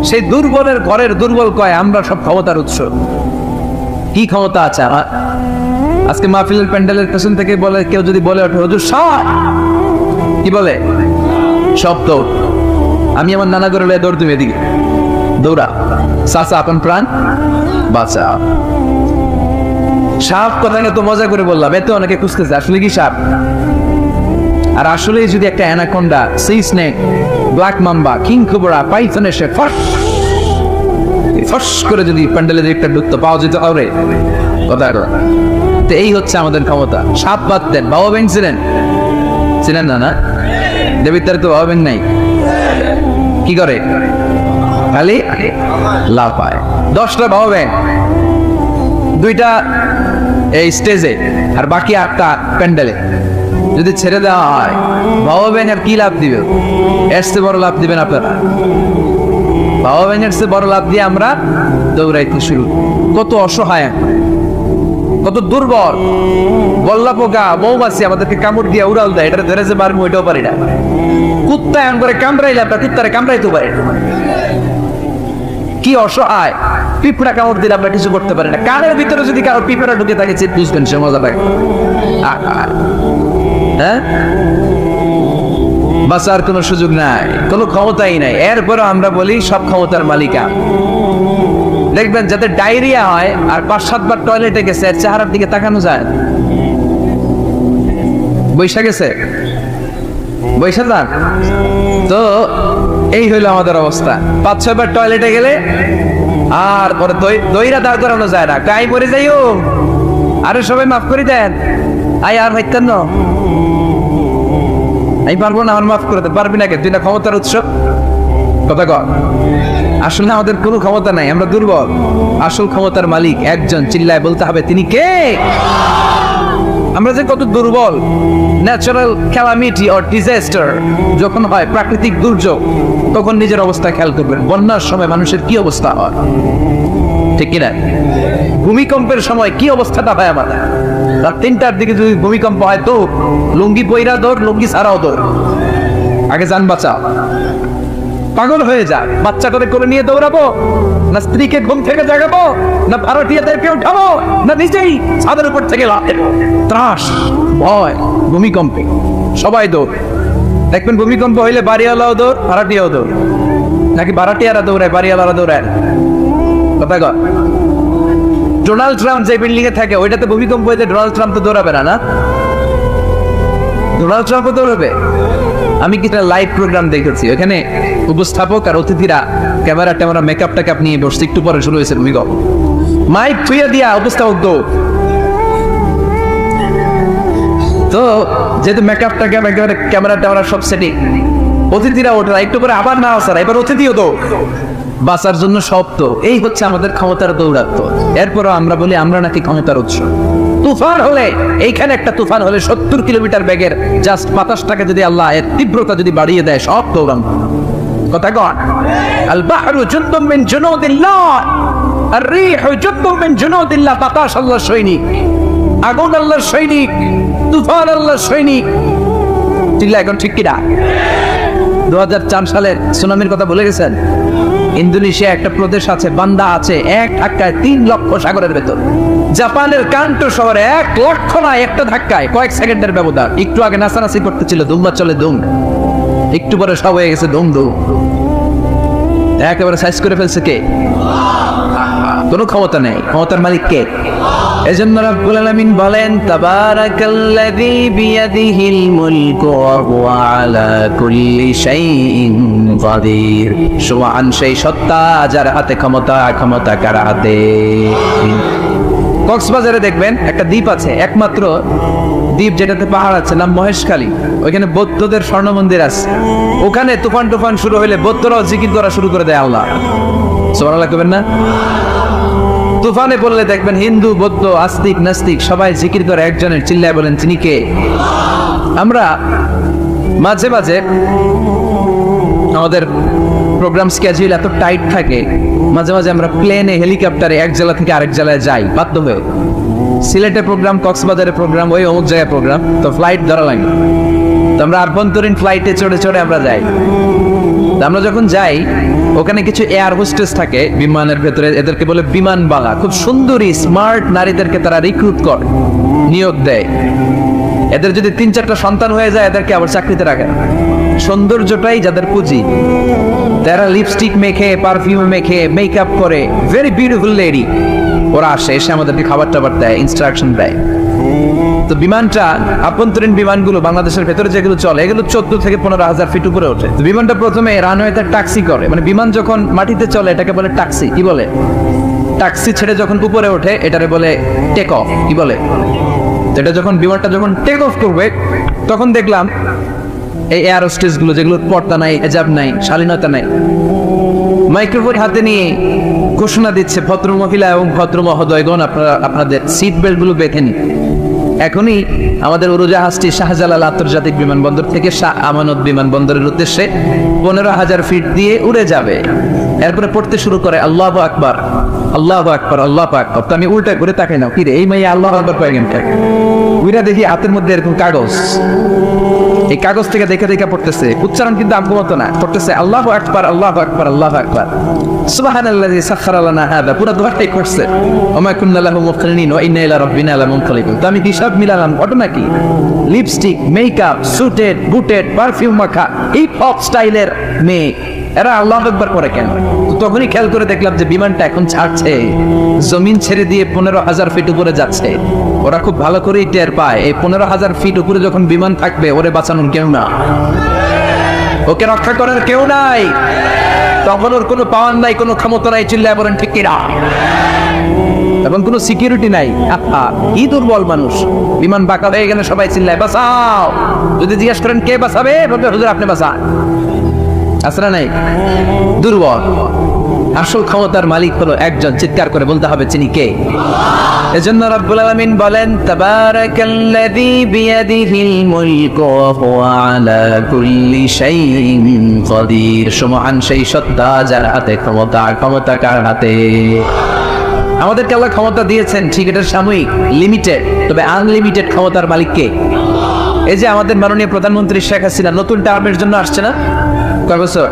সেই দুর্বলের ঘরের দুর্বল কয় আমরা সব ক্ষমতার উৎস। কি ক্ষমতা আছে আমার? আজকে মাহফিলের প্যান্ডেলের পেছন থেকে বলে, কেউ যদি বলে ওঠে হুজুর সব, কি বলে? সব দৌড়। আমি আমার নানা করে দৌড়, তুমি এদিকে দৌড়া, চাচা আপন প্রাণ বাঁচা। সাপ কথাকে তো মজা করে বললাম, এতে অনেকে খুঁজতেছে আসলে কি সাপ। আর আসলে যদি একটা anaconda, C snake, black mamba, king cobra, Python এসে ফস করে যদি প্যান্ডেলের একটা ঢুকতে পাওয়া যেত, আরে কথা। তো এই হচ্ছে আমাদের ক্ষমতা। সাপ বাদ দেন, বাবা ব্যাং ছিলেন, ছিলেন না? না, দেবিতার তো বাবা ব্যাং নাই। কি করে? খালি লাফায়। 10টা বাবা ব্যাং, 2টা এই স্টেজে আর বাকি 8টা প্যান্ডেলে। যদি ছেড়ে দেওয়া হয়, বাবা ব্যাং আর কি লাভ দিবে? এর চেয়ে বড় লাভ দিবেন আপনারা? বাবা ব্যাঙের চেয়ে বড় লাভ দিয়ে আমরা দৌড়াইতে শুরু। কত অসহায়, কত দুর্বল। বল্লা পোকা, মৌমাছি আমাদেরকে কামড় দিয়ে উড়াল দেয়, এটা ধরে যে পারবো ওইটাও পারি না। কুত্তা এমন করে কামড়াইলে আমরা কুত্তারে কামড়াইতে পারি। কি অসহায়। পিঁপড়া কামড় দিলে আমরা কিছু করতে পারি না। কানের ভিতরে যদি কারো পিঁপড়া ঢুকে থাকে, বুঝবেন সে মজা লাগে। হ্যাঁ, বাঁচার কোনো সুযোগ নাই, কোনো ক্ষমতাই নাই। এরপরও আমরা বলি সব ক্ষমতার মালিকা। দেখবেন যাতে ডায়রিয়া হয় আর 5-7 বার টয়লেটে গেছে, এর চেহারার দিকে তাকানো যায়। বৈশা গেছে, বৈশা যান। তো এই হইলো আমাদের অবস্থা। 5-6 বার টয়লেটে গেলে আর পরে দইরা দাঁড় করানো যায় না। গাই মরে যাইও, আরে সবাই মাফ করে দেন, আই আর হইতেন না, আমি পারবো না, আমার মাফ করে দে। পারবি না কে? তুই না ক্ষমতার উৎস। কথা কর। আসলে আমাদের কোনো ক্ষমতা নাই, আমরা দুর্বল। আসল ক্ষমতার মালিক একজন, চিল্লায় বলতে হবে তিনি কে? আমরা যে কত দুর্বল। ন্যাচারাল ক্যালামিটি অর ডিজাস্টার যখন হয়, প্রাকৃতিক দুর্যোগ, তখন নিজের অবস্থা খেয়াল করবেন। বন্যার সময় মানুষের কি অবস্থা হয়, ঠিক কিনা? ভূমিকম্পের সময় কি অবস্থাটা হয় আমাদের? রাত 3টার দিকে যদি ভূমিকম্প হয়, তো লুঙ্গি পইরা দৌড়, লুঙ্গি ছাড়াও দৌড়। আগে যান বাঁচাও। পাগল হয়ে যায়। বাচ্চাটাকে করে নিয়ে দৌড়াবো, না স্ত্রীকে ঘুম থেকে জাগাবো, না ভাড়াটিয়াদেরকে উঠাবো, না নিজেই ছাদের উপর থেকে লাফাবো। ত্রাস, ভয়, ভূমিকম্পে সবাই দৌড়। দেখবেন ভূমিকম্প হইলে বাড়িওয়ালাও দৌড়, ভাড়াটিয়াও দৌড়। নাকি ভাড়াটিয়ারা দৌড়ায়, বাড়িওয়ালারা দৌড়ায়? কথা কর। ডোনাল্ড ট্রাম্প যে বিল্ডিং এ থাকে, ওইটাতে ভূমিকম্প হইতে ডোনাল্ড ট্রাম্প তো দৌড়াবে না? না, ডোনাল্ড ট্রাম্প দৌড়াবে। আমি কি লাইভ প্রোগ্রাম দেখেছি, ওখানে উপস্থাপক আর অতিথিরা ক্যামেরা ট্যামেরা মেকআপ টেকআপ নিয়ে বসছে। একটু পরে শুরু হয়েছে ভূমিকম্প। মাইক থুইয়া দিয়া উপস্থাপক দৌড়। তো যেহেতু মেকআপ টেকআপ একেবারে ক্যামেরা ট্যামেরা সব সেটিং, অতিথিরা ওঠে একটু পরে আবার না আসার, এবার অতিথিও দৌড়। বাঁচার জন্য সব তো। এই হচ্ছে আমাদের ক্ষমতার দৌড়াত্ম। এরপরও আমরা বলি আমরা নাকি ক্ষমতার উৎস। তুফান হলে, এইখানে একটা তুফান হলে 70 কিলোমিটার বেগের জাস্ট বাতাসটাকে যদি আল্লাহ এর তীব্রতা যদি বাড়িয়ে দেয়, সব দৌড়ান। কথা কন। আল বাহরু জুনদুম মিন জুনুদিল্লাহ, আর রিহু জুনদুম মিন জুনুদিল্লাহ। বাতাস আল্লাহর সৈনিক, আগুন আল্লাহর সৈনিক, তুফান আল্লাহর সৈনিক। চিল্লা এখন ঠিক কিনা? 2004 সালের সুনামির কথা বলে গেছেন? ইন্দোনেশিয়া একটা প্রদেশ আছে, বান্দা আছে, এক ধাক্কায় 3 লক্ষ সাগরের ভেতর। জাপানের কান্টো শহরে 1 লক্ষ না, একটা ধাক্কায় কয়েক সেকেন্ডের ব্যবধান। একটু আগে নাচানাচি করতেছিল, দুম্বা চলে দুম, একটু পরে সব হয়ে গেছে দুম দুম। একেবারে সাইজ করে ফেলছে কে? কোনো ক্ষমতা নেই, ক্ষমতার মালিক কে? এজন্য রব্বুল আলামিন বলেন, তাবারাকাল্লাযী বিয়াদিহিল মুলকু ওয়া হুয়া আলা কুল্লি শাইইন কাদির। সুবহান সেই সত্তা যার হাতে ক্ষমতা, ক্ষমতা কার হাতে? কক্সবাজারে দেখবেন একটা দ্বীপ আছে, একমাত্র দ্বীপ যেটাতে পাহাড় আছে, নাম মহেশখালী। ওইখানে বৌদ্ধদের স্বর্ণ মন্দির আছে। ওখানে তুফান টুফান শুরু হইলে বৌদ্ধরাও জিকির করা শুরু করে দেয় আল্লাহ। সুবহানাল্লাহ কইবেন না? তুফানে বললে দেখবেন হিন্দু, বৌদ্ধ, আস্তিক, নাস্তিক সবাই জিকির করে একজনের, চিল্লায় বলেন তিনি কে? আমরা মাঝে মাঝে আমাদের প্রোগ্রাম স্কেডিউল এত টাইট থাকে, মাঝে মাঝে আমরা প্লেনে, হেলিকপ্টারে এক জেলা থেকে আরেক জেলায় যাই বাধ্য হয়ে। সিলেটে প্রোগ্রাম, কক্সবাজারে প্রোগ্রাম, ওই অমুক জায়গায় প্রোগ্রাম, তো ফ্লাইট ধরা লাগে। তো আমরা আভ্যন্তরীণ ফ্লাইটে চড়ে চড়ে আমরা যাই। আমরা যখন যাই ওখানে কিছু এয়ার হোস্টেস থাকে বিমানের ভেতরে, এদেরকে বলে বিমানবালা। খুব সুন্দরী স্মার্ট নারীদেরকে তারা রিক্রুট করে, নিয়োগ দেয়। এদের যদি 3-4টা সন্তান হয়ে যায় এদেরকে আবার চাকরিতে রাখে। সৌন্দর্যটাই যাদের পুঁজি, তারা লিপস্টিক মেখে, পারফিউম মেখে, মেকআপ করে, ভেরি বিউটিফুল লেডি। ওরা আসে, এসে আমাদেরকে খাবার টাবার দেয়, ইনস্ট্রাকশন দেয়। তো বিমানটা, আভ্যন্তরীণ বিমানগুলো বাংলাদেশের ভেতরে যেগুলো চলে, এগুলো 14 থেকে 15,000 ফিট উপরে ওঠে। তো বিমানটা প্রথমে রানওয়েতে ট্যাক্সি করে, মানে বিমান যখন মাটিতে চলে এটাকে বলে ট্যাক্সি। কি বলে? ট্যাক্সি ছেড়ে যখন উপরে ওঠে এটারে বলে টেক অফ। কি বলে? এটা যখন বিমানটা যখন টেক অফ করবে তখন দেখলাম এই এয়ার হোস্টেস গুলো, যেগুলোর পর্দা নাই, হিজাব নাই, শালীনতা নাই, মাইক্রোফোন হাতে নিয়ে ঘোষণা দিচ্ছে, ভদ্র মহিলা এবং ভদ্র মহোদয়গণ, আপনারা আপনাদের সিট বেল্ট গুলো বেঁধে নিন। এখনই আমাদের উড়োজাহাজটি শাহজালাল আন্তর্জাতিক বিমানবন্দর থেকে শাহ আমানত বিমানবন্দরের উদ্দেশ্যে 15,000 ফিট দিয়ে উড়ে যাবে। এরপরে পড়তে শুরু করে আল্লাহু আকবার, আল্লাহু আকবার, আল্লাহু আকবার। তো আমি উল্টা করে তাকাই না, কি রে এই মাইয়া আল্লাহু আকবার পাই কেন? উইরা দেখি হাতের মধ্যে এরকম কাগজ, এই কাগজ থেকে দেখে দেখে পড়তেছে, উচ্চারণ কিন্তু আমগো মতো না, পড়তেছে আল্লাহু আকবার, আল্লাহু আকবার, আল্লাহু আকবার, সুবহানাল্লাযী সাখখারা লানা হাযা। পুরো দোয়াটাই করছে, ওমা কুন্না লাহু মুকরিনিন ওয়া ইন্না ইলা রাব্বিনা লামুনকালিবুন। তো আমি হিসাব মিলালাম, ঘটনা কি? লিপস্টিক, মেকআপ, সুটেড, বুটেড, পারফিউম মাখা, হিপ হপ স্টাইলের মেয়ে, এরা আল্লাহু আকবার করে কেন? তো তখনই খেয়াল করে দেখলাম যে বিমানটা এখন ছাড়ছে, জমিন ছেড়ে দিয়ে 15,000 ফিট উপরে যাচ্ছে। ওরা খুব ভালো করেই টের পায় এই 15,000 ফিট উপরে যখন বিমান থাকবে ওরে বাঁচানোর কেউ না, ওকে রক্ষা করার কেউ নাই, তখন ওর কোনো পাওয়ার নাই, কোনো ক্ষমতা নাই। চিল্লায় বলেন ঠিক কিনা? এবং কোনো সিকিউরিটি নাই। কি দুর্বল মানুষ! বিমান বাঁকা হয়ে গেলে সবাই চিল্লায় বাঁচাও। যদি জিজ্ঞেস করেন কে বাঁচাবে, বলবে হুজুর আপনি বাঁচান। আসরা নাই, দুর্বল। আসল ক্ষমতার মালিক হলো একজন, চিৎকার করে বলতে হবে তিনি কে? এজন্য রব্বুল আলামিন বলেন, তাবারাকাল্লাযী বিয়াদিহিল মুলকু ওয়া হুয়া আলা কুল্লি শাইইন কাদির। সুবহান সেই সত্তা যার হাতে ক্ষমতা, ক্ষমতা কার হাতে? আমাদেরকে আল্লাহ ক্ষমতা দিয়েছেন, ঠিক, এটা সাময়িক, লিমিটেড, তবে আনলিমিটেড ক্ষমতার মালিক কে? এই যে আমাদের মাননীয় প্রধানমন্ত্রী শেখ হাসিনা নতুন টার্মের জন্য আসছে না? কয় বছর?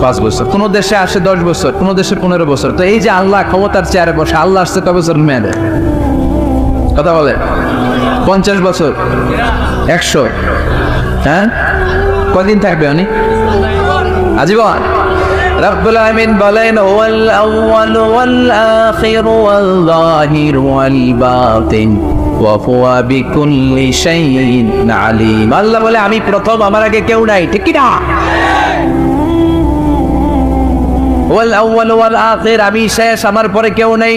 5 বছর। কোন দেশে আসে 10 বছর, কোন দেশে 15 বছর। তো এই যে আল্লাহ ক্ষমতার চেয়ারে বসে, আল্লাহ আসছে কয় বছর মেয়াদে? কথা বলে 50 বছর, 100, হ্যাঁ? কদিন থাকবে উনি? আজীবন। রব্বুল আলামিন বলেন, হুয়াল আউয়াল ওয়াল আখির ওয়াল যাহির ওয়াল বাতিন ওয়া হুয়া বিকুল্লি শাইইন আলিম। আল্লাহ বলে আমি প্রথম, আমার আগে কেউ নাই, ঠিক কি না? ওয়াল আউয়াল ওয়াল আখির, আমি শেষ, আমার পরে কেউ নেই।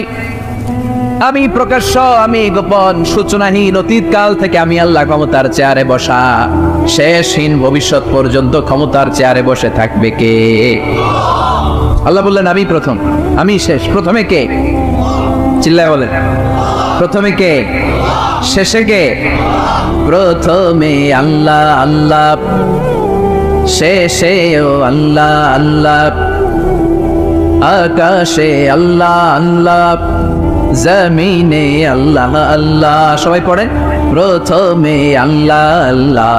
আমি প্রকাশ্য, আমি গোপন, সূচনাহীন, অতীতকাল থেকে আমি আল্লাহ ক্ষমতার চেয়ারে বসা, শেষহীন ভবিষ্যৎ পর্যন্ত ক্ষমতার চেয়ারে বসে থাকবে কে? আল্লাহ বললেন আমি প্রথম, আমি শেষ। প্রথমে কে? চিল্লায় বলেন, প্রথমে কে? শেষে কে? প্রথমে আল্লাহ আল্লাহ, শেষেও আল্লাহ আল্লাহ, আকাশে আল্লাহ আল্লাহ, জমিনে আল্লাহ আল্লাহ। সবাই পড়ে, প্রথমে আল্লাহ আল্লাহ,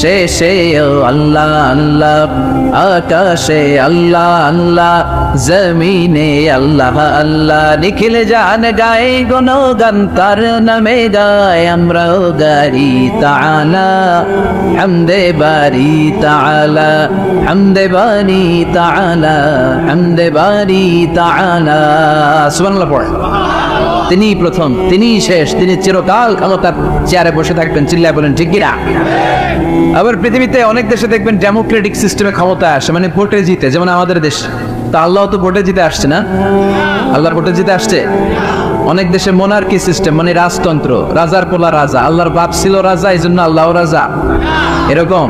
শেষে আল্লাহ আল্লাহ, আকাশে আল্লাহ আল্লাহ, জমিনে আল্লাহ আল্লাহ। নিখিল জান গায়ে গুণগান তার নামে গায়, আমরাও গারি তাআলা হামদে বারি তাআলা, হামদে বারি তাআলা, হামদে বারি তাআলা। সুবহানাল্লাহ পড়ে। তিনি প্রথম, তিনি শেষ, তিনি চিরকাল ক্ষমতার চেয়ারে বসে থাকবেন। চিল্লায় বলেন ঠিক কিনা? আবার পৃথিবীতে অনেক দেশে দেখবেন ডেমোক্রেটিক সিস্টেমে ক্ষমতা আসে, মানে ভোটে জিতে, যেমন আমাদের দেশ। তা আল্লাহ তো ভোটে জিতে আসছে না? আল্লাহর ভোটে জিতে আসছে। অনেক দেশে মোনার্কি সিস্টেম, মানে রাজতন্ত্র, রাজার পোলা রাজা, আল্লাহর বাপ ছিল রাজা, এই জন্য আল্লাহ রাজা। এরকম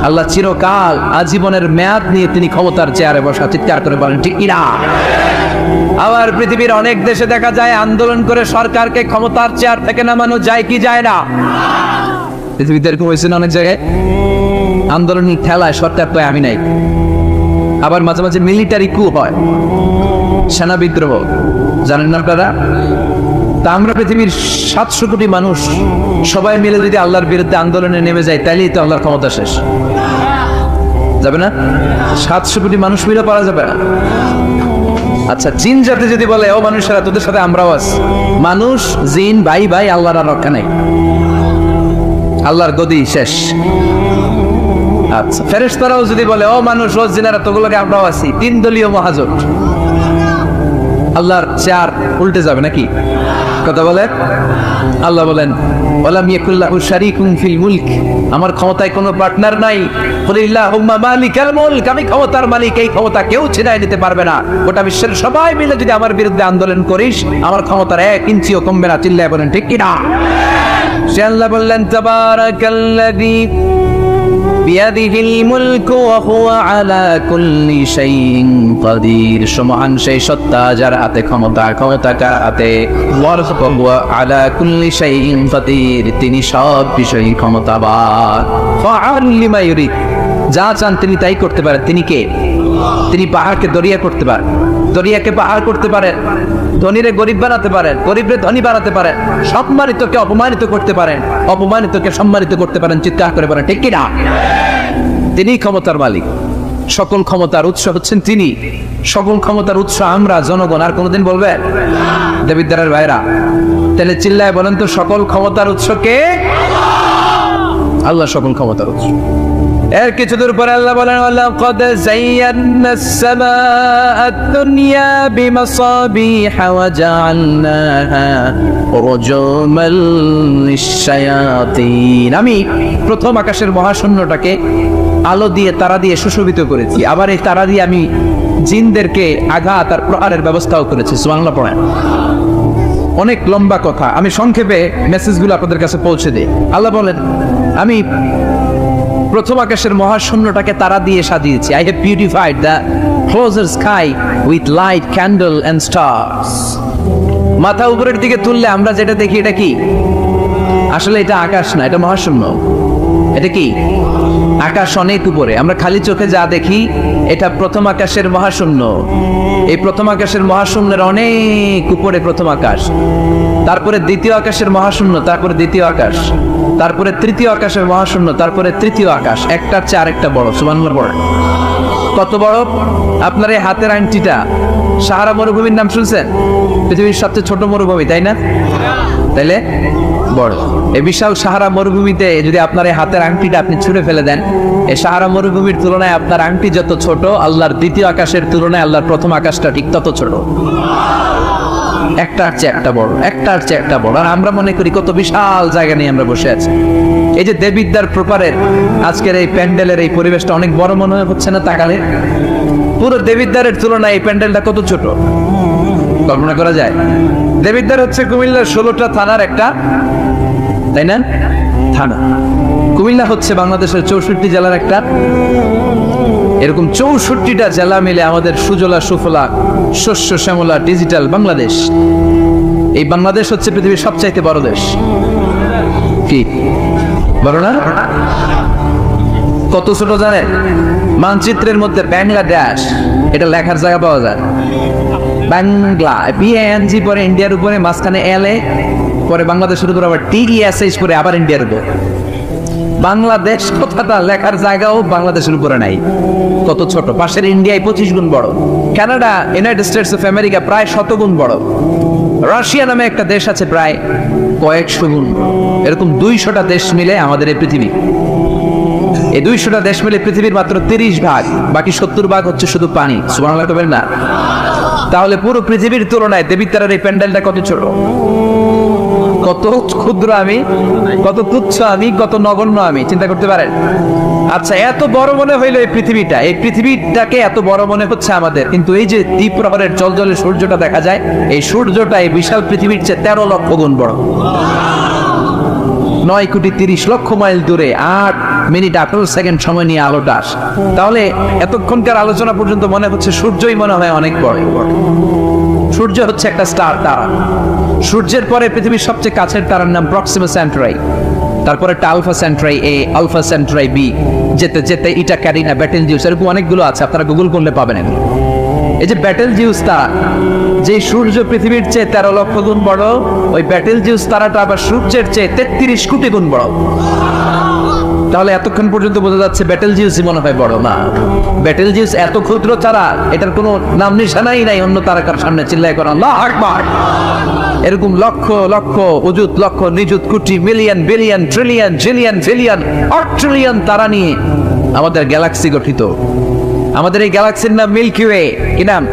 আল্লাহ চিরকাল আজীবনের মেয়াদ নিয়ে তিনি ক্ষমতার চেয়ারে বসা। চিৎকার করে বলেন ঠিক কিনা? আবার পৃথিবীর অনেক দেশে দেখা যায় আন্দোলন করে সরকারকে ক্ষমতার চেয়ার থেকে নামানো যায় কি যায় না? পৃথিবীতে এরকম হয়েছে না অনেক জায়গায়, আন্দোলন ঠেলায় সরকার তো আমি নাই। আবার মাঝে মাঝে মিলিটারি কু হয়, সেনা বিদ্রোহ, জানেন না আপনারা? তা আমরা পৃথিবীর 700 কোটি মানুষ সবাই মিলে যদি আল্লাহর বিরুদ্ধে আন্দোলনে নেমে যায়, তাইলেই তো আল্লাহর ক্ষমতা শেষ যাবে না? 700 কোটি মানুষ মিলে পারা যাবে না। আচ্ছা, জিন জাতি যদি বলে ও মানুষেরা তোদের সাথে আমরাও আছি, মানুষ জিন ভাই ভাই, আল্লাহর আর রক্ষা নাই, আল্লাহর গদি শেষ। আচ্ছা, ফেরেশতারাও যদি বলে ও মানুষ ও জিনেরা তোগুলোকে আমরাও আছি, 3 দলীয় মহাজোট, আল্লাহর চেয়ার উল্টে যাবে নাকি? কথা বলে আল্লাহ বলেন ওয়ালাম ইয়াকুল্লাহু শারীকুন ফিল মুলক, আমার ক্ষমতায় কোনো পার্টনার নাই। কুলিল্লাহুম্মা মালিকাল মুলক, আমি ক্ষমতার মালিক, এই ক্ষমতা কেউ ছিনায় নিতে পারবে না। গোটা বিশ্বের সবাই মিলে যদি আমার বিরুদ্ধে আন্দোলন করিস, আমার ক্ষমতার 1 ইঞ্চিও কমবে না। চিল্লায় বলেন ঠিক কি না? সে আল্লাহ বললেন তাবারাকাল্লাযী বিয়াদিহিল মুলকু ওয়া হুয়া আলা কুল্লি শাইইন কাদির, সমান সেই সত্তা যার হাতে ক্ষমতা, ক্ষমতা কার হাতে? ওয়া হুয়া আলা কুল্লি শাইইন কাদির, তিনি সব বিষয়ে ক্ষমতাবান। ফাআল লিমা ইউরিদ, যা চান তিনি তাই করতে পারেন। তিনি কে? তিনি পাহাড়কে দরিয়া করতে পারেন, দরিয়াকে পাহাড় করতে পারেন, ধনীরে গরিব বানাতে পারেন, গরিবরে ধনী বানাতে পারেন, সম্মানিতকে অপমানিত করতে পারেন, অপমানিতকে সম্মানিত করতে পারেন। চিৎকার করে বলেন ঠিক কি না? তিনি ক্ষমতার মালিক, সকল ক্ষমতার উৎস হচ্ছেন তিনি, সকল ক্ষমতার উৎস আমরা জনগণ। আর কোনদিন বলবে দেবিদ্বারের ভাইরা? তাহলে চিল্লায় বলেন তো সকল ক্ষমতার উৎস কে? আল্লাহ সকল ক্ষমতার উৎস। এর কিছু দূর পরে আল্লাহ বলেন ওয়ালাকাদ যায়্যানাস সামাআদ দুনিয়া বিমাসাবিহা ওয়া জাআলনাহা রুজুমাল লিশ-শায়াতিন, আমি প্রথম আকাশের মহাশূন্যটাকে আলো দিয়ে, তারা দিয়ে সুশোভিত করেছি। আবার এই তারা দিয়ে আমি জিনদেরকে আঘাত আর প্রহারের ব্যবস্থাও করেছি। সুবহানাল্লাহ পড়েন। অনেক লম্বা কথা, আমি সংক্ষেপে মেসেজগুলো আপনাদের কাছে পৌঁছে দিই। আল্লাহ বলেন আমি প্রথম আকাশের মহাশূন্যটাকে তারা দিয়ে সাজিয়েছি। I have beautified the closer sky with light, candle and stars. মাথা উপরের দিকে তুললে আমরা যেটা দেখি এটা কি? আসলে এটা আকাশ না, এটা মহাশূন্য। এটা কি? আকাশ অনেক উপরে, আমরা খালি চোখে যা দেখি এটা প্রথম আকাশের মহাশূন্য। এই প্রথম আকাশের মহাশূন্যের অনেক উপরে প্রথম আকাশ, তারপরে দ্বিতীয় আকাশের মহাশূন্য, তারপরে দ্বিতীয় আকাশ, তারপরে তৃতীয় আকাশের মহাশূন্য, তারপরে তৃতীয় আকাশ। একটার চেয়ে আরেকটা বড়। সুবহানাল্লাহ বড়। কত বড়? আপনার এই হাতের আংটিটা, সাহারা মরুভূমির নাম শুনছেন? পৃথিবীর সবচেয়ে ছোট মরুভূমি, তাই না? তাইলে বড়। এই বিশাল সাহারা মরুভূমিতে যদি আপনার এই হাতের আংটিটা আপনি ছুঁড়ে ফেলে দেন, এই সাহারা মরুভূমির তুলনায় আপনার আংটি যত ছোট, আল্লাহর দ্বিতীয় আকাশের তুলনায় আল্লাহর প্রথম আকাশটা ঠিক তত ছোট। একটার চেয়ে একটা বড়, একটার চেয়ে একটা বড়। আর আমরা মনে করি কত বিশাল জায়গা নিয়ে আমরা বসে আছি। এই যে দেবিদ্বার প্রপারের আজকের এই প্যান্ডেলের এই পরিবেশটা অনেক বড় মনে হচ্ছে না তাকালে? পুরো দেবিদ্বারের তুলনায় এই প্যান্ডেলটা কত ছোট কল্পনা করা যায়? দেবিদ্বার হচ্ছে কুমিল্লার 16টা থানার একটা, তাই না? থানা। কুমিল্লা হচ্ছে বাংলাদেশের 64 জেলার একটা। এরকম 64টা জেলা মিলে আমাদের সুজলা সুফলা শস্য শ্যামলা ডিজিটাল বাংলাদেশ। এই বাংলাদেশ হচ্ছে পৃথিবীর সবচাইতে বড় দেশ। কি বড় না? কত ছোট জানেন? মানচিত্রের মধ্যে বাংলাদেশ এটা লেখার জায়গা পাওয়া যায়, বাংলা, BANG পরে ইন্ডিয়ার উপরে, মাঝখানে LA, পরে বাংলাদেশের উপরে আবার TESH পরে আবার ইন্ডিয়ার উপর। বাংলাদেশ কথাটা লেখার জায়গাও বাংলাদেশের উপরে নাই। কত ছোট, পাশের ইন্ডিয়ায় 25 গুণ বড়, Canada, United states of America প্রায় 100 গুণ বড়, রাশিয়া নামে একটা দেশ আছে প্রায় কয়েকশো গুণ। এরকম 200টা দেশ মিলে আমাদের এই পৃথিবী। এই 200টা দেশ মিলে পৃথিবীর মাত্র 30 ভাগ, বাকি 70 ভাগ হচ্ছে শুধু পানি। সুবহানাল্লাহ বলেন না? তাহলে পুরো পৃথিবীর তুলনায় দেবিতারার এই প্যান্ডেলটা কত ছোট, কত ক্ষুদ্র আমি, কত তুচ্ছ আমি, কত নগণ্য আমি, চিন্তা করতে পারেন? আচ্ছা, এত বড় মনে হইলো এই পৃথিবীটা, এই পৃথিবীটাকে এত বড় মনে হচ্ছে আমাদের, কিন্তু এই যে দ্বীপ্রহরের জলজলে সূর্যটা দেখা যায়, এই সূর্যটা এই বিশাল পৃথিবীর চেয়ে 13 লক্ষ গুণ বড়। 9 কোটি 30 লক্ষ মাইল দূরে 8 মিনিট 18 সেকেন্ড সময় নিয়ে আলোটা আসে। তাহলে এতক্ষণকার আলোচনা পর্যন্ত মনে হচ্ছে সূর্যই মনে হয় অনেক বড়। সূর্য হচ্ছে একটা স্টার, তারা। সূর্যের পরে পৃথিবীর সবচেয়ে কাছের তারার নাম প্রক্সিমা সেন্টারাই, তারপরে alpha Centauri A, alpha Centauri B, যেতে যেতে ইটা ক্যারিনা, বেটেলজিউস, এরকম অনেকগুলো আছে, আপনারা গুগল করলে পাবেন। এই যে বেটেলজিউস তারা, যে সূর্য পৃথিবীর চেয়ে 13 লক্ষ গুণ বড়, ওই বেটেলজিউস তারাটা আবার সূর্যের চেয়ে 33 কোটি গুণ বড়। তাহলে এতক্ষণ পর্যন্ত বোঝা যাচ্ছে বেটেলজিউসই মনে হয় বড় না। বেটেলজিউস এত ক্ষুদ্র তারা, এটার কোনো নাম নিশানাই নাই অন্য তারকার সামনে। চিল্লায় করেন আল্লাহু আকবার। এরকম লক্ষ লক্ষ অযুত লক্ষ নিযুত কোটি million billion trillion zillion pillion অট্রিলিয়ন তারা নিয়ে আমাদের গ্যালাক্সি গঠিত। আমাদের এই গ্যালাক্সির নাম মিল্কি ওয়ে। কি নাম?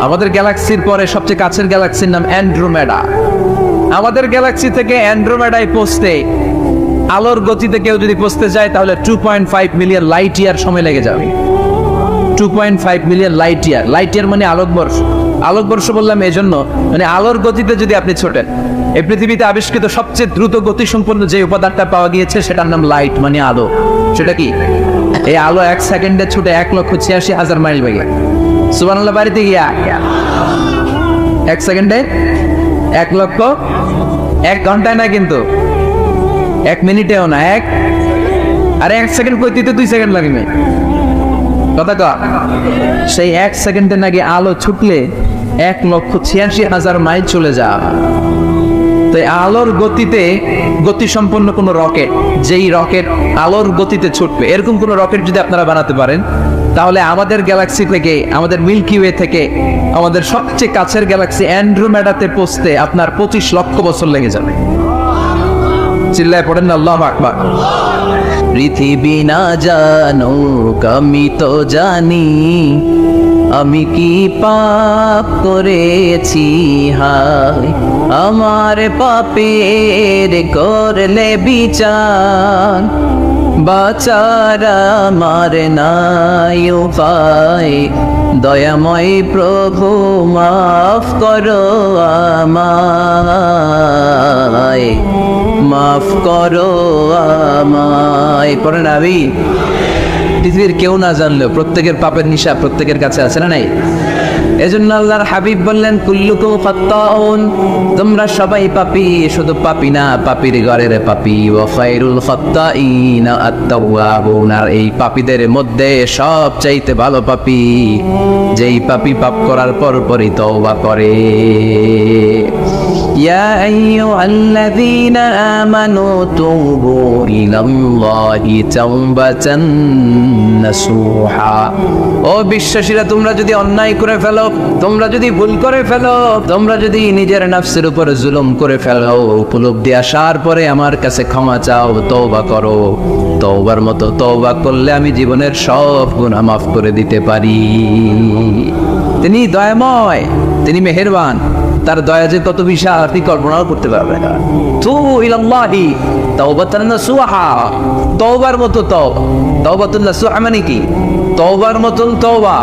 আমাদের গ্যালাক্সির পরে সবচেয়ে কাছের গ্যালাক্সির নাম অ্যান্ড্রোমেডা। আমাদের গ্যালাক্সি থেকে অ্যান্ড্রোমেডায় পৌঁছতে আলোর গতিতে কেউ যদি পৌঁছতে যায় তাহলে 2.5 মিলিয়ন লাইট ইয়ার সময় লেগে যাবে। 2.5 million light year. Light year মানে আলোকবর্ষ। আলোকবর্ষ বললাম এই জন্য, মানে আলোর গতিতে যদি আপনি ছোটেন, এই পৃথিবীতে আবিষ্কৃত সবচেয়ে দ্রুত গতি সম্পন্ন যে উপাদানটা পাওয়া গিয়েছে সেটার নাম লাইট, মানে আলো। সেটা কি? এই আলো 1 সেকেন্ডে ছুটে 1,86,000 মাইল বেগে। সুবহানাল্লাহ। বাড়িতে গিয়া 1 সেকেন্ডে 1 লক্ষ, 1 ঘন্টায় না কিন্তু, 1 মিনিটেও না, আরে 1 সেকেন্ড কইতে তো 2 সেকেন্ড লাগবে। কথা কর। সেই 1 সেকেন্ডে নাকি আলো ছুটলে 1,86,000 মাইল চলে যা। তো আলোর গতিতে গতি সম্পন্ন কোন রকেট, যেই রকেট আলোর গতিতে ছুটবে, এরকম কোন রকেট যদি আপনারা বানাতে পারেন, তাহলে আমাদের গ্যালাক্সি থেকে, আমাদের মিল্কি ওয়ে থেকে আমাদের সবচেয়ে কাছের গ্যালাক্সি অ্যান্ড্রোমেডাতে পৌঁছতে আপনার 25 লক্ষ বছর লেগে যাবে। চিল্লায় পড়েন না আল্লাহু আকবার। পৃথিবী না জানুক আমি তো জানি, আমি কি পাপ করেছি হায়, আমার পাপের করলে বিচার, বাঁচার আমার নাই উপায়, দয়াময় প্রভু মাফ করো আমায়, মাফ করো আমায়। পড়েন আমি। পৃথিবীর কেউ না জানলেও প্রত্যেকের পাপের নিশা প্রত্যেকের কাছে আছে না নাই? এজন্য আল্লাহর হাবিব বললেন কুল্লুকুম খাত্তাউন, তোমরা সবাই পাপী, শুধু পাপী না, পাপীর ঘরের পাপী। ওয়া খায়রুল খাত্তাইনা আত-তাওয়াবুন, আর এই পাপীদের মধ্যে সবচাইতে ভালো পাপী যেই পাপী পাপ করার পরই তওবা করে। ইয়া আইয়ুহাল্লাযীনা আমানু তুবু ইলাল্লাহি তাওবাতান নাসুহা। ও বিশ্বাসীরা, তোমরা যদি অন্যায় করে ফেলো, তোমরা যদি ভুল করে ফেলো, তোমরা যদি নিজের নফসের উপর জুলুম করে ফেলো, উপলব্ধি আসার পরে আমার কাছে ক্ষমা চাও, তওবা করো। তওবার মতো তওবা করলে আমি জীবনের সব গুনাহ মাফ করে দিতে পারি। তিনি দয়াময়, তিনি মেহেরবান, তার দয়া যে কত বিশাল আপনি কল্পনাও করতে পারবেন না। তুবু ইলাল্লাহি তাওবাতান নাসুহা, তওবার মতো তওবা। তাওবাতুন নাসুহা মানে কি? তওবার মতন তওবা,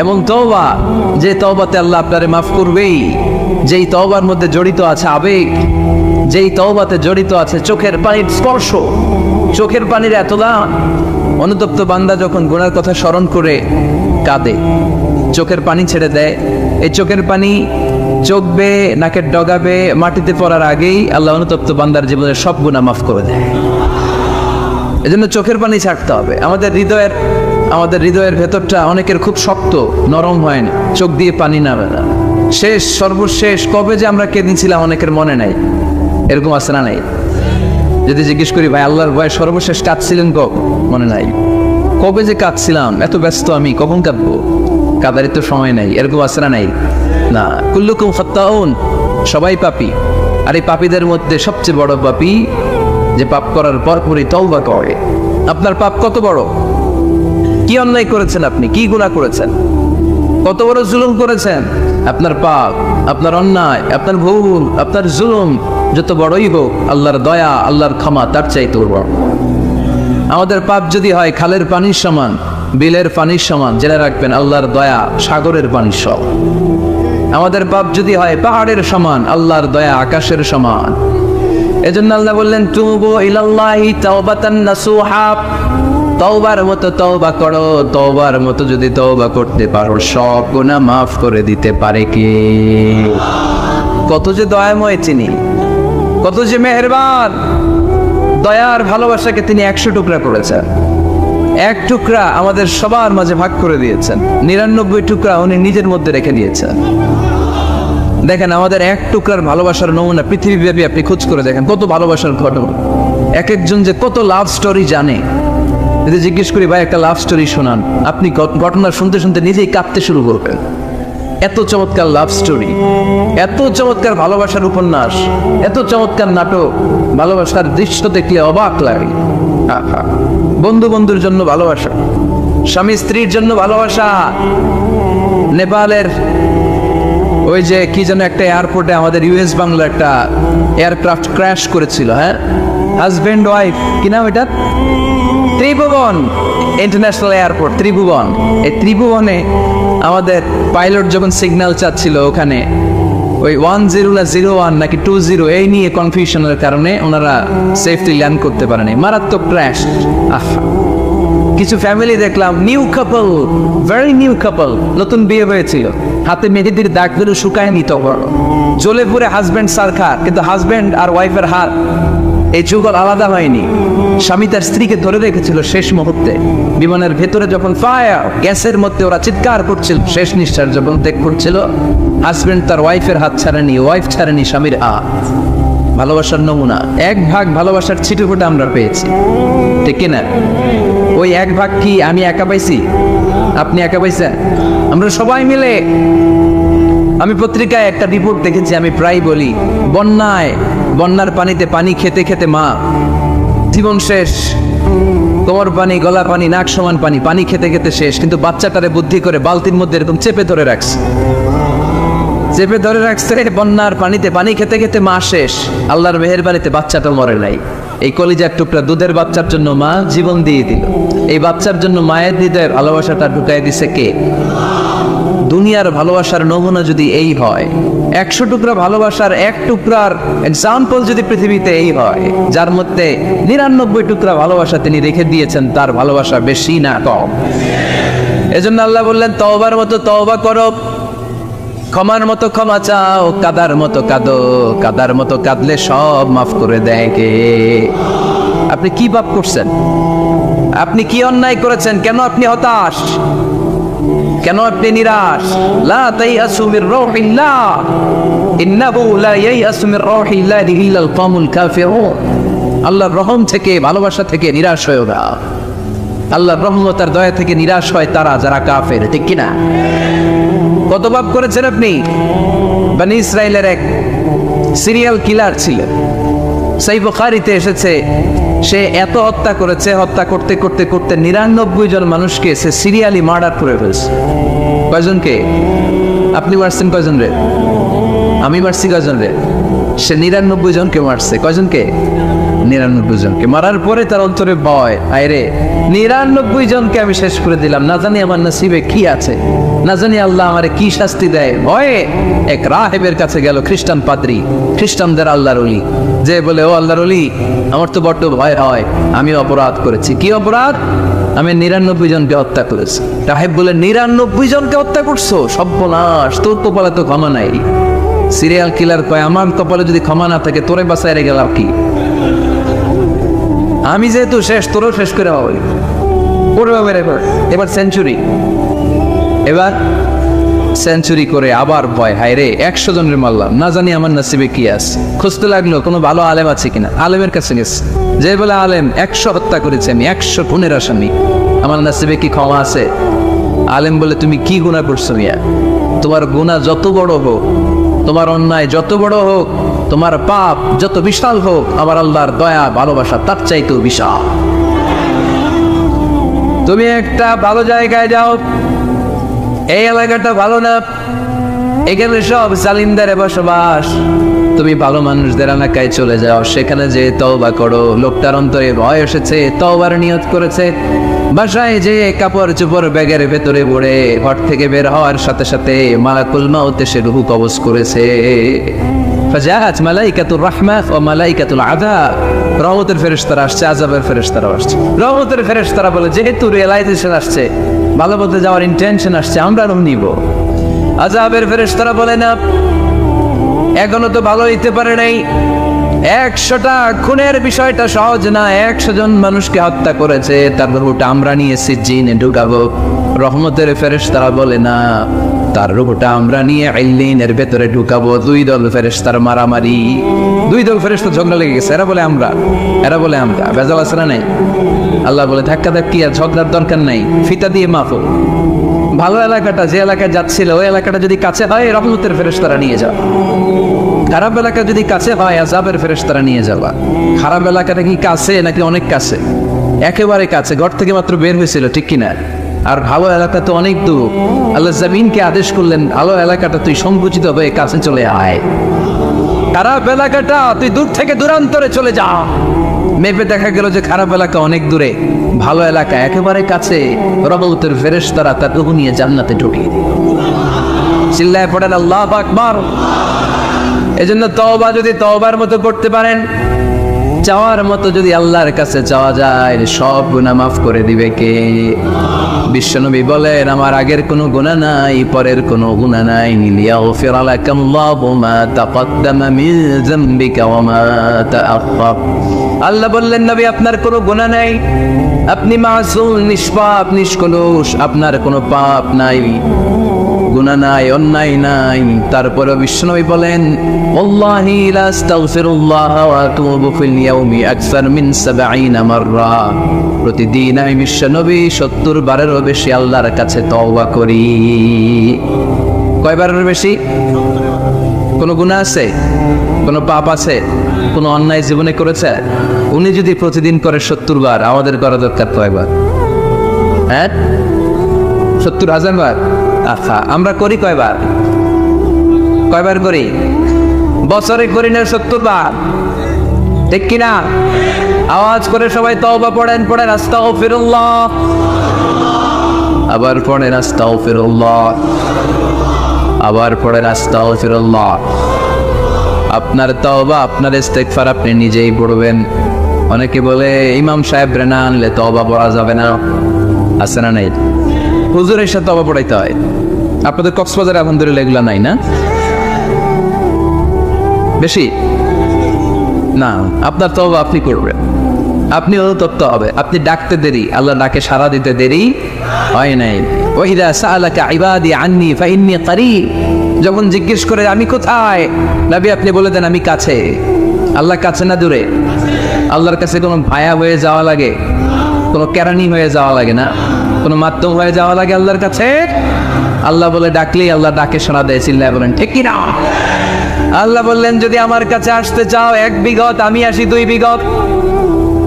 এমন তওবা যে তওবাতে আল্লাহ আপনারে মাফ করবেই, যেই তওবার মধ্যে জড়িত আছে আবেগ, যেই তওবাতে জড়িত আছে চোখের পানির স্পর্শ, চোখের পানির এত দাম। অনুতপ্ত বান্দা যখন গুনার কথা স্মরণ করে কাঁদে, চোখের পানি ছেড়ে দেয়, এই চোখের পানি চোখ বেয়ে নাকের ডগাবে মাটিতে পড়ার আগেই আল্লাহ অনুতপ্ত বান্দার জীবনের সব গুনাহ মাফ করে দেয়। এজন্য চোখের পানি ছাড়তে হবে। আমাদের হৃদয়ের আমাদের হৃদয়ের ভেতরটা অনেকের খুব শক্ত, নরম হয় না, চোখ দিয়ে পানি নামে না। শেষ সর্বশেষ কবে যে আমরা কেঁদেছিলাম অনেকের মনে নাই। এরকম আছে না নাই? যদি জিজ্ঞেস করি ভাই আল্লাহর ভয়ে সর্বশেষ কাঁদছিলেন কবে, মনে নাই। কবে যে কাঁদছিলাম, এত ব্যস্ত আমি, কখন কাঁদবো, কাঁদারই তো সময় নাই। এরকম আছে না নাই? না, কুল্লুকুম খাত্তাউন, সবাই পাপী। আর এই পাপীদের মধ্যে সবচেয়ে বড় পাপী যে পাপ করার পরপরই তওবা করে। আপনার পাপ কত বড়? কি অন্যায় করেছেন আপনি? কি গুনাহ করেছেন? কত বড় জুলুম করেছেন? আপনার পাপ, আপনার অন্যায়, আপনার ভুল, আপনার জুলুম যত বড়ই হোক, আল্লাহর দয়া, আল্লাহর ক্ষমা তার চাইতে বড়। আমাদের পাপ যদি হয় খালের পানির সমান, বিলের পানির সমান, জেনে রাখবেন আল্লাহর দয়া সাগরের পানির সমান। আমাদের পাপ যদি হয় পাহাড়ের সমান, আল্লাহর দয়া আকাশের সমান। এজন্য আল্লাহ বললেন তুবু ইলাল্লাহি তাওবাতান নাসুহা, তওবার মতো তওবা করো। তওবার মতো যদি তওবা করতে পারো, সব গুনাহ মাফ করে দিতে পারে কে? কত যে দয়াময় তিনি, কত যে মেহেরবান। দয়ার ভালোবাসাকে তিনি 100 টুকরা করেছেন। এক টুকরা আমাদের সবার মাঝে ভাগ করে দিয়েছেন, 99 টুকরা উনি নিজের মধ্যে রেখে দিয়েছেন। দেখেন আমাদের এক টুকরার ভালোবাসার নমুনা পৃথিবীব্যাপী আপনি খোঁজ করে দেখেন, কত ভালোবাসার ঘটনা। এক একজন যে কত লাভ স্টোরি জানে। যদি জিজ্ঞেস করি ভাই একটা লাভ স্টোরি শোনান, আপনি ঘটনা শুনতে শুনতে নিজেই কাঁদতে শুরু করবেন। এত চমৎকার লাভ স্টোরি, এত চমৎকার ভালোবাসার উপন্যাস, এত চমৎকার নাটক, ভালোবাসার দৃশ্য দেখলে অবাক লাগে। বন্ধু বন্ধুর জন্য ভালোবাসা, স্বামী স্ত্রীর জন্য ভালোবাসা। নেপালের ওই যে কি যেন একটা এয়ারপোর্টে আমাদের ইউএস বাংলা একটা এয়ারক্রাফট ক্র্যাশ করেছিল, হ্যাঁ, হাজব্যান্ড ওয়াইফ, কি নাম এটা? ত্রিভুবন ইন্টারন্যাশনাল এয়ারপোর্ট, ত্রিভুবন। এই ত্রিভুবনে আমাদের পাইলট যখন সিগন্যাল চাচ্ছিল, ওখানে ওই 10 না 01 নাকি 20 এই নিয়ে কনফিউশনের কারণে ওনারা সেফলি ল্যান্ড করতে পারেনি, মারাত্মক ক্র্যাশ। কিছু ফ্যামিলি দেখলাম, নিউ কাপল, ভেরি নিউ কাপল, নতুন বিয়ে হয়েছিল, হাতে মেহেদির দাগগুলো শুকায়নি, তখন জ্বলে পুরে হাজব্যান্ড সারখার, কিন্তু হাজব্যান্ড আর ওয়াইফের হাত এই যুগল আলাদা হয়নি। স্বামী তার স্ত্রীকে ধরে রেখেছিল শেষ মুহূর্তে। বিমানের ভেতরে যখন ফায়ার গ্যাসের মধ্যে ওরা চিৎকার করছিল, শেষ নিঃশ্বাস যখন ত্যাগ করছিল, হাজব্যান্ড তার ওয়াইফের হাত ছাড়েনি, ওয়াইফ ছাড়েনি স্বামীর হাত। ভালোবাসার নমুনা। 1 ভাগ ভালোবাসার ছিটেফোঁটা আমরা পেয়েছি, ঠিক কিনা? ওই 1 ভাগ কি আমি একা পাইছি? আপনি একা পাইছেন? আমরা সবাই মিলে। আমি পত্রিকায় একটা রিপোর্ট দেখেছি, আমি প্রায় বলি, বন্যার পানিতে পানি খেতে খেতে মা জীবন শেষ, কোমর পানি, গলা পানি, নাক সমান পানি, পানি খেতে খেতে শেষ, কিন্তু বাচ্চাটারে বুদ্ধি করে বালতির মধ্যে এরকম চেপে ধরে রাখছে, বন্যার পানিতে পানি খেতে খেতে মা শেষ। আল্লাহর মেহেরবানিতে বাচ্চাটা মরে নাই। এই কলিজার টুকরা দুধের বাচ্চার জন্য মা জীবন দিয়ে দিল। এই বাচ্চার জন্য মায়ের হৃদয়ের ভালোবাসাটা ঢুকাই দিছে কে? দুনিয়ার ভালোবাসার নমুনা যদি এই হয়, 100 টুকরা ভালোবাসার 1 টুকরার এক্সাম্পল যদি পৃথিবীতে এই হয়, যার মধ্যে 99 টুকরা ভালোবাসা তিনি রেখে দিয়েছেন, তার ভালোবাসা বেশি না কম? এজন্য আল্লাহ বললেন তওবার মতো তওবা করো, ক্ষমার মতো ক্ষমা চাও, কাদার মতো কাঁদো, কাদার মতো কাঁদলে সব মাফ করে দেয় কে? আপনি কি পাপ করছেন? আপনি কি অন্যায় করেছেন? কেন আপনি হতাশ? কেন আপনি নিরাশ? লা তাইয়াসু মির রাউহিল্লাহ, ইন্নাহু লা ইয়াইয়াসু মির রাউহিল্লাহি ইল্লাল কওমুল কাফিরুন। আল্লাহর রহম থেকে, ভালোবাসা থেকে নিরাশ হয়ো না। আল্লাহর রহমত আর দয়া থেকে নিরাশ হয় তারা যারা কাফের, ঠিক কিনা? কত পাপ করেছেন আপনি? বনি ইসরাইলের এক সিরিয়াল কিলার ছিলেন, সহিহ বুখারীতে এসেছে, সে এত হত্যা করেছে, হত্যা করতে করতে করতে 99 জন মানুষকে সে সিরিয়ালি মার্ডার করে ফেলছে। কয়জনকে? আপনি মারছেন কয়জন রে? আমি মারছি কয়জন রে? সে 99 জনকে মারছে। কয়জনকে? 99 জনকে। মারার পরে তার অন্তরে ভয়, আয়রে 99 জনকে আমি শেষ করে দিলাম, না জানি আমার নসিবে কি আছে, না জানি আল্লাহ আমারে কি শাস্তি দেয়। ভয়ে এক রাহেবের কাছে গেল, খ্রিস্টান পাদ্রী, খ্রিস্টানদের আল্লাহর ওলি, যে বলে, ও আল্লাহর ওলি, আমার তো বড্ড ভয় হয়, আমি অপরাধ করেছি। কি অপরাধ? আমি 99 জনকে হত্যা করেছি। রাহেব বলে, 99 জনকে হত্যা করছো? সর্বনাশ, তোর কপালে তো ক্ষমা নাই। সিরিয়াল কিলার কয়, আমার কপালে যদি ক্ষমা না থাকে তোরে বাঁচায় গেলাম কি? আমি যেহেতু শেষ, তোরও শেষ করে হবে। এবার সেঞ্চুরি, এবার সেঞ্চুরি করে আবার ভয়, হায় রে 100 জনের মারলাম, না জানি আমার নসিবে কি আছে। খুঁজতে লাগলো কোনো ভালো আলেম আছে কিনা, আলেমের কাছে গেছে, যে বলে আলেম 100 হত্যা করেছে আমি, 100 খুনের আসামি, আমার নসিবে কি ক্ষমা আছে? আলেম বলে তুমি কি গুনাহ করছো মিয়া? তোমার গুনাহ যত বড় হোক, তোমার অন্যায় যত বড় হোক, তোমার পাপ যত বিশাল হোক, আমার আল্লাহর দয়া ভালোবাসা তার চাইতেও বিশাল। তুমি একটা ভালো জায়গায় যাও, এই এলাকাটা ভালো না, এখানে সব জালিমদারে বসবাস, তুমি ভালো মানুষদের এলাকায় চলে যাও, সেখানে যে তওবা করো, লোকটার অন্তরে ভয় এসেছে, তওবার নিয়ত করেছে, বাসায় যে কাপড় চোপড় ব্যাগের ভেতরে পড়ে ঘর থেকে বের হওয়ার সাথে সাথে মালাকুল মাউত এসে রূহ কবজ করেছে। ফাজাআত মালাইকাতুর রাহমাহ ওয়া মালাইকাতুল আযাব, রহমতের ফেরেশতারা আসছে, আযাবের ফেরেশতারা আসছে। রহমতের ফেরেশতারা বলে যেহেতু রিয়েলাইজেশন আসছে, ভালো পথে যাওয়ার ইন্টেনশন আসছে, আমরা রুম নিব। আযাবের ফেরেশতারা বলে না, এখনো তো ভালো হইতে পারে নাই, 100টা খুনের বিষয়টা সহজ না, 100 জন মানুষকে হত্যা করেছে, তার রূহটা আমরা নিয়ে সিজ্জিনে ঢুকাবো। রহমতের ফেরেশতারা বলে না, তার রূহটা আমরা নিয়ে ইল্লিনের ভেতরে ঢুকাবো। 2 দল ফেরেশতার মারামারি, 2 দল ফেরেশতা ঝগড়া লেগে গেছে, এরা বলে আমরা, এরা বলে আমরা, বেজাল আছে না নাই? আল্লাহ বলে ধাক্কা ধাক্কি আর ঝগড়ার দরকার নাই, ফিতা দিয়ে মাফো। ভালো এলাকাটা যে এলাকায় যাচ্ছিল, ওই এলাকাটা যদি কাছে হয় রহমতের ফেরেশতারা নিয়ে যাও, খারাপ এলাকা যদি কাছে হয় আযাবের ফেরেশতারা নিয়ে যাবা। খারাপ এলাকাটা কি কাছে নাকি অনেক কাছে? একেবারে কাছে, ঘর থেকে মাত্র বের হয়েছিল, ঠিক কিনা? আর ভালো এলাকা তো অনেক দূর। আল্লাহ জমিনকে আদেশ করলেন, ভালো এলাকাটা তুই সংকুচিত হয়ে কাছে চলে আয়, খারাপ এলাকাটা তুই দূর থেকে দূরান্তরে চলে যা। মেপে দেখা গেল যে খারাপ এলাকা অনেক দূরে, ভালো এলাকা একেবারে কাছে। রহমতের ফেরেশতারা তার রূহ নিয়ে জান্নাতে ঢুকিয়ে দিল। চিল্লায় পড়েন আল্লাহু আকবার। এজন্য তওবা যদি তওবার মতো করতে পারেন, চাওয়ার মতো যদি আল্লাহর কাছে চাওয়া যায়, সব গুনাহ মাফ করে দিবে কে? বিশ্বনবী বলেন, আমার আগের কোনো গুনাহ নাই, পরের কোনো গুনাহ নাই। লিয়াগফিরা লাকাল্লাহু মা তাকদ্দামা মিন যামবিকা ওয়া মা তাআখার। আল্লাহ বললেন, নবী আপনার কোনো গুনাহ নাই, আপনি মাসুম, নিষ্পাপ, নিষ্কলুষ, আপনার কোনো পাপ নাই, গুনাহ নাই, অন্যায় নাই। তারপরে বিশ্বনবী বলেন, ওয়াল্লাহি লা আস্তাগফিরুল্লাহ ওয়া আতুবু ফিল ইয়াউমি আকসার মিন 70 মাররা। প্রতিদিন আমি বিশ্বনবী 70 বারেরও বেশি আল্লাহর কাছে তওবা করি। কয়বারের বেশি? কোনো গুনাহ আছে? কোনো পাপ আছে? কোনো অন্যায় জীবনে করেছে? উনি যদি প্রতিদিন করে 70 বার, আমাদের করা দরকার কয়বার? হ্যাঁ, 70,000 বার। আচ্ছা, আমরা করি কয়বার? কয়বার করি? বছরে করি না 70 বার, ঠিক কিনা? আওয়াজ করে সবাই তওবা পড়েন, পড়েন আস্তাগফিরুল্লাহ, আবার পড়েন আস্তাগফিরুল্লাহ, আবার পড়েন আস্তাগফিরুল্লাহ। আপনার তওবা, আপনার ইস্তেগফার আপনি নিজেই পড়বেন। অনেকে বলে ইমাম সাহেব না আনলে তওবা পড়া যাবে না, আছে না নাই? হুজুরের সাথে তওবা পড়াইতে হয়। আপনাদের কক্সবাজারে আলহামদুলিল্লাহ এগুলা নাই না? বেশি না, আপনার তওবা আপনি করবেন, আপনি অনুতপ্ত হবে। আপনি ডাকতে দেরি, আল্লাহ ডাকে সাড়া দিতে দেরি হয় নাই। ওয়াইদা সাআলাকা ইবাদি আন্নী ফাইন্নী করিব, যখন জিজ্ঞেস করে আমি কোথায়, নবী আপনি বলে দেন আমি কাছে। আল্লাহ কাছে না দূরে? আল্লাহর কাছে কোনো ভায়া হয়ে যাওয়া লাগে, কোনো কেরানি হয়ে যাওয়া লাগে না, কোনো মাধ্যম হয়ে যাওয়া লাগে আল্লাহর কাছে? আল্লাহ বলে ডাকলেই আল্লাহ ডাকে শোনা দেয়। চিল্লায় বলেন ঠিক কিনা? আল্লাহ বললেন, যদি আমার কাছে আসতে চাও 1 বিঘত, আমি আসি 2 বিঘত।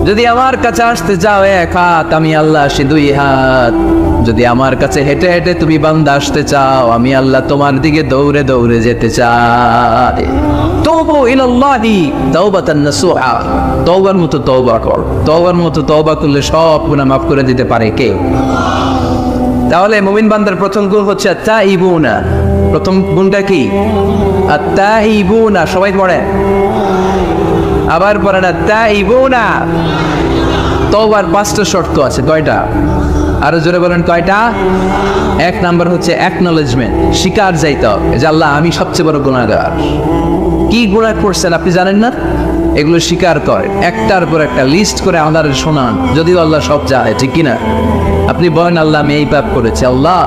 যদি আমার কাছে আসতে চাও 1 হাত, আমি আল্লাহ আসি 2 হাত। যদি আমার কাছে হেঁটে হেঁটে তুমি বান্দা আসতে চাও, আমি আল্লাহ তোমার দিকে দৌড়ে দৌড়ে যেতে চাই। তুবু ইলাল্লাহি তাওবাতান নাসুহা, তওবার মতো তওবা কর। তওবার মতো তওবা করলে সব গুনাহ মাফ করে দিতে পারে কে? তাহলে মুমিন বান্দার প্রথম গুণ হচ্ছে আত-তাইবুনা। প্রথম গুণটা কি? আত-তাইবুনা। সবাই পড়ে, আবার পড়েন আত-তাইবুনা। তওবার 5টা শর্ত আছে। কয়টা? আরো জোরে বলেন কয়টা? 1 নাম্বার হচ্ছে অ্যাকনলেজমেন্ট, স্বীকার যাইতে হবে যে আল্লাহ আমি সবচেয়ে বড় গুনাহগার। কি গুনাহ করছেন আপনি জানেন না? এগুলো স্বীকার করেন, একটার পর একটা লিস্ট করে আল্লাহর শোনান, যদিও আল্লাহ সব জানে, ঠিক কিনা? আপনি বলেন, আল্লাহ আমি এই পাপ করেছি, আল্লাহ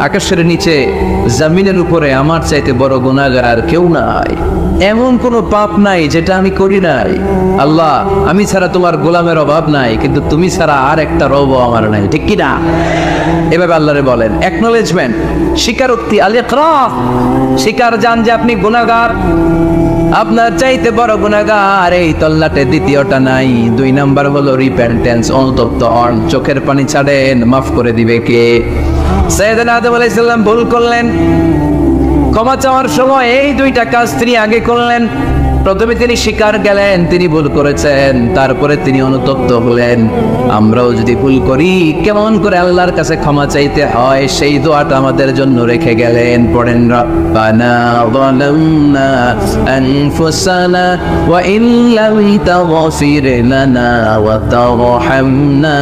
আকাশের নিচে জমিনের উপরে আমার চাইতে বড় গুনাহগার আর কেউ নাই, এমন কোনো পাপ নাই যেটা আমি করি নাই। আল্লাহ আমি ছাড়া তোমার গোলামের অভাব নাই, কিন্তু তুমি ছাড়া আর একটা রব আমার নাই, ঠিক কিনা? এভাবে আল্লাহরে বলেন, অ্যাকনলেজমেন্ট, স্বীকারোক্তি, আল ইকরার, স্বীকার জান যে আপনি গুনাহগার, আপনার চাইতে বড় গুনাহগার এই তল্লাটে দ্বিতীয়টা নাই। 2 নাম্বার হলো রিপেন্টেন্স, অনুতপ্ত হন, চোখের পানি ছাড়েন, মাফ করে দিবে কে? সাইয়েদনা আদম আলাইহিস সালাম ভুল করলেন, ক্ষমা চাওয়ার সময় এই 2টা কাজ তিনি আগে করলেন। প্রথমে তিনি স্বীকার গেলেন তিনি ভুল করেছেন, তারপরে তিনি অনুতপ্ত হলেন। আমরাও যদি ভুল করি কেমন করে আল্লাহর কাছে ক্ষমা চাইতে হয় সেই দোয়াটা আমাদের জন্য রেখে গেলেন। পড়েন, রব্বানা যালামনা আনফুসানা ওয়া ইল্লাম তাগফির লানা ওয়া তারহামনা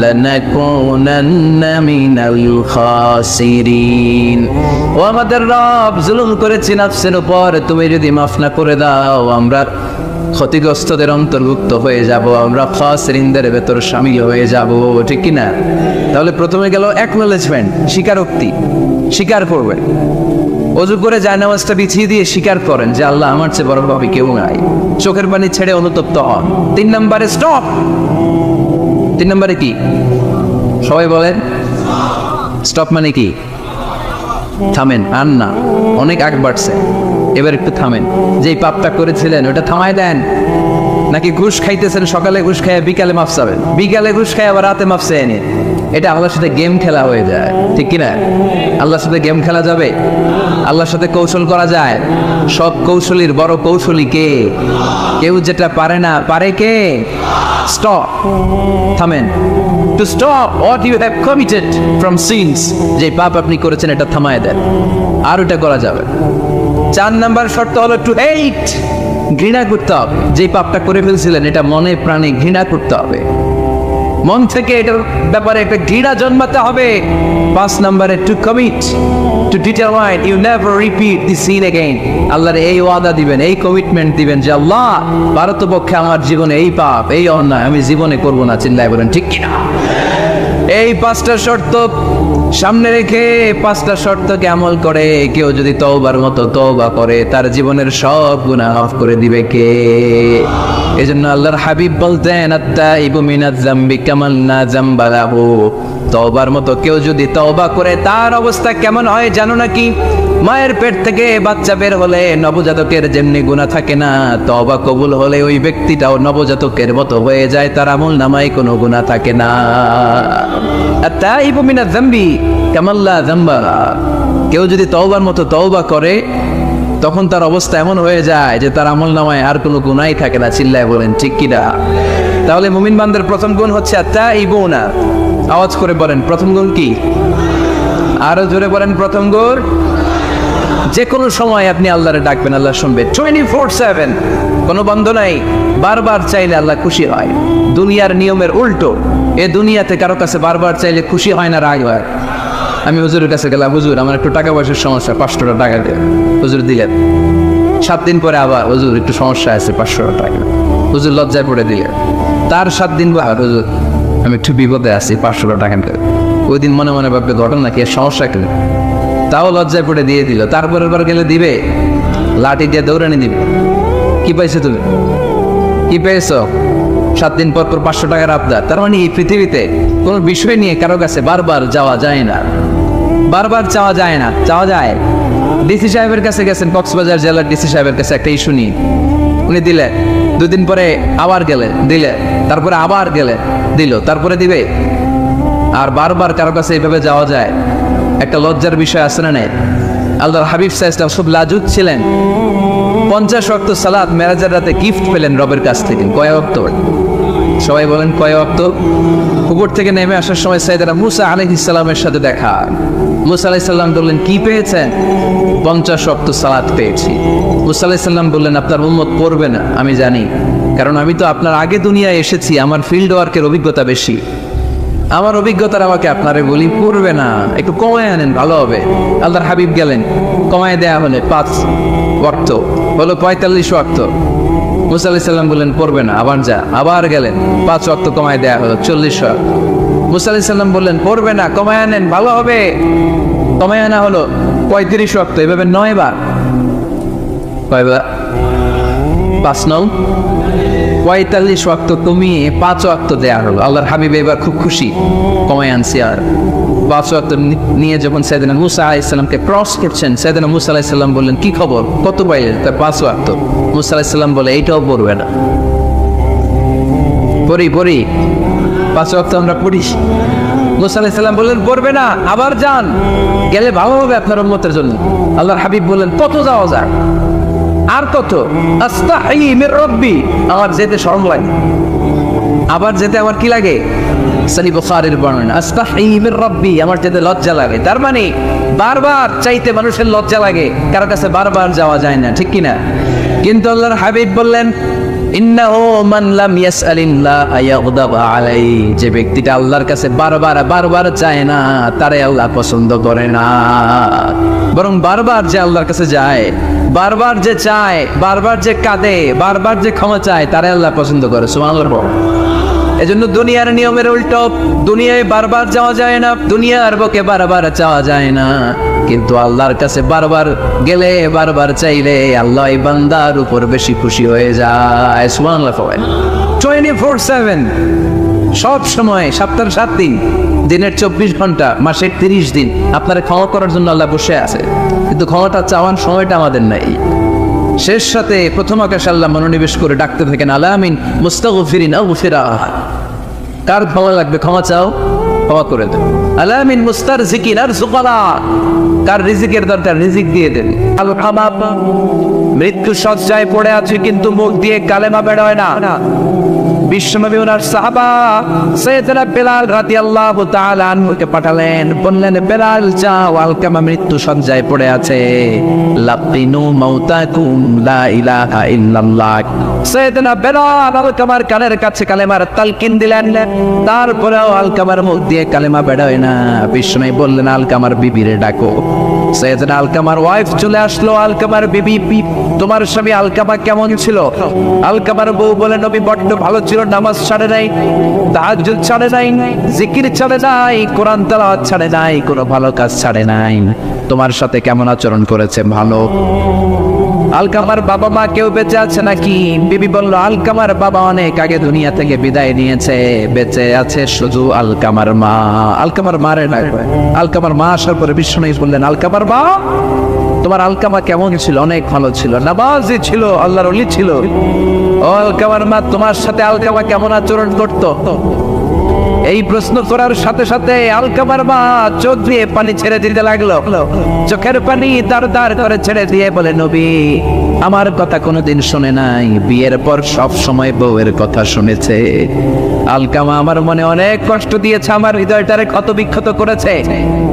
লানাকুনান্না মিনাল খাসিরিন। ও আমাদের রব, জুলুম করেছি নফসের উপর, তুমি যদি মাফ না করে দাও আমরা ক্ষতিগ্রস্তদের অন্তর্ভুক্ত হয়ে যাব, আমরা খাসিরিনদের ভেতর শামিল হয়ে যাব, ঠিক কি না? তাহলে প্রথমে গেল অ্যাকনলেজমেন্ট, স্বীকারোক্তি, স্বীকার করবেন। ওযু করে জায়নামাজটা বিছিয়ে দিয়ে স্বীকার করেন যে আল্লাহ আমার চেয়ে বড় পাপী কেউ নাই, চোখের পানি ছেড়ে অনুতপ্ত হন। 3 নম্বরে স্টপ। 3 নম্বরে কি? সবাই বলেন, স্টপ মানে কি? থামেন, আর না, অনেক আগ বাড়ছে, এবার একটু থামেন। যেই পাপটা করেছিলেন ওটা থামায় দেন। নাকি ঘুষ খাইতেছেন, সকালে ঘুষ খাইয়া বিকালে মাফ চাবেন, বিকালে ঘুষ খাই আবার রাতে মাফ চাইনি, এটা আল্লাহর সাথে গেম খেলা হয়ে যায়, ঠিক কিনা? আল্লাহর সাথে গেম খেলা যাবে? আল্লাহর সাথে কৌশল করা যায়? সব কৌশলীর বড় কৌশলী কে? কেউ যেটা পারে না, পারে কে? স্টপ, থামেন। To stop what you have committed from sins, যে পাপ আপনি করেছেন এটা থামায় দেন, আর ওটা করা যাবে। 4 নাম্বার শর্ত হলো টু হেট, ঘৃণা করতে হবে। যে পাপটা করে ফেলছিলেন এটা মনে প্রাণে ঘৃণা করতে হবে, মন থেকে এটার ব্যাপারে একটা ঘৃণা জন্মাতে হবে। 5 নাম্বারে to commit, to determine you never repeat the sin again. আল্লাহর এই ওয়াদা দিবেন, এই কমিটমেন্ট দিবেন যে আল্লাহ পারতপক্ষে আমার জীবনে এই পাপ, এই অন্যায় আমি জীবনে করব না। চিল্লায় বলেন ঠিক কিনা? এই 5টা শর্ত সামনে রেখে 5টা শর্তকে আমল করে কেউ যদি তওবার মতো তওবা করে তার জীবনের সব গুনাহ মাফ করে দিবে কে? এজন্য আল্লাহর হাবিব বলতেন, আত্তাইবু মিনাজ যামবি কামান লা যামবা লাহু। তওবার মতো কেউ যদি তওবা করে তার অবস্থা কেমন হয় জানো নাকি? মায়ের পেট থেকে বাচ্চা বের হলে নবজাতকের যেমনি গুনাহ থাকে না, তওবা কবুল হলে ওই ব্যক্তিটাও নবজাতকের মতো হয়ে যায়, তার আমল নামায় কোনো গুনাহ থাকে না। আত্তাইবু মিনাজ যামবি কামান লা যামবা। কেউ যদি তওবার মতো তওবা করে তখন তার অবস্থা এমন হয়ে যায় যে তার আমল নামায় আর কোনো গুনাহই থাকে না। চিল্লায় বলেন ঠিক কিনা? তাহলে মুমিন বান্দার প্রথম গুণ হচ্ছে আত্তাইবুনা। আওয়াজ করে বলেন প্রথম গুণ কি? আরো জোরে বলেন প্রথম গুণ। যে কোনো সময় আপনি আল্লাহরে ডাকবেন, আল্লাহ শুনবে 24/7, কোনো বন্ধ নাই। বারবার চাইলে আল্লাহ খুশি হয়। দুনিয়ার নিয়মের উল্টো, এ দুনিয়াতে কারো কাছে বারবার চাইলে খুশি হয় না, রাগ হয়। আমি হুজুরের কাছে গেলাম, হুজুর আমার একটু টাকা পয়সার সমস্যা, 500 টাকা দেন। হুজুর দিলেন। 7 দিন পরে আবার, হুজুর একটু সমস্যা আছে, 500 টাকা। হুজুর লজ্জায় পড়ে দিলেন। তার 7 দিন পর, হুজুর আমি একটু বিপদে আছি, 500 টাকা দেন। ওই দিন মনে মনে ভাববে ঘটনা কি, সমস্যা কি? তাও লজ্জায় পড়ে দিয়ে দিল। তারপরের বার গেলে দিবে, লাঠি দিয়ে দৌড়ানি দিবে। কি পাইছো তুমি? কি পেয়েছো? 7 দিন পর 500 টাকার আবদার। তার মানে এই পৃথিবীতে কোনো বিষয় নিয়ে কারো কাছে বারবার যাওয়া যায় না, বারবার চাওয়া যায় না। চাওয়া যায়? ডিসি সাহেবের কাছে গেছেন, কক্সবাজার জেলার ডিসি সাহেবের কাছে একটা ইস্যু নিয়ে, উনি দিলে। 2 দিন পরে আবার গেলে, দিলে। তারপরে আবার গেলে, দিল। তারপরে দিবে? আর বারবার কারো কাছে এইভাবে যাওয়া যায়? একটা লজ্জার বিষয় আছে না? নেই? আল্লাহর হাবিব সাল্লাল্লাহু আলাইহি ওয়াসাল্লাম খুব লাজুক ছিলেন। 50 ওয়াক্ত সালাত মেরাজের রাতে গিফট পেলেন রবের কাছ থেকে। কয় ওয়াক্ত? সবাই বলেন কয় ওয়াক্ত? উপর থেকে নেমে আসার সময় সাইয়েদনা মুসা আলাইহিস সালামের সাথে দেখা। মুসা আলাইহিস সালাম বললেন, কি পেয়েছেন? 50 ওয়াক্ত সালাত পেয়েছি। মুসা আলাইহিস সালাম বললেন, আপনার উম্মত পড়বে না, আমি জানি, কারণ আমি তো আপনার আগে দুনিয়ায় এসেছি, আমার ফিল্ড ওয়ার্কের অভিজ্ঞতা বেশি। আমার অভিজ্ঞতার আমাকে আপনারে বলি, পড়বে না, একটু কমায় আনেন, ভালো হবে। আল্লাহর হাবিব গেলেন, কমায় দেয়া হলে 5 ওয়াক্ত হলো 45 ওয়াক্ত। মুসা আলাইহিস সালাম বললেন পড়বে না, আবার যা, আবার গেলেন, 5 ওয়াক্ত কমায় দেয়া হলো 40 ওয়াক্ত। মুসা আলাইহিস সালাম বললেন পড়বে না, কমায় আনেন ভালো হবে, কমায় আনা হলো 35 ওয়াক্ত, এভাবে 9 বার। কয়বার? 5 নং 45 ওয়াক্ত কমিয়ে 5 ওয়াক্ত দেয়া হলো। আল্লাহর হাবিব এবার খুব খুশি, কমায় আনছি আর 5 ওয়াক্ত নিয়ে যখন সাইয়েদনা মুসা আলাইহিস সালামকে ক্রস করছেন, সাইয়েদনা মুসা আলাইহিস সালাম বললেন কি খবর, কত পাইলেন? 5 ওয়াক্ত। মুসা আলাইহিস সালাম বলে এইটাও পড়বে না। পড়ি 5 ওয়াক্ত আমরা পড়ি। মুসা আলাইহিস সালাম বললেন পড়বে না, আবার যান, গেলে ভালো হবে আপনার উম্মতের জন্য। আল্লাহর হাবিব বললেন কত যাওয়া যায়, আর কত? আস্তাহি মির রাব্বি, আমার যেতে শরম লাগে, আবার যেতে আমার কি লাগে? সহিহ বুখারীর বর্ণনা, আস্তাহি মির রাব্বি, আমার যেতে লজ্জা লাগে। তার মানে বারবার চাইতে মানুষের লজ্জা লাগে, কারো কাছে বারবার যাওয়া যায় না, ঠিক কি না? কিন্তু আল্লাহর হাবিব বললেন ইন্নাহু মান লাম ইয়াসআলিল্লাহ ইয়াগদাব আলাইহি, যে ব্যক্তিটা আল্লাহর কাছে বারবার চায় না, তারে আল্লাহ পছন্দ করে না। বরং বারবার যে আল্লাহর কাছে যায়, বারবার যে চায়, বারবার যে কাঁদে, বারবার যে ক্ষমা চায়, তারে আল্লাহ পছন্দ করে। সুবহানাল্লাহ। এজন্য দুনিয়ার নিয়মের উল্টো, দুনিয়ায় বারবার যাওয়া যায় না, দুনিয়ার বুকে বারবার চাওয়া যায় না, কিন্তু আল্লাহর কাছে বারবার গেলে, বারবার চাইলে আল্লাহ এই বান্দার উপর বেশি খুশি হয়ে যায়। সুবহানাল্লাহ। 24/7, সব সময়, সপ্তাহের 7 দিন, দিনের 24 ঘন্টা, মাসের 30 দিন আপনারা ক্ষমা করার জন্য আল্লাহ বসে আছে, কিন্তু ক্ষমাটা চাওয়ার সময়টা আমাদের নাই। শেষ সাথে প্রথম আকাশে আল্লাহ মনোনিবেশ করে ডাকতে থাকেন আলামিন মুস্তাগফিরিন আগফিরা, কার ক্ষমা লাগবে ক্ষমা চাও, ক্ষমা করে দেন। আলামিন মুস্তারজিকিন আরজুকালা, কার রিজিকের দরকার রিজিক দিয়ে দেন। আলকামা, মৃত্যু সজ্জায় পড়ে আছে কিন্তু মুখ দিয়ে কালেমা বের হয় না। বিশ্বনবী ওনার সাহাবা সাইয়েদনা বেলাল রাদিয়াল্লাহু তাআলা আনহুকে পাঠালেন, বললেন বেলাল যাও, আলকামা মৃত্যু সজ্জায় পড়ে আছে, লাকিনু মাউতাকুম লা ইলাহা ইল্লাল্লাহ। সাইয়েদনা বেলাল আলকামার কানের কাছে কালেমার তালকিন দিলেন, তারপরেও আলকামার মুখ দিয়ে কালেমা বের হয় না। বিশ্বনবী বললেন আলকামার বিবিরে ডাকো। সাইয়েদনা আলকামার ওয়াইফ চলে আসলো। আলকামার বিবি, তোমার স্বামী আলকামা কেমন ছিল? আলকামার বউ বলে নবী বড্ড ভালো ছিল, নামাজ ছাড়ে নাই, তাহাজ্জুদ ছাড়ে নাই, জিকির ছাড়ে নাই, কোরআন তেলাওয়াত ছাড়ে নাই, কোনো ভালো কাজ ছাড়ে নাই। তোমার সাথে কেমন আচরণ করেছে? ভালো। আলকামার বাবা মা কেউ বেঁচে আছে নাকি? বিবি বলল আলকামার বাবা অনেক আগে দুনিয়া থেকে বিদায় নিয়েছে, বেঁচে আছে শুধু আলকামার মা। আলকামার মারে না, আলকামার মা আসার পরে বিশ্বনবী বললেন আলকামার মা, তোমার আলকামা কেমন ছিল? অনেক ভালো ছিল, নামাজি ছিল, আল্লাহর ওলি ছিল। ও আলকামার মা, তোমার সাথে আলকামা কেমন আচরণ করত? এই প্রশ্ন করার সাথে সাথে আলকামার মা চোখ দিয়ে পানি ছেড়ে দিতে লাগলো। চোখের পানি দার দার করে ছেড়ে দিয়ে বলে নবী আমার কথা কোনোদিন শুনে নাই, বিয়ের পর সব সময় বউয়ের কথা শুনেছে। আলকামা আমার মনে অনেক কষ্ট দিয়েছে, আমার হৃদয়টারে ক্ষত বিক্ষত করেছে।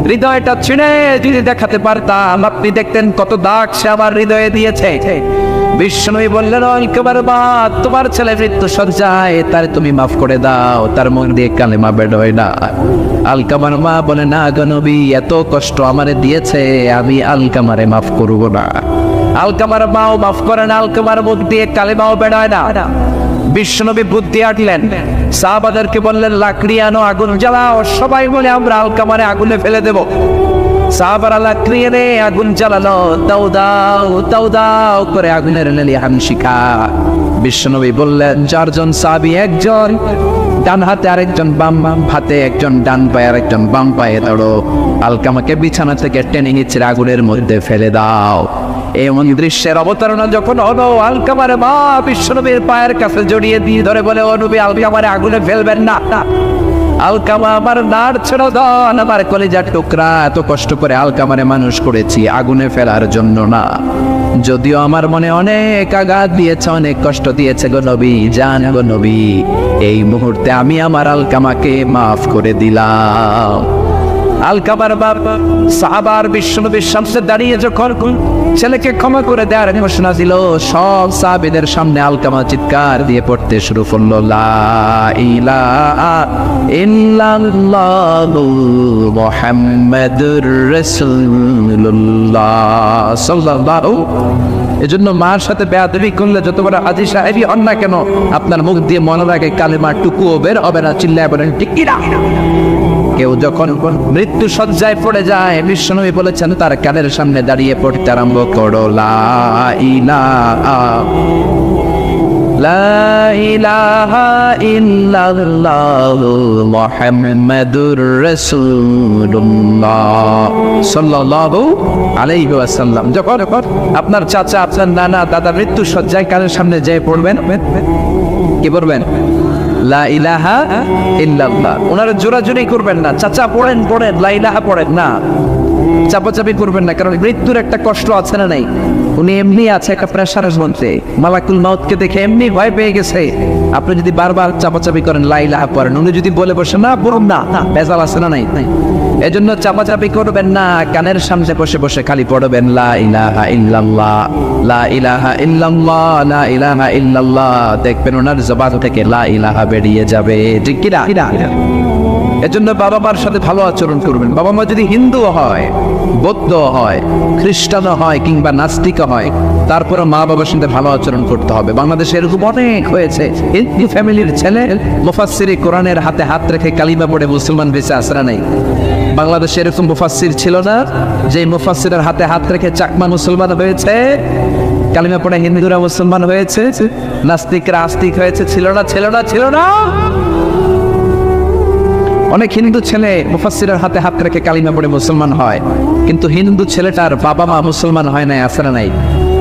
হৃদয়টা ছিঁড়ে যদি দেখাতে পারতাম, আপনি দেখতেন কত দাগ সে আমার হৃদয়ে দিয়েছে। বিষ্ণুই বললেন আলকামার মা, তোমার ছেলে মৃত্যু সজ্জায়, তার তুমি মাফ করে দাও, তার মুখ দিয়ে কালেমা বের হয় না। আলকামার মা বলে না গো নবী, এত কষ্ট আমারে দিয়েছে, আমি আলকামারে মাফ করব না। আলকামার মাও মাফ করেন, আলকামার মুখ দিয়ে কালেমাও বের হয় না। বিশ্বনবী বুদ্ধি আটলেন, সাহাবাদেরকে বললেন লাকড়ি আনো, আগুন জ্বালাও। সবাই বলে আমরা আলকামারে আগুনে ফেলে দেব। সাহাবারা লাকড়ি এনে আগুন জ্বালালো, দাও দাও দাও দাও করে আগুনের লেলিহান শিখা। বিশ্বনবী বললেন 4 জন সাহাবী, একজন ডান হাতে আরেকজন বাম হাতে, একজন ডান পায়ে আরেকজন বাম পায়ে ধরো, আলকামাকে বিছানা থেকে টেনে হিঁচড়ে আগুনের মধ্যে ফেলে দাও। এমন দৃশ্যের অবতারণা যখন হলো, আলকামার মা বিশ্বনবীর পায়ের কাছে জড়িয়ে দিয়ে ধরে বলে ও নবী, আলকামারে আগুনে ফেলবেন না। আলকামা আমার নাড় ছেড়ে দান, আমার কলিজার টুকরা, এত কষ্ট করে আলকামারে মানুষ করেছি, আগুনে ফেলার জন্য না। যদিও আমার মনে অনেক আঘাত দিয়েছে, অনেক কষ্ট দিয়েছে গো নবী, জান গো নবী, এই মুহূর্তে আমি আমার আলকামাকে মাফ করে দিলাম। আলকামার বাপ সাহাবার বিশ্বনবীর সামনে দাঁড়িয়ে যখন ছেলেকে ক্ষমা করে দেওয়ার ঘোষণা দিল, সব সাহাবীদের সামনে আলকামা চিৎকার দিয়ে পড়তে শুরু করলো, লা ইলাহা ইল্লাল্লাহু মুহাম্মাদুর রাসূলুল্লাহ সাল্লাল্লাহু। এজন্য মার সাথে বেয়াদবি করলে যত বড় হাজী সাহেবই হন না কেন, আপনার মুখ দিয়ে মনে রাখে কালেমার টুকুও বের হবে না। চিল্লায় বলেন ঠিক কি না? কেউ যখন মৃত্যু সজ্জায় পড়ে যায়, বিশ্বনবী বলেছেন তার কানের সামনে দাঁড়িয়ে পড়তে আরম্ভ করো, লা ইলাহা লা ইলাহা ইল্লাল্লাহু মুহাম্মাদুর রাসূলুল্লাহ সাল্লাল্লাহু আলাইহি ওয়াসাল্লাম। যখন আপনার চাচা, আপনার নানা, দাদা মৃত্যু সজ্জায় কানের সামনে যেয়ে পড়বেন, কি পড়বেন? লা ইলাহা ইল্লাল্লাহ। ওনারা জোরাজুরি করবেন না, চাচা পড়েন পড়েন, লা ইলাহা পড়েন না, চাপাচাপি করবেন না, কারণ মৃত্যুর একটা কষ্ট আছে না নাই? উনি এমনি আছে একটা প্রেশারের মধ্যে, মালাকুল মাউতকে দেখে এমনি ভয় পেয়ে গেছে। আপনি যদি বারবার চাপাচাপি করেন, লা ইলাহা পড়েন, উনি যদি বলে বসে না বলুন না, বেজাল আছে না নাই? এজন্য চাপাচাপি করবেন না, কানের সামনে বসে বসে খালি পড়বেন লা ইলাহা ইল্লাল্লাহ, লা ইলাহা ইল্লাল্লাহ, লা ইলাহা ইল্লাল্লাহ। দেখবেন ওনার জবান থেকে লা ইলাহা বেরিয়ে যাবে, ঠিক কি না? এজন্য বাবা মার সাথে ভালো আচরণ করবেন। বাবা মা যদি হিন্দু হয়, বৌদ্ধ হয়, খ্রিস্টানও হয় কিংবা নাস্তিক হয়, তারপরে মা বাবার সাথে ভালো আচরণ করতে হবে। বাংলাদেশে এরকম অনেক হয়েছে, হিন্দু ফ্যামিলির ছেলে মুফাসসির কোরআনের হাতে হাত রেখে কালিমা পড়ে মুসলমান বেঁচে আছে না নাই? বাংলাদেশে এরকম মুফাসসির ছিল না যে মুফাসসিরের হাতে হাত রেখে চাকমা মুসলমান হয়েছে, কালিমা পড়ে হিন্দুরা মুসলমান হয়েছে, নাস্তিকরা আস্তিক হয়েছে? ছিল না, ছিল না, ছিল না। অনেক হিন্দু ছেলে মুফাসসিরের হাতে হাত রেখে কালিমা পড়ে মুসলমান হয়, কিন্তু হিন্দু ছেলেটার বাবা মা মুসলমান হয় নাই, আছে না নাই?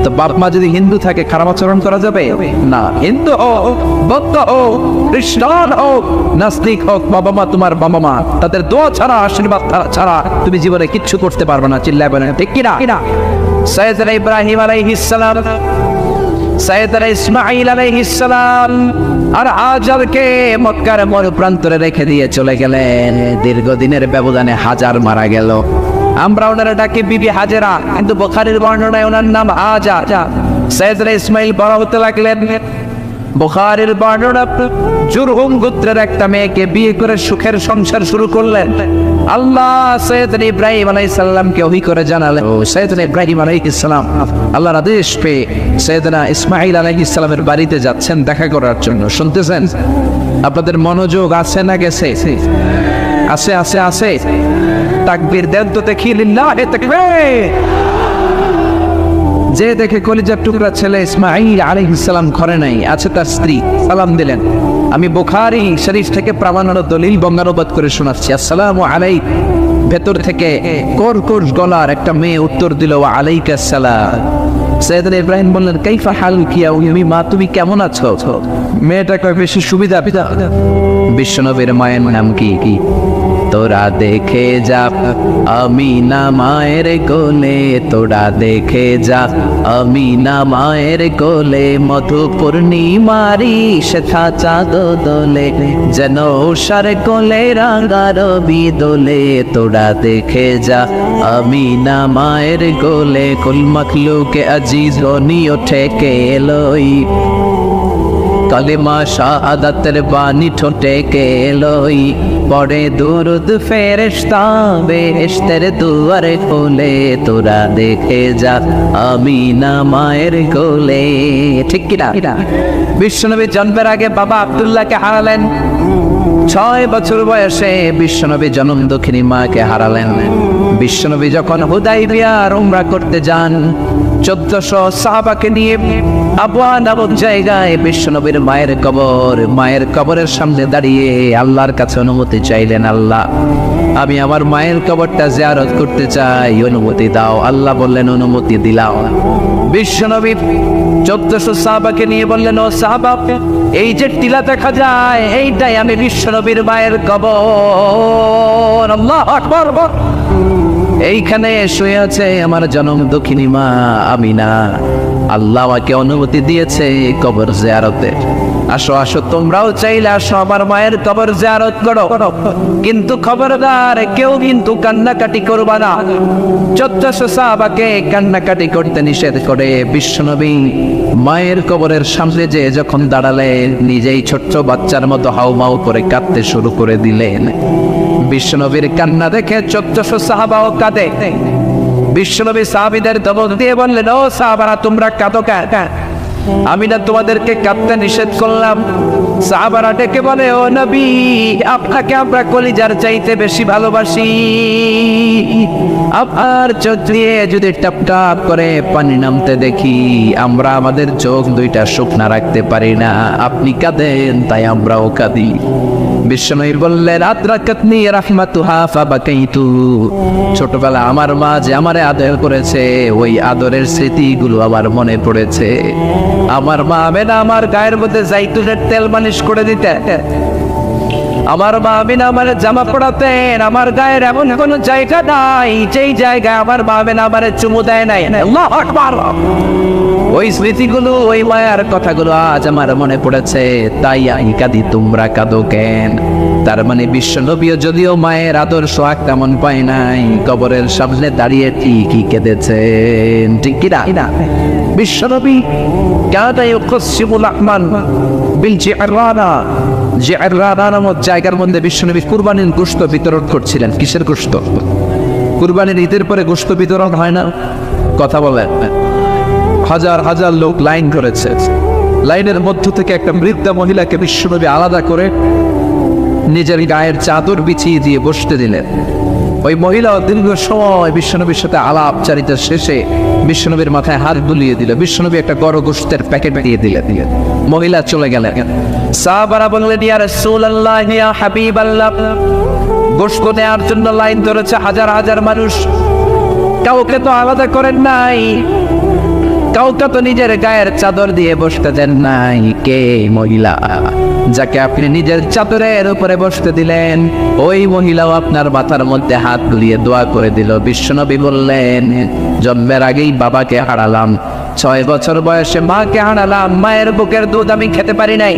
তো বাপ মা যদি হিন্দু থাকে খারাপ আচরণ করা যাবে না? হিন্দু হোক, বৌদ্ধ হোক, খ্রিস্টান হোক, নাস্তিক হোক, বাবা মা তোমার বাবা মা, তাদের দোয়া ছাড়া, আশীর্বাদ ছাড়া তুমি জীবনে কিচ্ছু করতে পারবে না। চিল্লায় বলেন ঠিক কি না? সাইয়েদনা ইব্রাহিম আলাইহিস সালাম, সাইয়েদনা ইসমাঈল আলাইহিস সালাম আর হাজারকে মক্কার মরুপ্রান্তরে রেখে দিয়ে চলে গেলেন। দীর্ঘদিনের ব্যবধানে হাজার মারা গেল। আমরা ওনারা ডাকি বিবি হাজেরা, কিন্তু বুখারীর বর্ণনায় ওনার নাম হাজার। সাইয়েদনা ইসমাঈল বড় হতে লাগলেন। বুখারীর বর্ণনা, জুরহুম গোত্রের একটা মেয়েকে বিয়ে করে সুখের সংসার শুরু করলেন। আল্লাহ সাইয়েদনা ইব্রাহিম আলাইহিস সালামকে ওহী করে জানালেন। সাইয়েদনা ইব্রাহিম আলাইহিস সালাম আল্লাহর আদেশ পেয়ে সাইয়েদনা ইসমাঈল আলাইহিস সালামের বাড়িতে যাচ্ছেন দেখা করার জন্য। শুনতেছেন? আপনাদের মনোযোগ আছে না গেছে? আছে, আছে, আছে। তাকবীর দেন তো দেখি, লিল্লাহি তাকবীর। যে দেখে কলিজার টুকরা ছেলে ইসমাঈল আলাইহিস সালাম ঘরে নাই, আছে তার স্ত্রী, সালাম দিলেন। আমি বুখারী শরীফ থেকে প্রামাণ্য দলিল বঙ্গানুবাদ করে শোনাচ্ছি। আসসালামু আলাইক। ভেতর থেকে কর্কশ গলার একটা মেয়ে উত্তর দিল, ওয়া আলাইকাস সালাম। সাইয়েদনা ইব্রাহিম বললেন, কাইফা হালুকি ইয়া উম্মি, মা তুমি কেমন আছো? মেয়েটা কয়, বেশি সুবিধা। বিশ্বনবীর মায়ের নাম কি? তোরা দেখে যা আমিনা মায়ের কোলে, তোরা দেখে যা আমিনা মায়ের কোলে, মধু পূর্ণিমারি শেখা চাঁদ দোলে, যেন উষার কোলে রাঙা রবি দোলে। তোরা দেখে যা আমিনা মায়ের কোলে, কুল মখলুকে আজিজ বনি ওঠে কে এলোই, কালেমা শাহাদাতের বাণী ঠোঁটে কে এলোই, পড়ে দুরুদ ফেরেশতা বেহেশতের দুয়ারে খোলে। তোরা দেখে যা আমিনা মায়ের কোলে, ঠিক কি না? বিশ্বনবী জন্মের আগে বাবা আব্দুল্লাহকে হারালেন। 6 বছর বয়সে বিশ্বনবী জনম দক্ষিণী মাকে হারালেন। বিশ্বনবী যখন হুদাইবিয়ার উমরা করতে যান, 1400 সাহাবাকে নিয়ে আবওয়া নামক জায়গায় বিশ্বনবীর মায়ের কবরের সামনে দাঁড়িয়ে আল্লাহর কাছে অনুমতি চাইলেন, আল্লাহ আমি আমার মায়ের কবরটা জিয়ারত করতে চাই, অনুমতি দাও। আল্লাহ বললেন, অনুমতি দিলাম। বিশ্বনবী 1400 সাহাবাকে নিয়ে বললেন, ও সাহাবা, এই যে টিলা দেখা যায় এইটাই আমি বিশ্বনবীর মায়ের কবর। আল্লাহু আকবার। এইখানে শুয়ে আছে আমার জনম দক্ষিণী মা আমিনা। আল্লাহ আমাকে অনুমতি দিয়েছে কবর জিয়ারতের। আসো আসো, তোমরাও চাইলে আসো আমার মায়ের কবর জিয়ারত করো, কিন্তু খবরদার কেউ কিন্তু কান্নাকাটি করবা না। 1400 সাহাবাকে কান্নাকাটি করতে নিষেধ করে বিশ্বনবী মায়ের কবরের সামনে যে যখন দাঁড়ালেন, নিজেই ছোট্ট বাচ্চার মতো হাউমাউ করে কাঁদতে শুরু করে দিলেন। বিশ্বনবীর কান্না দেখে 1400 সাহাবাও কাঁদে। বিশ্বনবী সাহাবীদের ধমক দিয়ে বললেন, ও সাহাবারা, তোমরা কাঁদো কেন? আমি না তোমাদেরকে কাঁদতে নিষেধ করলাম? সাহাবারা ডেকে বলে, ও নবী, আপনাকে আমরা কলিজার চাইতে বেশি ভালোবাসি। আপনার চোখ দিয়ে যদি টাপ টাপ করে পানি নামতে দেখি, আমরা আমাদের চোখ দুইটা শুকনা রাখতে পারি না। আপনি কাঁদেন তাই আমরাও কাঁদি। বিশ্বনবী বললেন, আদরাকাতনি রাহমাতুহা ফাবাকাইতু। ছোটবেলা আমার মা যে আমারে আদর করেছে, ওই আদরের স্মৃতিগুলো আমার মনে পড়েছে। আমার মা আমেনা আমার গায়ের মধ্যে জাইতুনের তেল মালিশ করে দিতেন। আমার মা আমেনা আমার জামা পরাতেন। আমার গায়ের এমন কোন জায়গা নাই যেই জায়গায় আমার মা আমেনা আমার চুমু দেয় নাই। আল্লাহু আকবার। ওই স্মৃতিগুলো, ওই মায়ার কথাগুলো আজ আমার মনে পড়েছে, তাই আমি কাঁদি, তোমরা কাঁদো কেন? তার মানে বিশ্বনবীও যদিও মায়ের আদর্শ তেমন পায় নাই, কবরের সামনে দাঁড়িয়ে ঠিকই কেঁদেছেন, ঠিক কিনা? বিশ্বনবী কানা ইউকসিমুল আহমান বিল জিআরানা। জিআরানা নামক জায়গার মধ্যে বিশ্বনবী কুরবানির গোশত বিতরণ করছিলেন। কিসের গোশত? কুরবানির ঈদের পরে গোশত বিতরণ হয় না? কথা বলেন। হাজার হাজার লোক লাইন করেছে। লাইনের মধ্য থেকে একটা বৃদ্ধা মহিলাকে বিশ্বনবী আলাদা করে নিজের গায়ের চাদর বিছিয়ে দিয়ে বসতে দিলেন। ওই মহিলা দীর্ঘ সময় বিশ্বনবীর সাথে আলাপচারিতা শেষে বিশ্বনবীর মাথায় হাত বুলিয়ে দিল। বিশ্বনবী একটা গরম গোশতের প্যাকেট দিয়ে দিলেন। মহিলা চলে গেলেন। সাহাবারা বললেন, ইয়া রাসূলুল্লাহ, ইয়া হাবিবাল্লাহ, গোশত নেওয়ার জন্য লাইন ধরেছে হাজার হাজার মানুষ, কাউকে তো আলাদা করেন নাই, কাউকে তো নিজের গায়ের চাদর দিয়ে বসতে দেন নাই। কে মহিলা যাকে আপনি নিজের চাদরের উপরে বসতে দিলেন? ওই মহিলাও আপনার মাথার মধ্যে হাত বুলিয়ে দোয়া করে দিল। বিশ্বনবী বললেন, জন্মের আগেই বাবাকে হারালাম, 6 বছর বয়সে মাকে হারালাম, মায়ের বুকের দুধ আমি খেতে পারি নাই।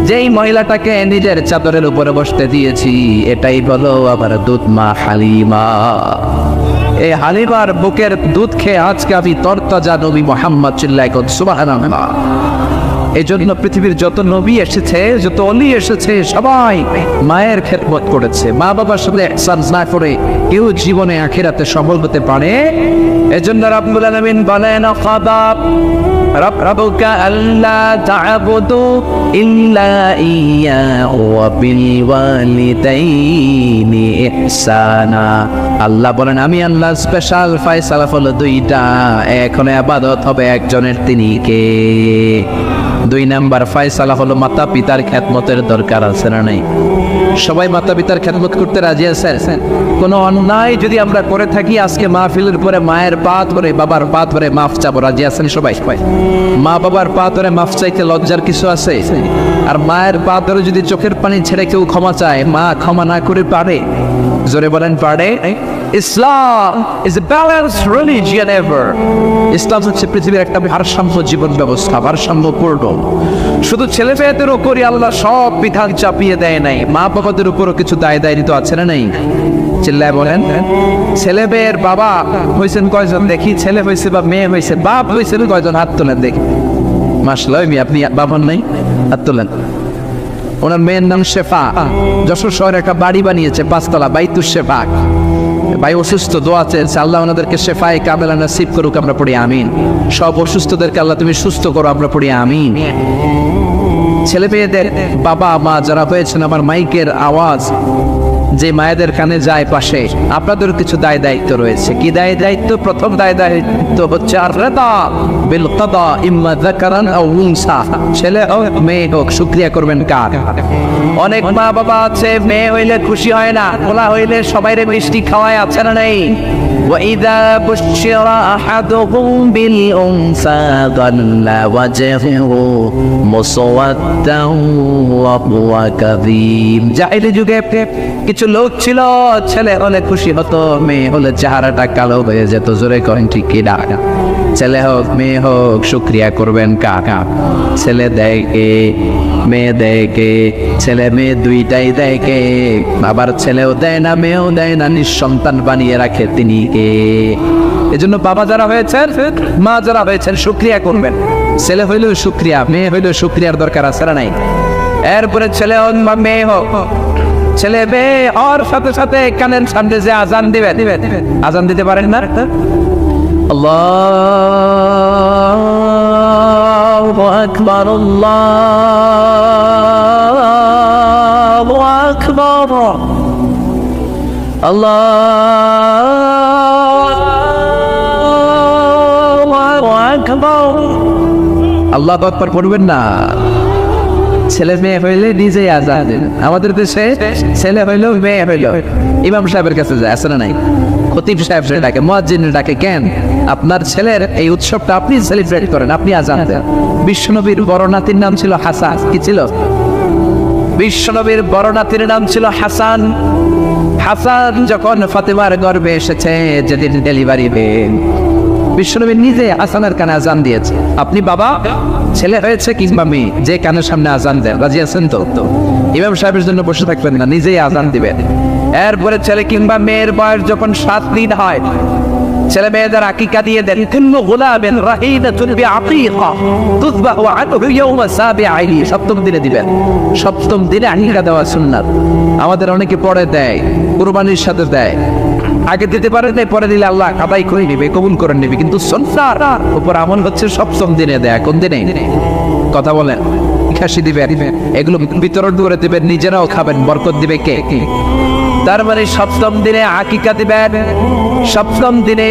যেই মহিলাটাকে নিজের চাদরের উপরে বসতে দিয়েছি, এটাই বলো আমার দুধ মা হালিমা। এই হালিমার বুকের দুধ খেয়ে আজকে আমি তরতাজা নবী মুহাম্মদ চিল্লায় কোন সুবহানাল্লাহ। এই জন্য পৃথিবীর যত নবী এসেছে, যত অলি এসেছে, সবাই মায়ের খেদমত করেছে। মা বাবার সাথে ইহসান না করে কেউ জীবনে আখিরাতে সফল হতে পারে। এজন্য রাব্বুল আলামিন বলেন, কাদা রাব্বুকা আল্লা তা'বুদু ইল্লা ইয়্যাহু ওয়া বিল ওয়ালিদাইনি ইহসানা। আল্লাহ বলেন, আমি আল্লাহ স্পেশাল ফয়সালা হলো দুইটা, এখন ইবাদত হবে একজনের, তিনি কে? 2 নাম্বার ফয়সালা হলো মাতা পিতার খেদমতের দরকার আছে না নাই? সবাই মাতা পিতার খেদমত করতে রাজি আছেন? কোনো অন্যায় যদি আমরা করে থাকি, আজকে মাহফিলের পরে মায়ের পা ধরে বাবার পা ধরে মাফ চাবো, রাজি আছেন সবাই? মা বাবার পা ধরে মাফ চাইতে লজ্জার কিছু আছে? আর মায়ের পা ধরে যদি চোখের পানি ছেড়ে কেউ ক্ষমা চায়, মা ক্ষমা না করে পারে? জোরে বলেন, পারে? ইসলাম is a balanced religion ever. ইসলাম হচ্ছে পৃথিবীর একটা ভারসাম্য জীবন ব্যবস্থা, ভারসাম্যপূর্ণ। শুধু ছেলে মেয়েদের উপরই আল্লাহ সব বিধান চাপিয়ে দেয় নাই, মা বাবাদের উপরও কিছু দায় দায়িত্ব আছে না নাই? চিল্লায় বলেন। ছেলে মেয়ের বাবা হয়েছেন কয়জন দেখি? ছেলে হয়েছে বা মেয়ে হয়েছে, বাপ হয়েছে কয়জন? হাত তোলেন দেখি। মাশাআল্লাহ, আপনি বাবার নাই? হাত তোলেন। ওনার মেয়ের নাম শেফা। যশোর শহরে একটা বাড়ি বানিয়েছে 5 তলা, বাইতুশ শেফা। ভাই অসুস্থ, দোয়া চেয়েছে, আল্লাহ ওনাদেরকে শেফায়ে কামেলা নসিব করুক, আমরা পড়ি আমিন। সব অসুস্থদেরকে আল্লাহ তুমি সুস্থ করো, আমরা পড়ি আমিন। ছেলে মেয়েদের বাবা মা যারা হয়েছেন, আমার মাইকের আওয়াজ যে মায়েদের কানে যায় পাশে, আপনাদের কিছু দায় দায়িত্ব রয়েছে। কি দায় দায়িত্ব? প্রথম দায় দায়িত্ব হচ্ছে আর-রিদা বিল কাদা ইম্মা যাকারান আও উনসা। ছেলে হোক মেয়ে হোক, শুকরিয়া করবেন কার? অনেক মা বাবা আছে, মেয়ে হইলে খুশি হয় না, পোলা হইলে সবাইরে মিষ্টি খাওয়ায়, আছে না নাই? وَإِذَا بُشِّرَ أَحَدُهُم بِالْأُنثَى ظَلَّ وَجْهُهُ مُسْوَدًّا وَهُوَ كَظِيمٌ। জাহেলি যুগে কিছু কিছু লোক ছিল, ছেলে হলে খুশি হতো, মেয়ে হলে চেহারাটা কালো হয়ে যেত। জোরে করেন ঠিক কি না? ছেলে হোক মেয়ে হোক শুকরিয়া করবেন কাকা। ছেলে দেয় কে? মেয়ে দেয় কে? ছেলে মেয়ে দুইটাই দেয় কে? আবার ছেলেও দেয় না মেয়েও দেয় না, নিঃসন্তান বানিয়ে রাখে তিনি কে? এজন্য বাবা যারা হয়েছেন, মা যারা হয়েছেন, শুকরিয়া করবেন। ছেলে হইলেও শুকরিয়া, মেয়ে হইলেও শুকরিয়ার দরকার আছে না নাই? এরপরে ছেলে হোক বা মেয়ে হোক, ছেলে মেয়ে আর সাথে সাথে কানের সামনে যে আজান দিবে, আজান দিতে পারেন না? আল্লাহু আকবার, আল্লাহু আকবার, আল্লাহু আকবার। আল্লাহু আকবার পড়বেন না? ছেলে মেয়ে হইলে নিজেই আজান দেন। আমাদের দেশে ছেলে হইলো মেয়ে হইলো ইমাম সাহেবের কাছে যায়, আছে না নাই? খতিব সাহেব ডাকে, মুয়াজ্জিন ডাকে। কেন? আপনার ছেলের এই উৎসবটা আপনি সেলিব্রেট করেন, আপনি আজান দেন। বিশ্বনবীর বড় নাতির নাম ছিল হাসান। কি ছিল? বিশ্বনবীর বড় নাতির নাম ছিল হাসান। হাসান যখন ফাতেমার গর্ভে এসেছে, যেদিন ডেলিভারি বেন, বিশ্বনবী নিজে হাসানের কানে আজান দিয়েছে। আপনি বাবা, ছেলে হয়েছে কিংবা মেয়ে, যে কানের সামনে আজান দেন, রাজি আছেন তো? ইমাম সাহেবের জন্য বসে থাকবেন না, নিজেই আজান দিবেন। এরপরে ছেলে কিংবা মেয়ের বয়স যখন 7 দিন হয়, ছেলে মেয়েদের আকিকা দিয়ে দেন। কুল্লু গুলামিন রাহিনাতুন বিআকিকা তুযবাহু আনহু ইয়াওমা সাবিআইহি। 7ম দিনে দিবেন। 7ম দিনে আকিকা দেওয়া সুন্নাত। আমাদের অনেকে পরে দেয়, কুরবানির সাথে দেয়। আগে দিতে পারে নাই, পরে দিলে আল্লাহ আদায় করে নিবে, কবুল করে নিবে। কিন্তু সুন্নাহর উপর আমল হচ্ছে 7ম দিনে দেয়া। কোন দিনে? কথা বলেন। খাসি দিবেন, এগুলো বিতরণ করে দিবেন, নিজেরাও খাবেন, বরকত দিবে কে? তার মানে 7ম দিনে আকিকা দিবেন। 7ম দিনে